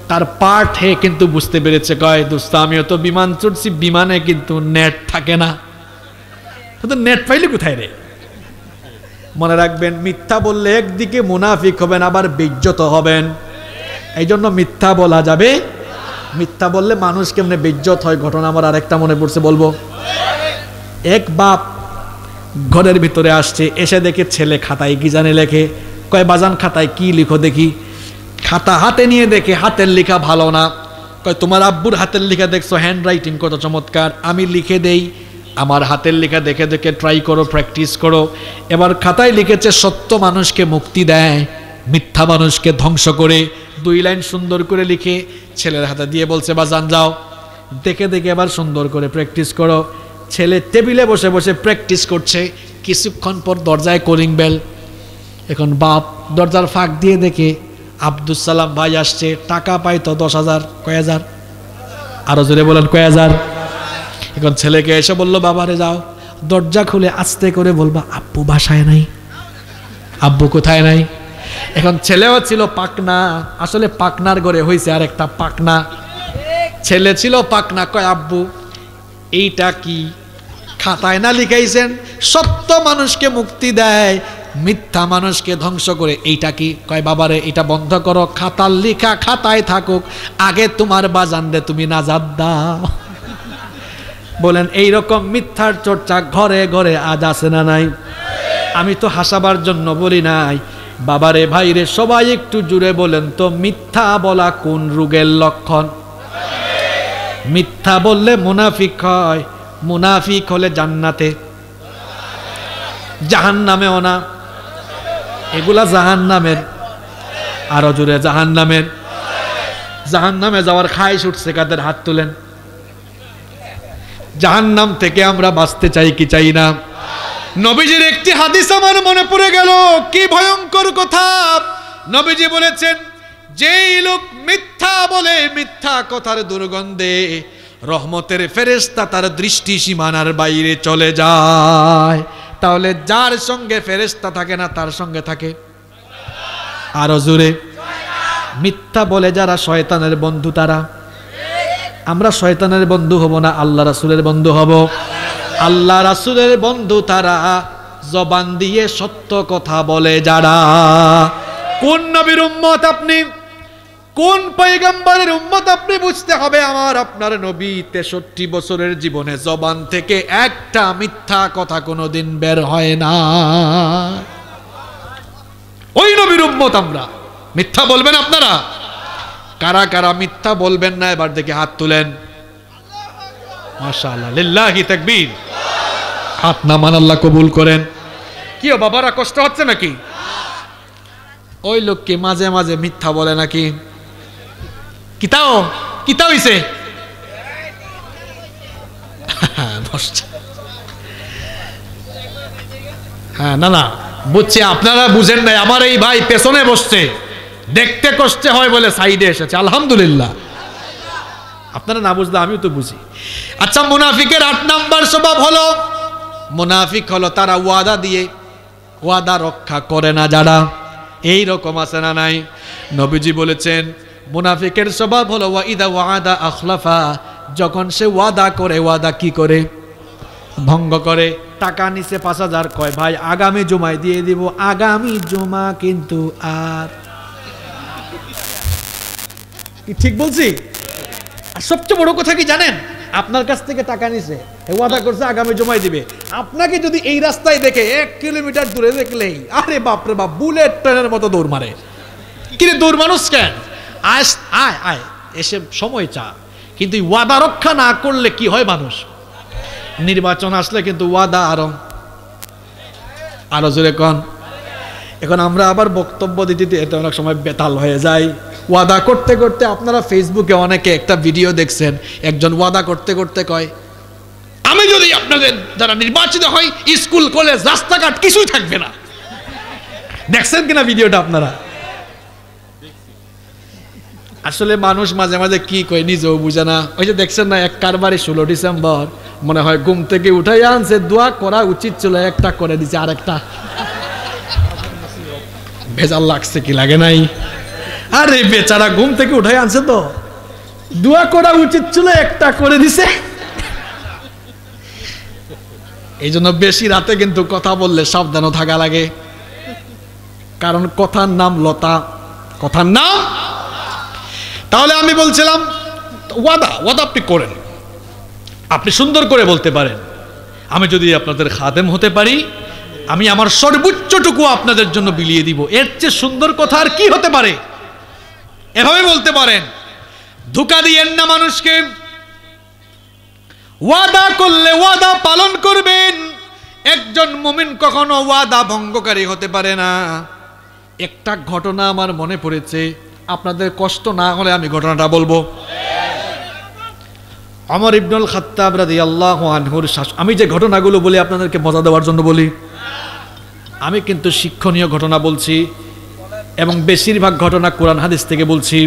[SPEAKER 2] তার পার্ট হে কিন্তু বুঝতে পেরেছে, কয় দোস্ত আমিও তো বিমান চড়ছি, বিমানে কিন্তু নেট থাকে না। তো নেট পাইলে কোথায় রে? মনে রাখবেন, মিথ্যা বললে একদিকে মুনাফিক হবেন, আবার বেইজ্জত হবেন। এই জন্য মিথ্যা বলা যাবে। মিথ্যা বললে মানুষ কেমনে বেইজ্জত হয়, ঘটনা আমার আরেকটা মনে পড়ছে, বলবো। এক বাপ ঘরের ভিতরে আসছে, এসে দেখে ছেলে খাতায় কি জানে লেখে। কয় বাজান খাতায় কি লিখো দেখি। খাতা হাতে নিয়ে দেখে হাতের লেখা ভালো না। কয় তোমার আব্বুর হাতের লেখা দেখছো, হ্যান্ড রাইটিং কত চমৎকার, আমি লিখে দেই। আমার হাতের লেখা দেখে দেখে ট্রাই করো, প্র্যাকটিস করো। এবার খাতায় লিখেছে সত্য মানুষকে মুক্তি দেয়, মিথ্যা মানুষকে ধ্বংস করে। 2 লাইন সুন্দর করে লিখে ছেলের হাতে দিয়ে বলছে বাজান যাও দেখে দেখে এবার সুন্দর করে প্র্যাকটিস করো। ছেলে টেবিলে বসে বসে প্র্যাকটিস করছে। কিছুক্ষণ পর দরজায় কলিং বেল। এখন বাপ দরজার ফাঁক দিয়ে দেখে আব্দুল সালাম ভাই আসছে, টাকা পাই তো 10,000। কয় হাজার? আরো জোরে বলেন, কয় হাজার? এখন ছেলেকে এসে বললো বাবারে যাও, দরজা খুলে আস্তে করে বলবা আব্বু বাসায় নাই। আব্বু কোথায় নাই? এখন ছেলেও ছিল পাকনা, আসলে পাকনার ঘরে হয়েছে আর একটা পাকনা। ছেলে ছিল পাকনা, কয় আব্বু এইটা কি খাতায় না লিখাইছেন সত্য মানুষকে মুক্তি দেয়, মিথ্যা মানুষকে ধ্বংস করে, এইটা কি? কয় বাবারে এটা বন্ধ করো, খাতার লেখা খাতায় থাকুক, আগে তোমার বাজান দে তুমি নাজাত দাও। বলেন এইরকম মিথ্যার চর্চা ঘরে ঘরে আজ আছে না নাই? আমি তো হাসাবার জন্য বলি নাই, বাবারে ভাইরে সবাই একটু জুড়ে বলেন তো, মিথ্যা বলা কোন রোগের লক্ষণ? মিথ্যা বললে মুনাফিক হয়, মুনাফিক হলে জান্নাতে, জাহান্নামেও না। এগুলা জাহান্নামের, আরো জুড়ে জাহান্নামের। জাহান্নামে যাওয়ার খায় ছুটছে কাদের? হাত তুলেন। জাহান্নাম থেকে আমরা বাঁচতে চাই কি চাই না? নবীজির একটি হাদিস আমার মনে পড়ে গেল, কি ভয়ঙ্কর কথা। নবীজি বলেছেন, যেই লোক মিথ্যা বলে, মিথ্যা কথার দুর্গন্ধে রহমতের ফেরেশতা তার দৃষ্টি সীমানার বাইরে চলে যায়। তাহলে যার সঙ্গে ফেরেশতা থাকে না তার সঙ্গে থাকে আরো জোরে। মিথ্যা বলে যারা শয়তানের বন্ধু, তারা। আমরা শয়তানের বন্ধু হব না, আল্লাহ রাসূলের বন্ধু হব। আল্লাহ রাসূলের বন্ধু তারা জবান দিয়ে সত্য কথা বলে যারা। কোন নবীর উম্মত আপনি, কোন পয়গম্বরের উম্মত আপনি বুঝতে হবে। আমার আপনার নবী 63 বছরের জীবনে জবান থেকে একটা মিথ্যা কথা কোনোদিন বের হয় না। ওই নবীর উম্মত আমরা। মিথ্যা বলবেন আপনারা? কারা কারা মিথ্যা বলবেন না এবার দেখে হাত তুলেন। মাশাআল্লাহ, লিল্লাহি তাকবীর। হাত নামান, আল্লাহ কবুল করেন। কি বাবারা কষ্ট হচ্ছে নাকি? ওই লোককে মাঝে মাঝে মিথ্যা বলে নাকি? কিতাও হইছে। হ্যাঁ না, বুঝছি আপনারা বুঝেন নাই, আমার এই ভাই পেছনে বসছে, দেখতে কষ্টে হয় বলে সাইডে এসেছে, আলহামদুলিল্লাহ। আপনারা না বুঝলে আমিও তো বুঝি। আচ্ছা, মুনাফিকের 8 নাম্বার স্বভাব হলো, মুনাফিক হলো তারা ওয়াদা দিয়ে ওয়াদা রক্ষা করে না যারা, এই রকম আছে না নাই? নবীজি বলেছেন মুনাফিকের স্বভাব হলো ওয়াইদা ওয়াদা আখলাফা, যখন সে ওয়াদা করে ওয়াদা কি করে? ভঙ্গ করে। টাকা নিচে 5000, কয় ভাই আগামী জুমায় দিয়ে দিব, আগামী জুমা কিন্তু আর, কি ঠিক বলছি? আর সবচেয়ে বড় কথা কি জানেন, আপনার কাছ থেকে টাকা নিছে, ওয়াদা করছে আগামী জমায় দিবে, আপনাকে যদি এই রাস্তায় দেখে 1 কিলোমিটার দূরে দেখলেই আরে বাপরে বাপ, বুলেট ট্রেনের মতো দৌড় মারে। কিন্তু দৌড় মানুষ কেন? আয় আয় আয় এসে সময় চা। কিন্তু ওয়াদা রক্ষা না করলে কি হয় মানুষ? নির্বাচন আসলে কিন্তু ওয়াদা আরো জোরে কন। এখন আমরা আবার বক্তব্য দিতে এটা অনেক সময় বেতাল হয়ে যায়। ওয়াদা করতে করতে আপনারা ফেসবুকে অনেকে একটা ভিডিও দেখছেন, একজন ওয়াদা করতে করতে কয় আমি যদি আপনাদের যারা নির্বাচিত হয় স্কুল কলেজ রাস্তাঘাট কিছুই থাকবে না। দেখছেন কিনা ভিডিওটা আপনারা? আসলে মানুষ মাঝে মাঝে কি কয় নিজেও বুঝে না। ওই যে দেখছেন না, এক কারবারে 16 ডিসেম্বর মনে হয় ঘুম থেকে উঠাই আনছে, দোয়া করা উচিত ছিল, একটা করে দিছে আরেকটা। ভেজাল লাগছে কি লাগে নাই? আরে বেচারা ঘুম থেকে উঠাই আনছে তো, দোয়া করা উচিত ছিল, একটা করে দিছে। এই জন্য বেশি রাতে কিন্তু কথা বললে সাবধানও থাকা লাগে, কারণ কথার নাম লতা, কথার নাম। তাহলে আমি বলছিলাম ওয়াদা আপনি করেন, আপনি সুন্দর করে বলতে পারেন আমি যদি আপনাদের খাদেম হতে পারি আমি আমার সর্বোচ্চটুকু আপনাদের জন্য বিলিয়ে দিব, এর চেয়ে সুন্দর কথা আর কি হতে পারে? এভাবে বলতে পারেন। ধোঁকা দিয়েন না মানুষকে, ওয়াদা করলে ওয়াদা পালন করবেন। একজন মুমিন কখনো ওয়াদা ভঙ্গকারী হতে পারে না। একটা ঘটনা আমার মনে পড়েছে, আপনাদের কষ্ট না হলে আমি ঘটনাটা বলবো। ওমর ইবনুল খাত্তাব রাদিয়াল্লাহু আনহুর আমি যে ঘটনাগুলো বলি আপনাদেরকে মজা দেওয়ার জন্য বলি, আমি কিন্তু শিক্ষণীয় ঘটনা বলছি এবং বেশিরভাগ ঘটনা কোরআন হাদিস থেকে বলছি।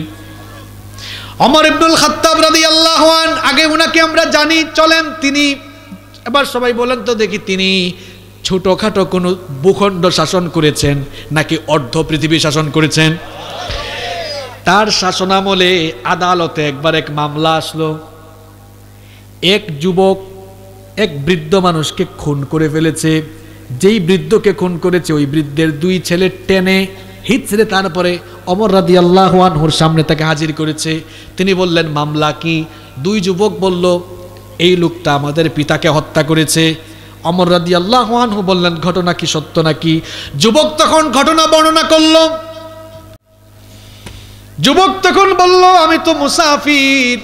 [SPEAKER 2] ওমর ইবনুল খাত্তাব রাদিয়াল্লাহু আন, আগে উনাকে আমরা জানি, চলেন তিনি এবার সবাই বলেন তো দেখি, তিনি ছোটখাটো কোনো ভূখণ্ড শাসন করেছেন নাকি অর্ধ পৃথিবী শাসন করেছেন? তার শাসনামলে আদালতে একবার এক মামলা আসলো, এক যুবক এক বৃদ্ধ মানুষকে খুন করে ফেলেছে। যেই বৃদ্ধকে খুন করেছে ওই বৃদ্ধের 2 ছেলে টেনে হিচড়ে তারপরে ওমর রাদিয়াল্লাহু আনহুর সামনে তাকে হাজির করেছে। তিনি বললেন মামলা কি? 2 যুবক বলল এই লোকটা আমাদের পিতাকে হত্যা করেছে। ওমর রাদিয়াল্লাহু আনহু বললেন ঘটনা কি সত্য নাকি? যুবক তখন ঘটনা বর্ণনা করল। যুবক তখন বলল আমি তো মুসাফির,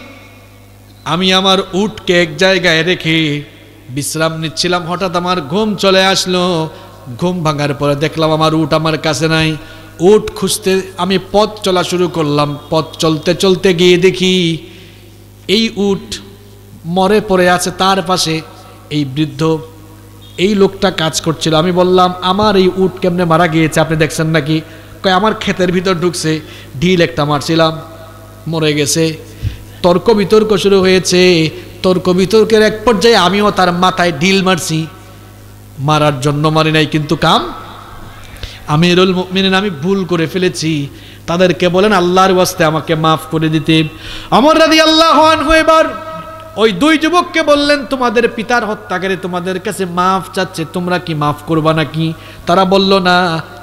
[SPEAKER 2] আমি আমার উটকে এক জায়গায় রেখে বিশ্রাম নিচ্ছিলাম, হঠাৎ আমার ঘুম চলে আসলো। ঘুম ভাঙার পরে দেখলাম আমার উট আমার কাছে নাই। উট খুঁজতে আমি পথ চলা শুরু করলাম। পথ চলতে চলতে গিয়ে দেখি এই উট মরে পড়ে আছে, তার পাশে এই বৃদ্ধ এই লোকটা কাজ করছিল। আমি বললাম আমার এই উট কেমনে মারা গিয়েছে আপনি দেখছেন নাকি? কয় আমার ক্ষেতের ভিতর ঢুকছে, ঢিল একটা মারছিলাম, মরে গেছে। তর্ক বিতর্ক শুরু হয়েছে। তর্ক বিতর্কের এক পর্যায়ে আমিও তার মাথায় ঢিল মারছি। মারার জন্য মারি নাই, কিন্তু কাম আমিরুল মুমিনিন আমি ভুল করে ফেলেছি। তাদেরকে বলেন আল্লাহর ওয়াস্তে আমাকে মাফ করে দিতে। ওমর রাদিয়াল্লাহু আনহু এবার ওই 2 যুবককে বললেন তোমাদের পিতার হত্যাকারী তোমাদের কাছে মাফ চাচ্ছে, তোমরা কি মাফ করবা নাকি? তারা বলল না,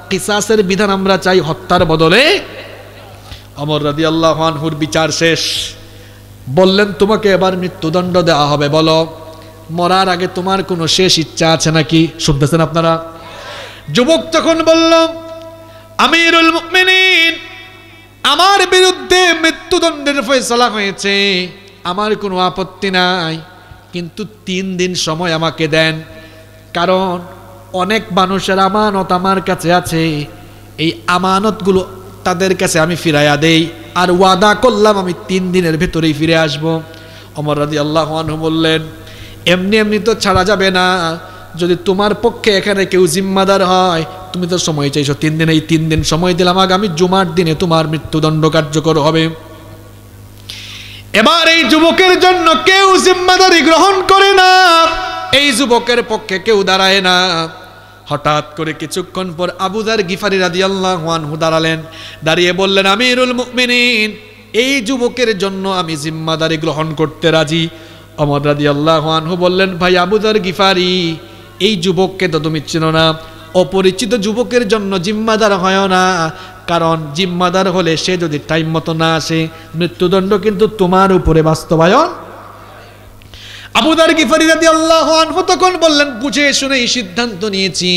[SPEAKER 2] কিসাসের বিধান আমরা চাই হত্যার বদলে। ওমর রাদিয়াল্লাহু আনহুর বিচার শেষ। বললেন তোমাকে এবার মৃত্যুদণ্ড দেওয়া হবে, বলো মরার আগে তোমার কোনো শেষ ইচ্ছা আছে নাকি? শুনতেছেন আপনারা? যুবক তখন বলল আমিরুল মুমিনিন আমার বিরুদ্ধে মৃত্যুদণ্ডের ফয়সালা হয়েছে, আমার কোনো আপত্তি নাই, কিন্তু 3 দিন সময় আমাকে দেন, কারণ অনেক মানুষের আমানত আমার কাছে আছে, এই আমানতগুলো তাদের কাছে আমি ফিরাইয়া দেই, আর ওয়াদা করলাম আমি 3 দিনের ভেতরেই ফিরে আসব। ওমর রাদিয়াল্লাহু আনহু বললেন এমনি এমনি তো ছাড়া যাবে না, যদি তোমার পক্ষে এখানে কেউ জিম্মাদার হয়, তুমি তো সময় চাইছো 3 দিন, এই 3 দিন সময় দিলাম, আগামী জুমার দিনে তোমার মৃত্যুদণ্ড কার্যকর হবে। এবার এই যুবকের জন্য কেউ জিম্মাদারি গ্রহণ করে না, এই যুবকের পক্ষে কেউ দাঁড়ায় না। হঠাৎ করে কিছুক্ষণ পর আবু যার গিফারি রাদিয়াল্লাহু আনহু দাঁড়ালেন, দাঁড়িয়ে বললেন, আমিরুল মুমিনিন, এই যুবকের জন্য আমি জিম্মাদারি গ্রহণ করতে রাজি। ওমর রাদিয়াল্লাহু আনহু বললেন, ভাই আবু যার গিফারি, এই যুবককে তো তুমি চিনো না, অপরিচিত যুবকের জন্য জিম্মাদার হয় না, কারণ জিম্মাদার হলে সে যদি টাইম মতো না আসে, মৃত্যুদণ্ড কিন্তু তোমার উপরে বাস্তবায়ন। আবু যার গিফারি রাদিয়াল্লাহু আনহু তখন বললেন, বুঝে শুনে এই সিদ্ধান্ত নিয়েছি,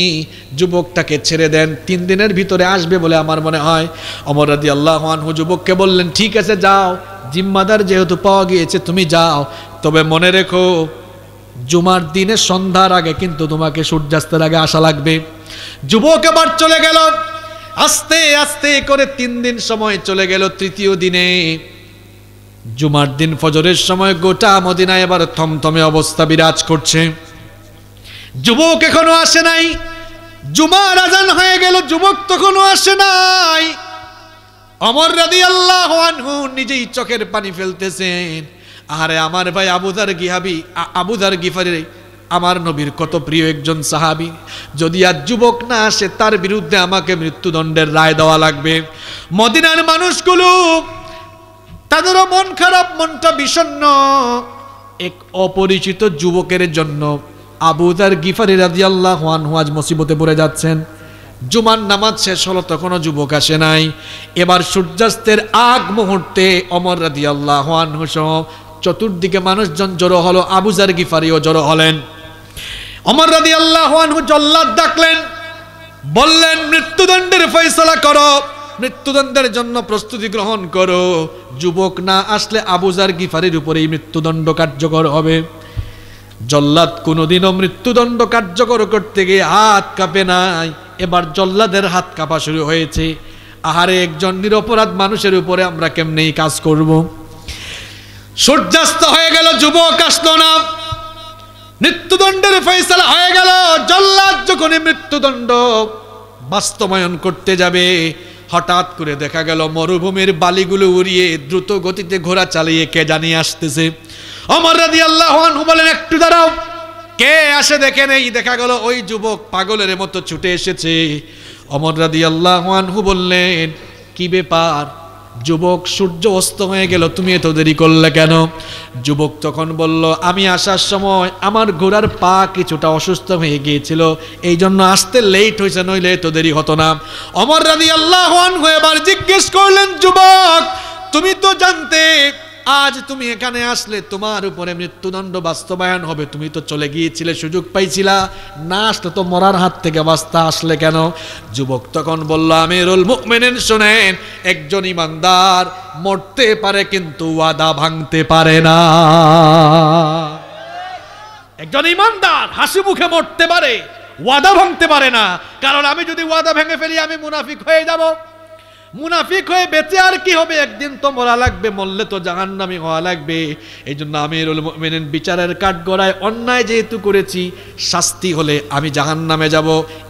[SPEAKER 2] যুবকটাকে ছেড়ে দেন, 3 দিনের ভিতরে আসবে বলে আমার মনে হয়। ওমর রাদিয়াল্লাহু আনহু যুবককে বললেন, ঠিক আছে যাও, জিম্মাদার যেহেতু পাওয়া গিয়েছে তুমি যাও, তবে মনে রেখো জুমার দিনে সন্ধ্যার আগে কিন্তু তোমাকে সূর্যাস্তের আগে আসা লাগবে। যুবক এবার চলে গেল, আস্তে আস্তে করে 3 দিন সময় চলে গেল। তৃতীয় দিনে জুমার দিন ফজরের সময় গোটা মদিনায় এবার থমথমে অবস্থা বিরাজ করছে। যুবক এখনো আসে নাই, জুমার আজান হয়ে গেল, যুবক তখনও আসে নাই। ওমর রাদিয়াল্লাহু আনহু নিজেই চোখের পানি ফেলতেছেন, আরে আমার ভাই আবু যার গিফারি আমার নবীর কত প্রিয় একজন সাহাবী, যদি আজ যুবক না আসে তার বিরুদ্ধে আমাকে মৃত্যুদণ্ডের রায় দেওয়া লাগবে। মদিনার মানুষগুলো তাদেরও মন খারাপ, মনটা বিষণ্ণ। এক অপরিচিত যুবকের জন্য আবু যার গিফারি রাদিয়াল্লাহু আনহু আজ মুসিবতে পড়ে যাচ্ছেন। জুমার নামাজ শেষ হলো, তখনও যুবক আসে নাই। এবার সূর্যাস্তের আগ মুহূর্তে ওমর রাদিয়াল্লাহু আনহু সহ চতুর্দিকে মানুষজন জড়ো হলো, আবু যার গিফারিও জড়ো হলেন। ওমর রাদিয়াল্লাহু আনহু জল্লাদ ডাকলেন, বললেন, মৃত্যুদণ্ডের ফয়সালা করো, মৃত্যুদণ্ডের জন্য প্রস্তুতি গ্রহণ করো। যুবক না আসলে আবু যার গিফারির উপরেই মৃত্যুদণ্ড কার্যকর হবে। জল্লাদ কোনোদিনও মৃত্যুদণ্ড কার্যকর করতে গিয়ে হাত কাঁপে নাই, এবার জল্লাদের হাত কাঁপা শুরু হয়েছে। আহারে, একজন নিরপরাধ মানুষের উপরে আমরা কেমনেই কাজ করব। সূর্যাস্ত হয়ে গেল, যুবক আসলো না, মৃত্যুদণ্ডের ফয়সালা হয়ে গেল। জল্লাদ যখন মৃত্যুদণ্ড বাস্তবায়ন করতে যাবে, হঠাৎ করে দেখা গেল মরুভূমির বালিগুলো উড়িয়ে দ্রুত গতিতে ঘোড়া চালিয়ে কে জানিয়ে আসতেছে। ওমর রাদিয়াল্লাহু আনহু বলেন, একটু দাঁড়াও, কে আসে দেখে নেই। দেখা গেল ওই যুবক পাগলের মতো ছুটে এসেছে। ওমর রাদিয়াল্লাহু আনহু বললেন, কি ব্যাপার যুবক, সূর্য অস্ত হয়ে গেল, তুমি এত দেরি করলে কেন? যুবক তখন বলল, আমি আসার সময় আমার ঘোড়ার পা কিছুটা অসুস্থ হয়ে গিয়েছিল, এই জন্য আসতে লেট হয়েছে, নইলে এত দেরি হতো না। ওমর রাদিয়াল্লাহু আনহু এবার জিজ্ঞেস করলেন, যুবক তুমি তো জানতে আজ তুমি এখানে আসলে তোমার উপরে মৃত্যুদণ্ড বাস্তবায়ন হবে, তুমি তো চলে গিয়েছিলে, সুযোগ পাইছিলা, না আসলে তো মরার হাত থেকে বাঁচতে আসলে কেন? যুবক তখন বলল, আমিরুল মুমিনিন শুনেন, একজন ইমানদার মরতে পারে কিন্তু ওয়াদা ভাঙতে পারে না। একজন ইমানদার হাসি মুখে মরতে পারে, ওয়াদা ভাঙতে পারে না। কারণ আমি যদি ওয়াদা ভেঙে ফেলি আমি মুনাফিক হয়ে যাব। মুনাফিক হয়ে বেঁচে আর কি হবে? একদিন তো মরা লাগবে, মরলে তো জাহান্নামী হওয়া লাগবে। এই জন্য আমিরুল মুমিনিন বিচারের কাঠগড়ায় অন্যায় যেহেতু করেছি, শাস্তি হলে আমি জাহান্নামে যাব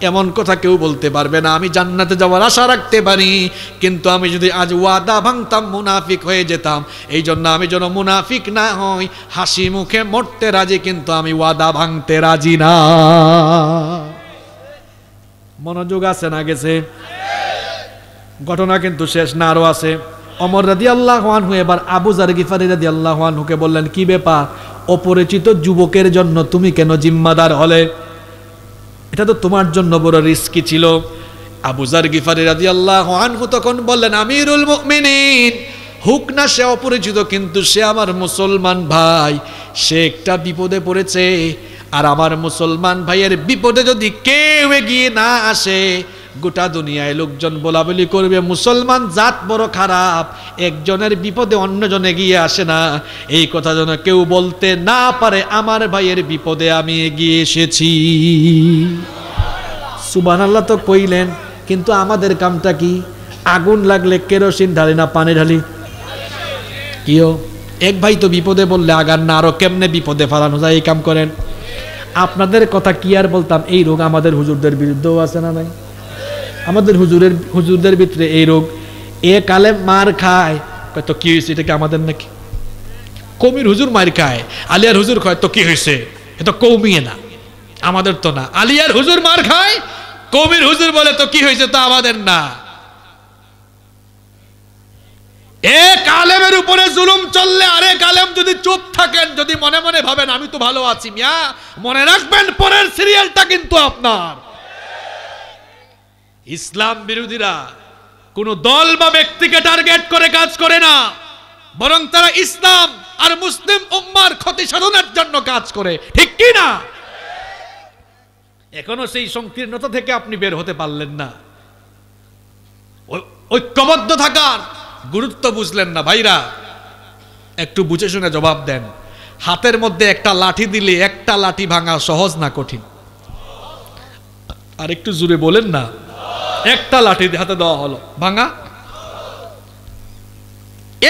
[SPEAKER 2] এমন কথা কেউ বলতে পারবে না। আমি জান্নাতে যাওয়ার আশা রাখতে পারি, কিন্তু আমি যদি আজ ওয়াদা ভাঙতাম মুনাফিক হয়ে যেতাম। এই জন্য আমি যেন মুনাফিক না হই, হাসি মুখে মরতে রাজি, কিন্তু আমি ওয়াদা ভাঙতে রাজি না। মনোযোগ আছে না গেছে? ঘটনা কিন্তু শেষ না, আরো আছে। ওমর রাদিয়াল্লাহু আনহু এবার আবু যার গিফারি রাদিয়াল্লাহু আনহুকে বললেন, কি ব্যাপার, অপরিচিত যুবকের জন্য তুমি কেন জিম্মাদার হলে? এটা তো তোমার জন্য বড় রিস্কি ছিল। আবু যার গিফারি রাদিয়াল্লাহু আনহু তখন বললেন, আমিরুল মুমিনিন, হুক না সে অপরিচিত, কিন্তু সে আমার মুসলমান ভাই, সে একটা বিপদে পড়েছে। আর আমার মুসলমান ভাইয়ের বিপদে যদি কেউ এগিয়ে না আসে, গোটা দুনিয়ায় লোকজন বলাবলি করবে মুসলমান জাত বড় খারাপ, একজনের বিপদে অন্যজন এগিয়ে আসে না। এই কথা যেন কেউ বলতে না পারে, আমার ভাইয়ের বিপদে আমি এগিয়ে এসেছি। সুবহানাল্লাহ তো কইলেন, কিন্তু আমাদের কামটা কি? আগুন লাগলে কেরোসিন ঢালি না পানি ঢালি? কিও এক ভাই তো বিপদে বললে আগার না, আরো কেমনে বিপদে ফালানো যায় এই কাম করেন। আপনাদের কথা কি আর বলতাম, এই রোগ আমাদের হুজুরদের বিরুদ্ধেও আছে না নাই? আমাদের হুজুরদের ভিতরে এই রোগ, এ কালে মার খায়, তো কি হয়েছে, এটা কি আমাদের নাকি? কমির হুজুর মার খায়, আলিয়ার হুজুর খায়, তো কি হয়েছে, এটা কৌমিয়ে না, আমাদের তো না। আলিয়ার হুজুর মার খায়, কমির হুজুর বলে তো কি হয়েছে, তো আমাদের না। এক আলেমের উপরে জুলুম চললে আরেক আলেম যদি চুপ থাকেন, যদি মনে মনে ভাবেন আমি তো ভালো আছি, মিয়া মনে রাখবেন পরের সিরিয়ালটা কিন্তু আপনার। ইসলাম বিরোধীরা কোন দল বা ব্যক্তিকে টার্গেট করে কাজ করে না, বরং তারা ইসলাম আর মুসলিম উম্মার ক্ষতি সাধনের জন্য কাজ করে, ঠিক কি না? এখনো সেই সংকীর্ণতা থেকে আপনি বের হতে পারলেন না, ঐক্যবদ্ধ থাকার গুরুত্ব বুঝলেন না। ভাইরা একটু বুঝে শুনে জবাব দেন। হাতের মধ্যে একটা লাঠি দিলে একটা লাঠি ভাঙা সহজ না কঠিন? আর একটু জোরে বলেন না। একটা লাঠি হাতে দেওয়া হলো, ভাঙা?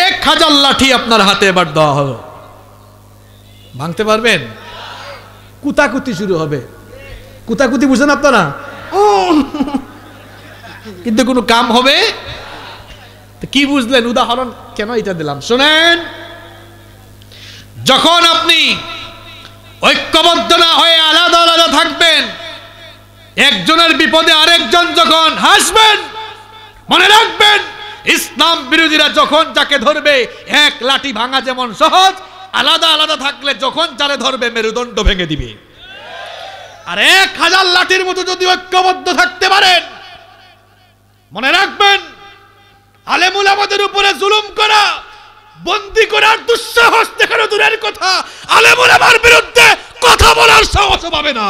[SPEAKER 2] 1000 লাঠি আপনার হাতে এবার দেওয়া হলো, ভাঙতে পারবেন? কুতাকুতি শুরু হবে। কুতাকুতি বুঝেন আপনারা? কিন্তু কোনো কাম হবে? কি বুঝলেন? উদাহরণ কেন এটা দিলাম শোনেন। যখন আপনি ঐক্যবদ্ধ না হয়ে আলাদা আলাদা থাকবেন, একজনের বিপদে আরেকজন যখন হাসবেন, মনে রাখবেন ইসলাম বিরোধীরা যখন যাকে ধরবে এক লাঠি ভাঙা যেমন সহজ, আলাদা আলাদা থাকলে যখন যারে ধরবে মেরুদণ্ড ভেঙে দিবে। আর 1000 লাঠির মতো যদি ঐক্যবদ্ধ থাকতে পারেন, মনে রাখবেন আলেমুল আমাদের উপরে জুলুম করা, বন্দী করার দুঃসাহস দেখানো দূরের কথা, আলেমুল আমার বিরুদ্ধে কথা বলার সাহস পাবে না।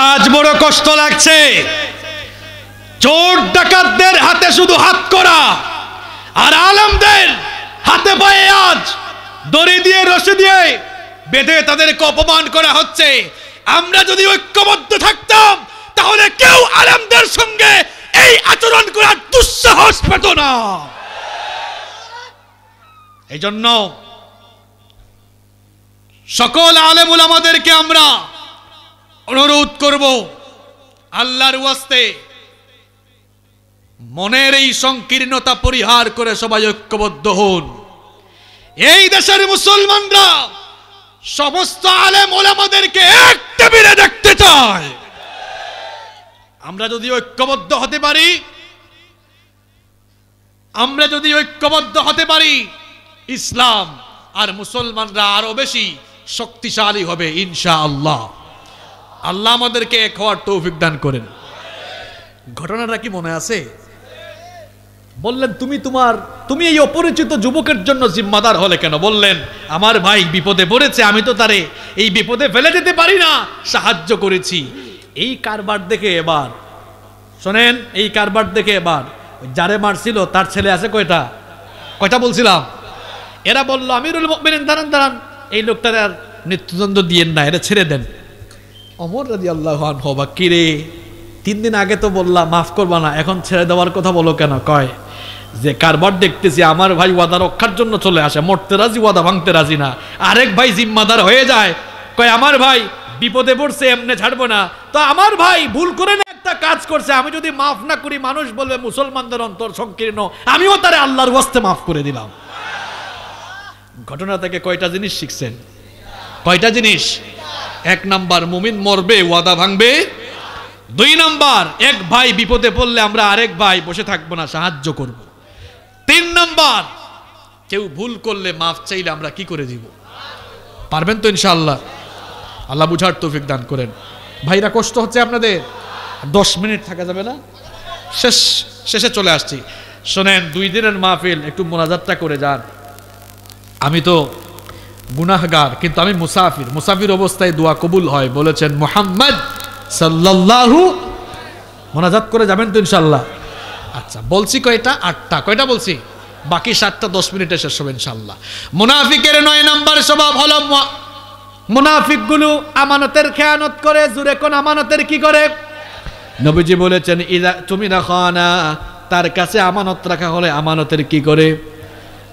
[SPEAKER 2] আজ বড় কষ্ট লাগছে, চোর ডাকাতদের হাতে শুধু হাত করা, আর আলেমদের হাতে পায়ে আজ দড়ি দিয়ে রশি দিয়ে বেঁধে তাদেরকে অপমান করা হচ্ছে। আমরা যদি ঐক্যবদ্ধ থাকতাম তাহলে কেউ আলেমদের সঙ্গে এই আচরণ করার দুঃসাহস পেত না। এই জন্য সকল আলেম উলামাদেরকে আমরা অনুরোধ করব, আল্লাহর ওয়াস্তে মনের এই সংকীর্ণতা পরিহার করে সবাই ঐক্যবদ্ধ হন। এই দেশের মুসলমানরা সমস্ত আলেম ওলামাদেরকে এক টেবিলে দেখতে চায়। আমরা যদি ঐক্যবদ্ধ হতে পারি, ইসলাম আর মুসলমানরা আরো বেশি শক্তিশালী হবে ইনশাআল্লাহ। আল্লাহ আমাদেরকে এক হওয়ার তৌফিক দান করেন। ঘটনাটা কি মনে আছে? বললেন তুমি এই অপরিচিত যুবকের জন্য জিম্মাদার হলে কেন? বললেন আমার ভাই বিপদে পড়েছে, আমি তো তারে এই বিপদে ফেলে দিতে পারি না, সাহায্য করেছি। এই কারবার দেখে এবার শোনেন, এই কারবার দেখে এবার যারে মারছিল তার ছেলে আছে কয়টা বলছিলাম? এরা বলল আমিরুল মুমিনিন দাঁড়ান, এই লোকটার আর মৃত্যুদণ্ড দিয়েন না, এটা ছেড়ে দেন। ওমর রাদিয়াল্লাহু আনহু বা কিরে 3 দিন আগে তো বললাম মাফ করবা না, এখন ছেড়ে দেওয়ার কথা বলো কেন? কয় যে কারবার দেখতেছি আমার ভাই ওয়াদা রক্ষার জন্য চলে আসে, মরতে রাজি, ওয়াদা ভাঙতে রাজি না। আরেক ভাই জিম্মাদার হয়ে যায়, কয় আমার ভাই বিপদে পড়ছে, এমনি ছাড়বো না। তো আমার ভাই ভুল করে না একটা কাজ করছে, আমি যদি মাফ না করি মানুষ বলবে মুসলমানদের অন্তর সংকীর্ণ, আমিও তারে আল্লাহর ওয়াস্তে মাফ করে দিলাম। ঘটনা থেকে কয়টা জিনিস শিখছেন? কয়টা জিনিস? 1 নাম্বার, মুমিন মরবে, ওয়াদা ভাঙবে। 2 নাম্বার, এক ভাই বিপদে পড়লে আমরা আরেক ভাই বসে থাকবো না, সাহায্য করব। 3 নাম্বার, কেউ ভুল করলে মাফ চাইলে আমরা কি করে দিব? পারবেন তো ইনশাআল্লাহ? আল্লাহ বুঝার তৌফিক দান করেন। ভাইরা কষ্ট হচ্ছে আপনাদের? 10 মিনিট থাকা যাবে না? শেষে চলে আসছি। শোনেন, 2 দিনের মাহফিল, একটু মোনাজাতটা করে যান। আমি তো গুনাহগার, কিন্তু আমি মুসাফির অবস্থায় দোয়া কবুল হয় বলেছেন মুহাম্মদ সাল্লাল্লাহু। মোনাজাত করে যাবেন তো ইনশাআল্লাহ? আচ্ছা, বলছি কয়টা? 8টা। কয়টা বলছি? বাকি 7টা 10 মিনিটে শেষ হবে ইনশাআল্লাহ। মুনাফিকের 9 নাম্বার স্বভাব হলো মুনাফিকগুলো আমানতের খেয়ানত করে, জোরে কোন আমানতের কি করে? নবীজি বলেছেন ইদা তুমি রাখানা, তার কাছে আমানত রাখা হলে আমানতের কি করে?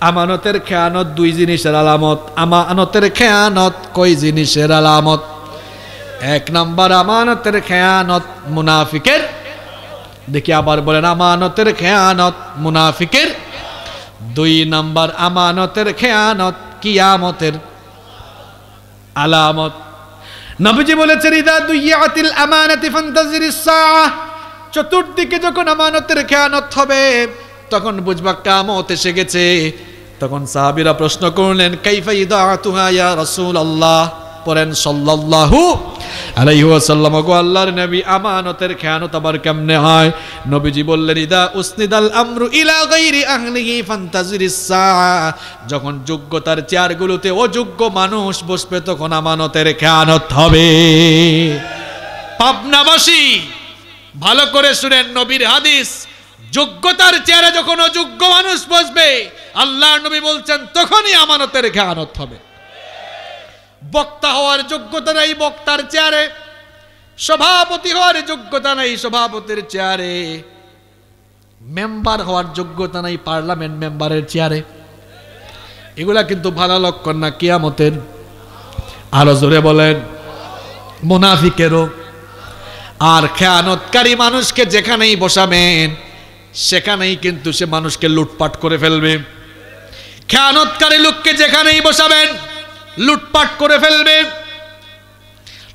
[SPEAKER 2] আমানতের খেয়ানত দুই জিনিসের আলামত। আমানতের খেয়ানত কই জিনিসের আলামত? এক নাম্বার আমানতের খেয়ানত মুনাফিকের, দেখি আবার বলেন, আমানতের খেয়ানত মুনাফিকের। দুই নাম্বার আমানতের খেয়ানত কিয়ামতের আলামত। নবীজি বলেছেন ইদা দুইয়াতিল আমানাতি ফান্তাজিরিস সাআহ, চতুর্দিকে যখন আমানতের খেয়ানত হবে তখন বুঝবা কিয়ামত এসে গেছে। তখন সাহাবীরা প্রশ্ন করলেন কাইফা ইদাতুহা ইয়া রাসূলুল্লাহ, পড়েন সাল্লাল্লাহু আলাইহি ওয়াসাল্লাম, গো আল্লাহর নবী আমানতের খেয়ানত আবার কেমনে হয়? নবীজি বললেন ইদা উসনিদাল আমরু ইলা গায়রি আহলিহি ফান্তাজিরিস সাআহ, যখন যোগ্যতার চেয়ারগুলোতে অযোগ্য মানুষ বসবে তখন আমানতের খেয়ানত হবে। পাবনাবাসী ভালো করে শুনেন নবীর হাদিস, যোগ্যতার চেয়ারে যখন অযোগ্য মানুষ বসবে আল্লাহর নবী বলছেন তখনই আমানতের খেয়ানত হবে। বক্তা হওয়ার যোগ্যতা নাই বক্তার চেয়ারে, সভাপতি হওয়ার যোগ্যতা নাই সভাপতির চেয়ারে, মেম্বার হওয়ার যোগ্যতা নাই পার্লামেন্ট মেম্বারের চেয়ারে। এগুলা কিন্তু ভালো লক্ষণ না কিয়ামতের। আরো জোরে বলেন, মুনাফিকেরও। আর খেয়ানতকারী মানুষকে যেখানেই বসাবেন সেখানেই কিন্তু সে মানুষকে লুটপাট করে ফেলবে। খেয়ানতকারী লোককে যেখানেই বসাবেন লুটপাট করে ফেলবে,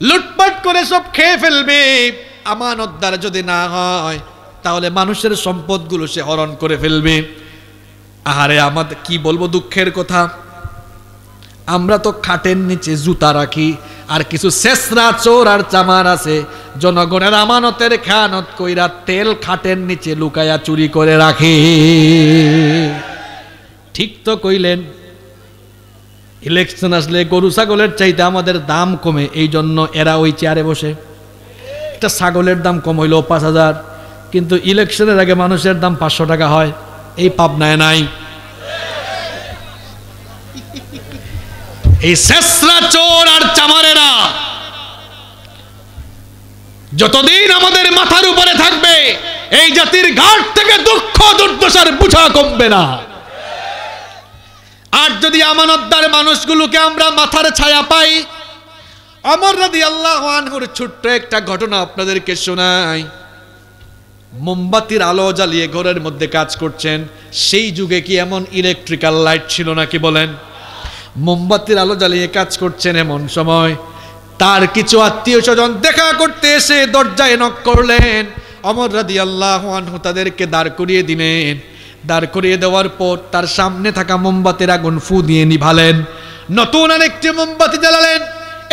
[SPEAKER 2] লুটপাট করে সব খেয়ে ফেলবে। আমানতদার যদি না হয় তাহলে মানুষের সম্পদগুলো সে হরণ করে ফেলবে। আহারে আমাদের কি বলবো দুঃখের কথা, আমরা তো খাটের নিচে জুতা রাখি, আর কিছু শেষরা চোর আর চামার আছে জনগণের আমানতের খেয়ানত কইরা তেল খাটের নিচে লুকায়া চুরি করে রাখে। ঠিক তো কইলেন। ইলেকশন আসলে গরু ছাগলের চাইতে আমাদের দাম কমে, এই জন্য এরা ওই চেয়ারে বসে। একটা ছাগলের দাম কম হইল 5,000, কিন্তু ইলেকশনের আগে মানুষের দাম 500 টাকা হয়। এই পাবনায় নাই। এই শেষরা চোর আর চামারেরা যতদিন আমাদের মাথার উপরে থাকবে এই জাতির ঘাট থেকে দুঃখ দুর্দশার বোঝা কমবে না। আর যদি আমানতদার মানুষগুলোকে আমরা মাথার ছায়া পাই, ওমর রাদিয়াল্লাহু আনহুর ছোট্ট একটা ঘটনা আপনাদেরকে শোনাই। মোমবাতির আলো জ্বালিয়ে ঘরের মধ্যে কাজ করছেন। সেই যুগে কি এমন ইলেকট্রিক্যাল লাইট ছিল নাকি বলেন? মোমবাতির আলো জ্বালিয়ে কাজ করছেন, এমন সময় তার কিছু আত্মীয় স্বজন দেখা করতে এসে দরজায় নক করলেন। ওমর রাদিয়াল্লাহু আনহু তাদেরকে দাঁড় করিয়ে দিলেন। দাঁড় করিয়ে দেওয়ার পর তার সামনে থাকা মোমবাতির আগুন ফু দিয়ে নিভালেন, নতুন আরেকটি মোমবাতি জ্বালালেন।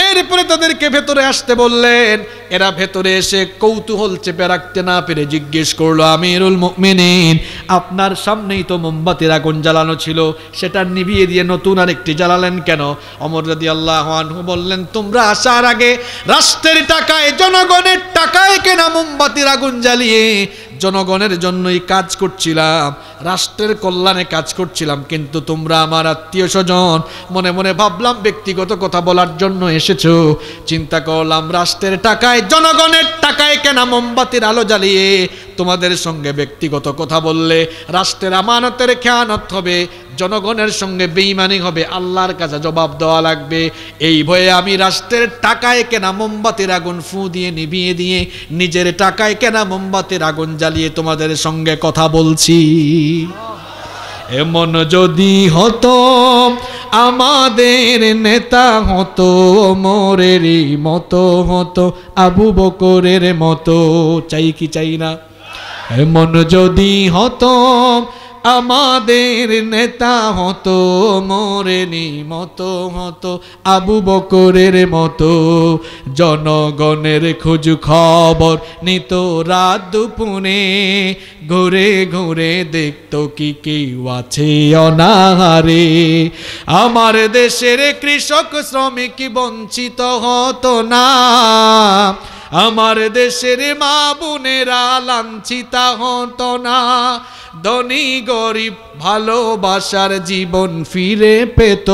[SPEAKER 2] এরপরে তাদেরকে ভেতরে আসতে বললেন। এরা ভেতরে এসে কৌতূহল চেপে রাখতে না পেরে জিজ্ঞেস করলো, আমিরুল মুমিনিন, আপনার সামনেই তো মোমবাতির আগুন জ্বালানো ছিল, সেটা নিভিয়ে দিয়ে নতুন আরেকটি জ্বালালেন কেন? ওমর রাদিয়াল্লাহু আনহু বললেন, তোমরা আসার আগে রাষ্ট্রের টাকায় জনগণের টাকায় কেনা মোমবাতির আগুন জ্বালিয়ে জনগণের জন্যই কাজ করছিলাম, রাষ্ট্রের কল্যাণে কাজ করছিলাম, কিন্তু তোমরা আমার আত্মীয় স্বজন, মনে মনে ভাবলাম ব্যক্তিগত কথা বলার জন্য এসেছো। চিন্তা করলাম রাষ্ট্রের টাকায় জনগণের টাকায় কেনা মোমবাতির আলো জ্বালিয়ে তোমাদের সঙ্গে ব্যক্তিগত কথা বললে রাষ্ট্রের আমানতের খেয়ানত হবে, জনগণের সঙ্গে বেঈমানি হবে, আল্লাহর কাছে জবাব দেওয়া লাগবে। এই ভয়ে আমি রাষ্ট্রের টাকায় কেনা মোমবাতির আগুন ফু দিয়ে নিভিয়ে দিয়ে নিজের টাকায় কেনা মোমবাতির আগুন জ্বালিয়ে তোমাদের সঙ্গে কথা বলছি। এমন যদি হতো আমাদের নেতা হতো ওমরেরই মতো হতো, আবু বকরের মতো, চাই কি চাই না? এমন যদি হতো আমাদের নেতা হতো ওমরেরই মতো হতো, আবু বকরের মতো, জনগণের খোঁজ খবর নিত রাত দুপুরে, ঘুরে ঘুরে দেখতো কি কেউ আছে অনাহারে। আমার দেশের কৃষক শ্রমিক বঞ্চিত হতো না, আমার দেশের মা বোনেরা লাঞ্ছিতা হতো না, ধনী গরিব ভালোবাসার জীবন ফিরে পেত।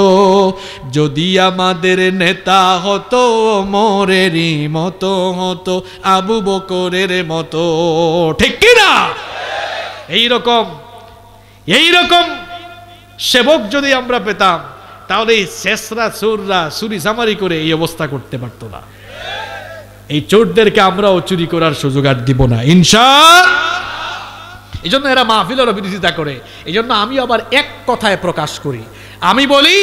[SPEAKER 2] যদি আমাদের নেতা হতো ওমরেরই মতো হতো, আবু বকরের মতো, ঠিক কি না? এইরকম সেবক যদি আমরা পেতাম, তাহলে এই শেষরা চোররা চুরি চামারি করে এই অবস্থা করতে পারতো না। এই চোরদেরকে আমরাও চুরি করার সুযোগ আর দিব না ইনশাআল্লাহ। এই জন্য এরা মাহফিলের বিরোধিতা করে। এই জন্য আমি আবার এক কথায় প্রকাশ করি, আমি বলি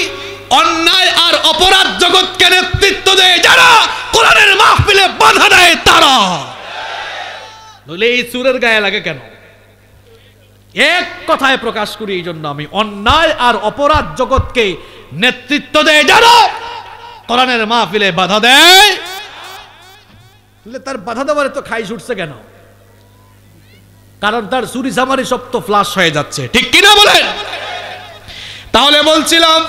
[SPEAKER 2] অন্যায় আর অপরাধ জগৎকে নেতৃত্ব দেয় যারা, কোরআনের মাহফিলে বাধা দেয় তারা। বলে এই চোরের গায়ে লাগে কেন? এক কথায় প্রকাশ করি, এই জন্য আমি অন্যায় আর অপরাধ জগৎকে নেতৃত্ব দেয় যারা, কোরআনের মাহফিলে বাধা দেয়। তার বাধা দেওয়ার তো খাই ছুটছে কেন? কারণ তার চুরি চামারি সব তো ফ্লাশ হয়ে যাচ্ছে, ঠিক কিনা বলেন? তাহলে বলছিলাম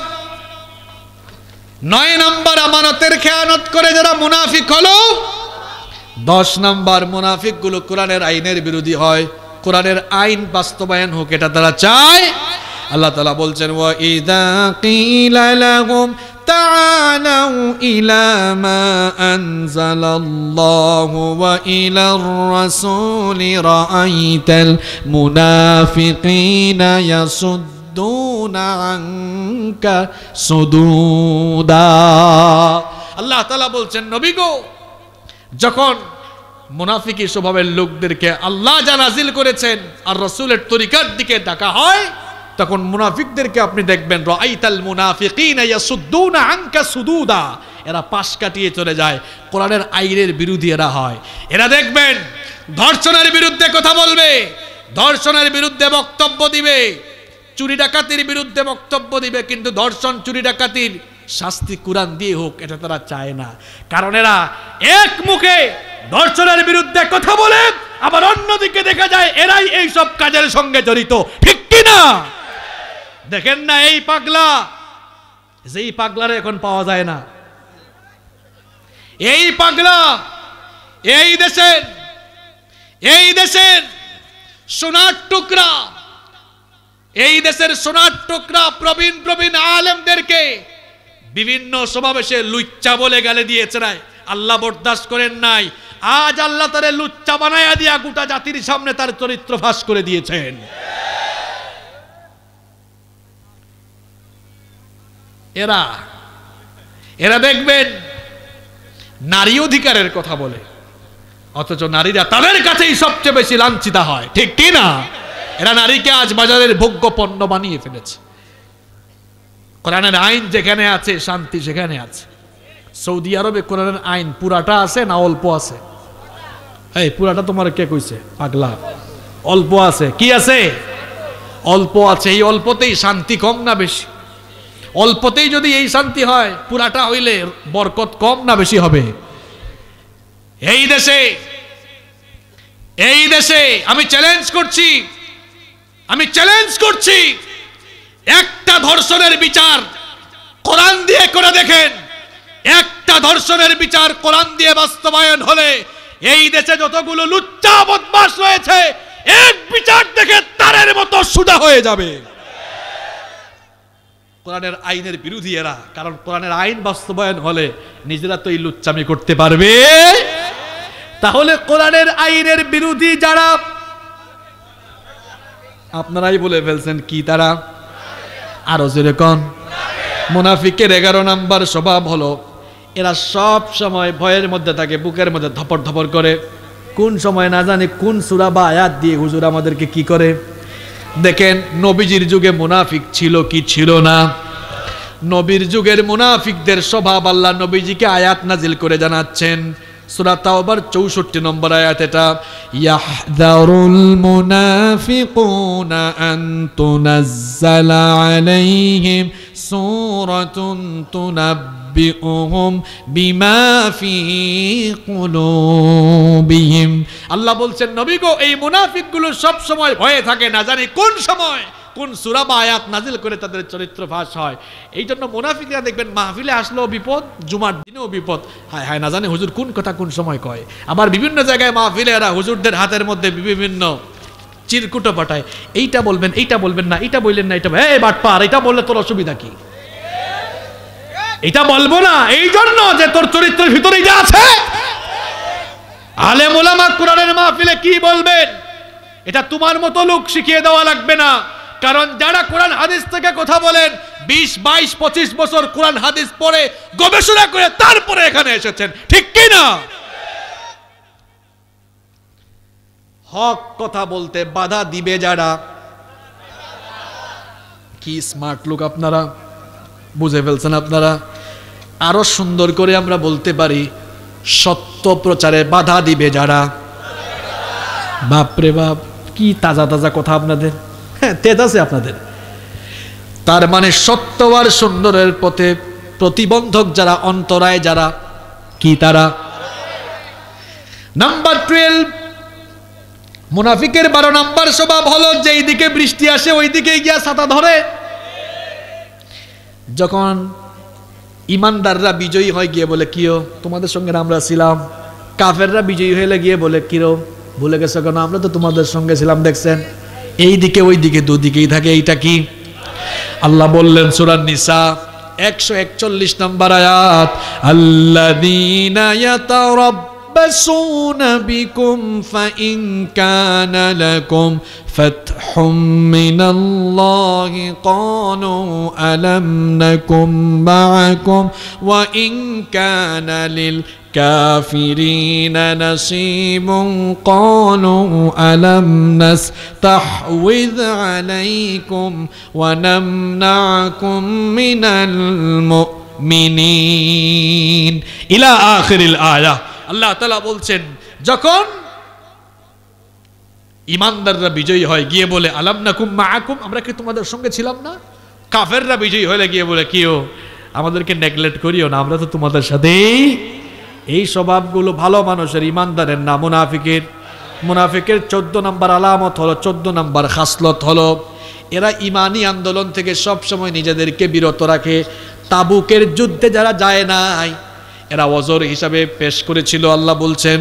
[SPEAKER 2] 9 নম্বর আমানতের খেয়ানত করে যারা মুনাফিক হলো। 10 নম্বর মুনাফিক গুলো কোরআনের আইনের বিরোধী হয়। কোরআনের আইন বাস্তবায়ন হোক এটা তারা চায়। আল্লাহ তাআলা বলছেন ওয়া ইযা কিলা লাহুম তাআলাউ ইলা মা আনজালাল্লাহু ওয়া ইলার রাসূলি রাআইতাল মুনাফিকিনা ইয়াসুদ্দুনা আনকা সুদুদা। আল্লাহ তাআলা বলছেন নবী গো, যখন মুনাফিকি স্বভাবের লোকদেরকে আল্লাহ যা নাজিল করেছেন আর রাসূলের তরিকার দিকে ডাকা হয়, তখন মুনাফিকদেরকে আপনি দেখবেন রাআইতাল মুনাফিকিনা ইয়াসুদ্দুনা আনকা সুদুদা, এরা পাশ কাটিয়ে চলে যায়। কোরআনের আইনের বিরোধী এরা হয়। এরা দেখবেন ধর্ষণের বিরুদ্ধে কথা বলবে, ধর্ষণের বিরুদ্ধে বক্তব্য দিবে, চুরি ডাকাতির বিরুদ্ধে বক্তব্য দিবে, কিন্তু ধর্ষণ চুরি ডাকাতির শাস্তি কোরআন দিয়ে হোক এটা তারা চায় না। কারণ এরা এক মুখে ধর্ষণের বিরুদ্ধে কথা বলে, আবার অন্যদিকে দেখা যায় এরাই এই সব কাজের সঙ্গে জড়িত, ঠিক কি না? দেখেন না এই পাগলা, যেই পাগলারে এখন পাওয়া যায় না, এই পাগলা এই দেশের সোনার টুকরা, এই দেশের সোনার টুকরা প্রবীণ আলেমদেরকে বিভিন্ন সমাবেশে লুচ্চা বলে গালি দিয়েছে না, আল্লাহ বরদাস্ত করেন নাই। আজ আল্লাহ তারে লুচ্চা বানায়া দিয়া গোটা জাতির সামনে তার চরিত্র ফাঁস করে দিয়েছেন। এরা দেখবেন নারী অধিকারের কথা বলে, অথচ নারীরা তাদের কাছেই সবচেয়ে বেশি লাঞ্ছিত হয়, ঠিক কি না? এরা নারীকে আজ বাজারের ভোগ্য পণ্য বানিয়ে ফেলেছে। কোরআনের আইন যেখানে আছে শান্তি সেখানে আছে। সৌদি আরবে কোরআনের আইন পুরাটা আছে না অল্প আছে? এই পুরাটা তোমার কে কইছে পাগলা? অল্প আছে। কি আছে? অল্প আছে। এই অল্পতেই শান্তি কম না বেশি? অল্পতেই যদি এই শান্তি হয়, পুরাটা হইলে বরকত কম না বেশি হবে? এই দেশে আমি চ্যালেঞ্জ করছি, একটা ধর্ষণের বিচার কোরআন দিয়ে করে দেখেন। একটা ধর্ষণের বিচার কোরআন দিয়ে বাস্তবায়ন হলে এই দেশে যতগুলো লুচ্চা বদমাশ রয়েছে, এক বিচার দেখে তারের মতো সুদা হয়ে যাবে। কোরআনের আইনের বিরোধী এরা, কারণ কোরআনের আইন বাস্তবায়ন হলে নিজেরা তো এই লুচ্চামি করতে পারবে। তাহলে কোরআনের আইনের বিরোধী যারা, আপনারাই বলে ফেলছেন কি তারা? আরো যেরকম মুনাফিকের 11 নম্বর স্বভাব হলো এরা সব সময় ভয়ের মধ্যে থাকে, বুকের মধ্যে ধপর ধপর করে। কোন সময় না জানি কোন সূরা বা আয়াত দিয়ে হুজুর আমাদেরকে কি করে। দেখেন নবীজির যুগে মুনাফিক ছিল কি ছিল না? নবীর যুগের মুনাফিকদের স্বভাব আল্লাহ নবীজিকে আয়াত নাজিল করে জানাচ্ছেন। সূরা তাওবার 64 নম্বর আয়াত এটা, ইয়াহযারুল মুনাফিকুনা আন তুনাজ্জালা আলাইহিম সূরাতুন তুনাব্বিউহুম বিমা ফি কুলুবিহিম। আল্লাহ বলছেন নবী গো, এই মুনাফিকগুলো সব সময় ভয়ে থাকে, না জানি কোন সময় কোন সূরা বা আয়াত নাজিল করে তাদের চরিত্র ফাঁস হয়। এই জন্য মুনাফিকরা দেখবেন মাহফিলে আসলেও বিপদ, জুমার দিনেও বিপদ। হায় হায়, না জানে হুজুর কোন কথা কোন সময় কয়। আবার বিভিন্ন জায়গায় মাহফিলে এরা হুজুরদের হাতের মধ্যে বিভিন্ন চিরকুটো পাঠায়, এইটা বলবেন, এইটা বলবেন না, এইটা বললেন না, এটা এই বাটপার, এটা বললে তোর অসুবিধা কি? এটা বলবো না এই জন্য যে তোর চরিত্রের ভিতরে যা আছে। আলেম ওলামা কোরআনের মাহফিলে কি বলবেন এটা তোমার মতো লোক শিখিয়ে দেওয়া লাগবে না, কারণ যারা কোরআন হাদিস থেকে কথা বলেন 20, 22, 25 বছর কোরআন হাদিস পড়ে গবেষণা করে তারপরে এখানে এসেছেন, ঠিক কি না? হক কথা বলতে বাধা দিবে যারা, কি স্মার্ট লোক আপনারা, বুঝে ফেলছেন আপনারা। আরো সুন্দর করে আমরা বলতে পারি সত্য প্রচারে বাধা দিবে যারা। বাপরে বাপ, কি তাজা তাজা কথা আপনাদের, হ্যাঁ তেজ আছে আপনাদের। তার মানে সত্য আর সুন্দরের পথে প্রতিবন্ধক যারা, অন্তরায় যারা, কি তারা? নাম্বার 12, মুনাফিকের 12 নাম্বার স্বভাব হলো যেই দিকে বৃষ্টি আসে ওই দিকে গিয়া ছাতা ধরে। যখন ইমানদাররা বিজয়ী হয় গিয়ে বলে কিও তোমাদের সঙ্গে আমরা ছিলাম, কাফেররা বিজয়ী হয়ে গিয়ে বলে কিরো ভুলে গেছো কেন, আমরা তো তোমাদের সঙ্গে ছিলাম, দেখছেন এই দিকে ওই দিকে দুদিকেই থাকে। এইটা কি? আল্লাহ বললেন সূরা নিসা 141 নম্বর আয়াত, আল্লাযীনা ইয়াতারাব্বাসুনা বিকুম ফাইন কানা লাকুম ফাতহুম মিনাল্লাহি ক্বালু আলাম নাকুম মাআকুম ওয়া ইন কানা লিল الكافرين نصيب قالوا ألم نستحوذ عليكم ونمنعكم من المؤمنين إلى آخر الآية। আল্লাহ তাআলা বলছেন যখন ইমানদাররা বিজয়ী হয় গিয়ে বলে আলাম নাকুম মাআকুম, আমরা কি তোমাদের সঙ্গে ছিলাম না? কাফেররা বিজয়ী হলে গিয়ে বলে কিও আমাদেরকে নেগলেক্ট করিও না, আমরা তো তোমাদের সাথেই। এই স্বভাবগুলো ভালো মানুষের, ইমানদারের না, মুনাফিকের। মুনাফিকের 14 নম্বর আলামত হলো, 14 নম্বর খাসলত হলো এরা ইমানি আন্দোলন থেকে সব সময় নিজেদেরকে বিরত রাখে। তাবুকের যুদ্ধে যারা যায় নাই এরা ওজর হিসাবে পেশ করেছিল। আল্লাহ বলছেন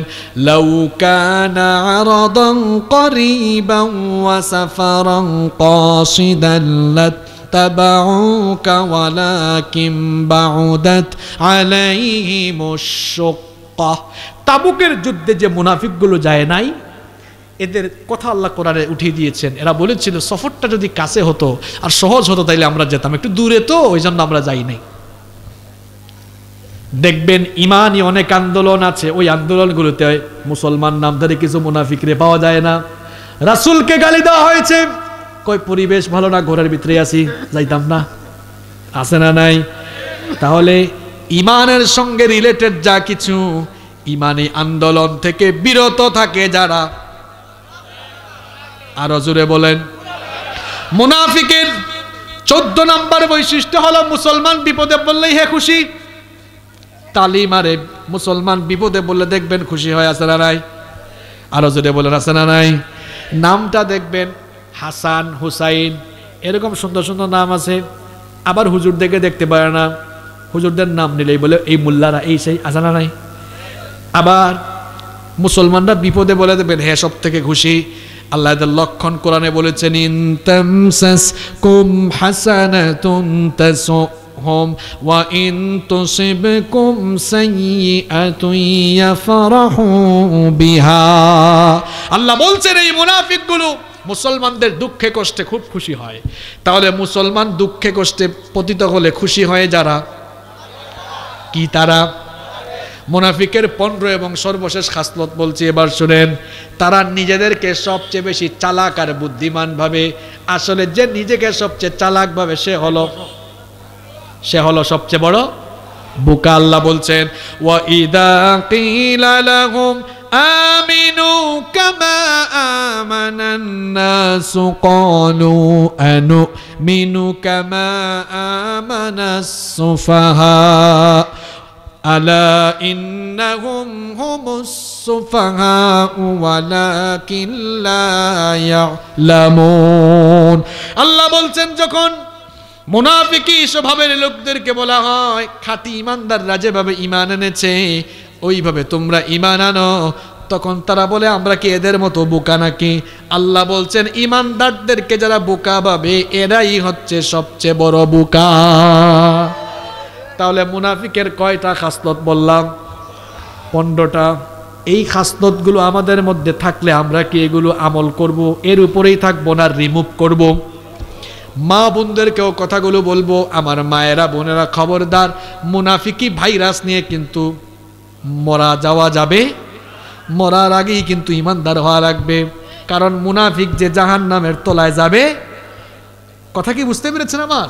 [SPEAKER 2] লাউ কানা আরাদান করিবান ওয়া সাফারান কাসিদান তাবাউকা ওয়ালাকিন বাউদাত আলাইহিমুশ শুক্কা। তাবুকের যুদ্ধে যে মুনাফিকগুলো যায় নাই এদের কথা আল্লাহ কোরআনে উঠিয়ে দিয়েছেন। এরা বলেছিল সফরটা যদি কাছে হতো আর সহজ হতো তাইলে আমরা যেতাম, একটু দূরে তো ওই জন্য আমরা যাই নাই। দেখবেন ইমানি অনেক আন্দোলন আছে, ওই আন্দোলনগুলোতে মুসলমান নামধারী কিছু মুনাফিকরে পাওয়া যায় না। রাসূলকে গালি দেওয়া হয়েছে, কই পরিবেশ ভালো না, ঘরের ভিতরে আছি, যাইতাম না, আছে না নাই? তাহলে ইমানের সঙ্গে রিলেটেড যা কিছু ইমানি আন্দোলন থেকে বিরত থাকে যারা, আরো জোরে বলেন। মুনাফিকের 14 নম্বর বৈশিষ্ট্য হলো মুসলমান বিপদে বললেই হে খুশি। তালি মারে, মুসলমান বিপদে বললে দেখবেন খুশি হয়, আছে না নাই? আরো জোরে বলেন, আছে না নাই? নামটা দেখবেন হাসান, হুসাইন, এরকম সুন্দর সুন্দর নাম আছে। আবার হুজুর দেখে দেখতে পারে না, হুজুরদের নাম নিলেই বলে এই মোল্লারা, এই সেই, আছে না নাই? আবার মুসলমানরা বিপদে বলে দেবেন হে সব থেকে খুশি। আল্লাহ এদের লক্ষণ কোরআনে বলেছেন ইন তামসাসকুম হাসানাতুন তাসুহুম ওয়া ইন তুসিবকুম সাইয়্যাতুন ইয়াফরাহু বিহা। আল্লাহ বলছেন এই মুনাফিকগুলো মুসলমানদের দুঃখে কষ্টে খুব খুশি হয়। তাহলে মুসলমান দুঃখে কষ্টে পতিত হলে খুশি হয় যারা, কি তারা? মুনাফিকের 15 এবং সর্বশেষ খাসলত বলছি, এবার শুনেন। তারা নিজেদেরকে সবচেয়ে বেশি চালাক আর বুদ্ধিমান ভাবে। আসলে যে নিজেকে সবচেয়ে চালাক ভাবে সে হলো সবচেয়ে বড় বোকা। আল্লাহ বলছেন ওয়া ইদা কিলা লাহুম আমিনু কামা আমানান নাসু ক্বালু আনুমিনু কামা আমানাস সুফাহা আলা ইন্নাহুম হুমুস সুফাহা ওয়ালাকিন লা ইয়ালামুন। আল্লাহ বলছেন যখন মুনাফিকি স্বভাবের লোকদেরকে বলা হয় খাঁটি ইমানদাররা যেভাবে ঈমান এনেছে ওইভাবে তোমরা ঈমান আনো, তখন তারা বলে আমরা কি এদের মতো বোকা নাকি? আল্লাহ বলছেন ইমানদারদেরকে যারা বোকা ভাবে এরাই হচ্ছে সবচেয়ে বড় বোকা। তাহলে মুনাফিকের কয়টা খাসলত বললাম? 15টা। এই খাসলতগুলো আমাদের মধ্যে থাকলে আমরা কি এগুলো আমল করব, এর উপরেই থাকবো না রিমুভ করব? মা বোনদেরকেও কথাগুলো বলবো, আমার মায়েরা বোনেরা খবরদার, মুনাফিকি ভাইরাস নিয়ে কিন্তু মরা যাওয়া যাবে, মরার আগেই কিন্তু ইমানদার হওয়া লাগবে। কারণ মুনাফিক যে জাহান্নামের তলায় যাবে, কথা কি বুঝতে পেরেছেন আমার?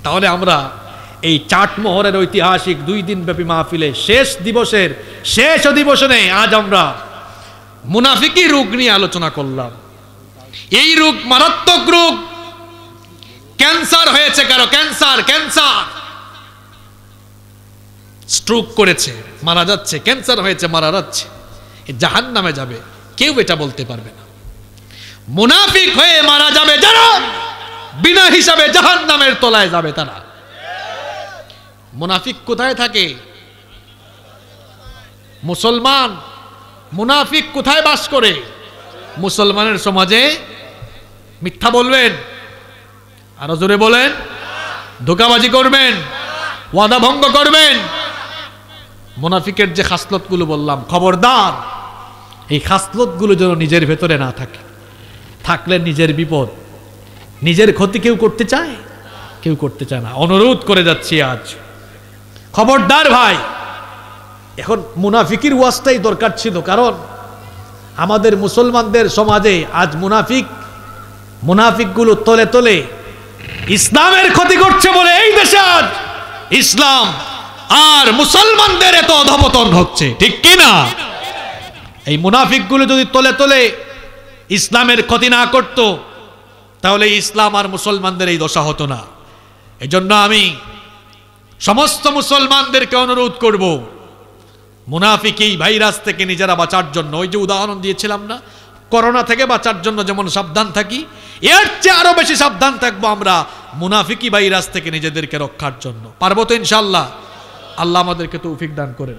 [SPEAKER 2] তাহলে আমরা এই চাটমোহরের ঐতিহাসিক 2 দিন ব্যাপী মাহফিলে শেষ দিবসের শেষ অধিবেশনে আজ আমরা মুনাফিকি রোগ নিয়ে আলোচনা করলাম। এই রোগ মারাত্মক রোগ। ক্যান্সার হয়েছে কারো, ক্যান্সার স্ট্রোক করেছে মারা যাচ্ছে, ক্যান্সার হয়েছে মারা যাচ্ছে, জাহান্নামে যাবে, কেউ এটা বলতে পারবে না। মুনাফিক হয়ে মারা যাবে যারা, বিনা হিসাবে জাহান্নামের তলায় যাবে তারা। মুনাফিক কোথায় থাকে? মুসলমান। মুনাফিক কোথায় বাস করে? মুসলমানের সমাজে। মিথ্যা বলবেন, আরো জোরে বলেন, ধোঁকাবাজি করবেন, ওয়াদা ভঙ্গ করবেন। মুনাফিকের যে খাসলতগুলো বললাম, খবরদার এই খাসলতগুলো যেন নিজের ভেতরে না থাকে। থাকলে নিজের বিপদ, নিজের ক্ষতি কেউ করতে চায়? কেউ করতে চায় না। অনুরোধ করে যাচ্ছি আজ, খবরদার ভাই। এখন মুনাফিকির ওয়াজটাই দরকার ছিল, কারণ আমাদের মুসলমানদের সমাজে আজ মুনাফিকগুলো তলে তলে ইসলামের ক্ষতি করছে বলে এই দেশে আজ ইসলাম আর মুসলমানদের এত অধঃপতন হচ্ছে, ঠিক কি না? এই মুনাফিকগুলো যদি তলে তলে ইসলামের ক্ষতি না করত, তাহলে ইসলাম আর মুসলমানদের এই দশা হতো না। এজন্য আমি সমস্ত মুসলমানদেরকে অনুরোধ করব, মুনাফিকি ভাইরাস থেকে নিজেরা বাঁচার জন্য, ওই যে উদাহরণ দিয়েছিলাম না, করোনা থেকে বাঁচার জন্য যেমন সাবধান থাকি, এর চেয়ে আরো বেশি সাবধান থাকবো আমরা মুনাফিকি ভাইরাস থেকে নিজেদেরকে রক্ষার জন্য। পারবো তো ইনশাআল্লাহ? আল্লাহ আমাদেরকে তৌফিক দান করেন।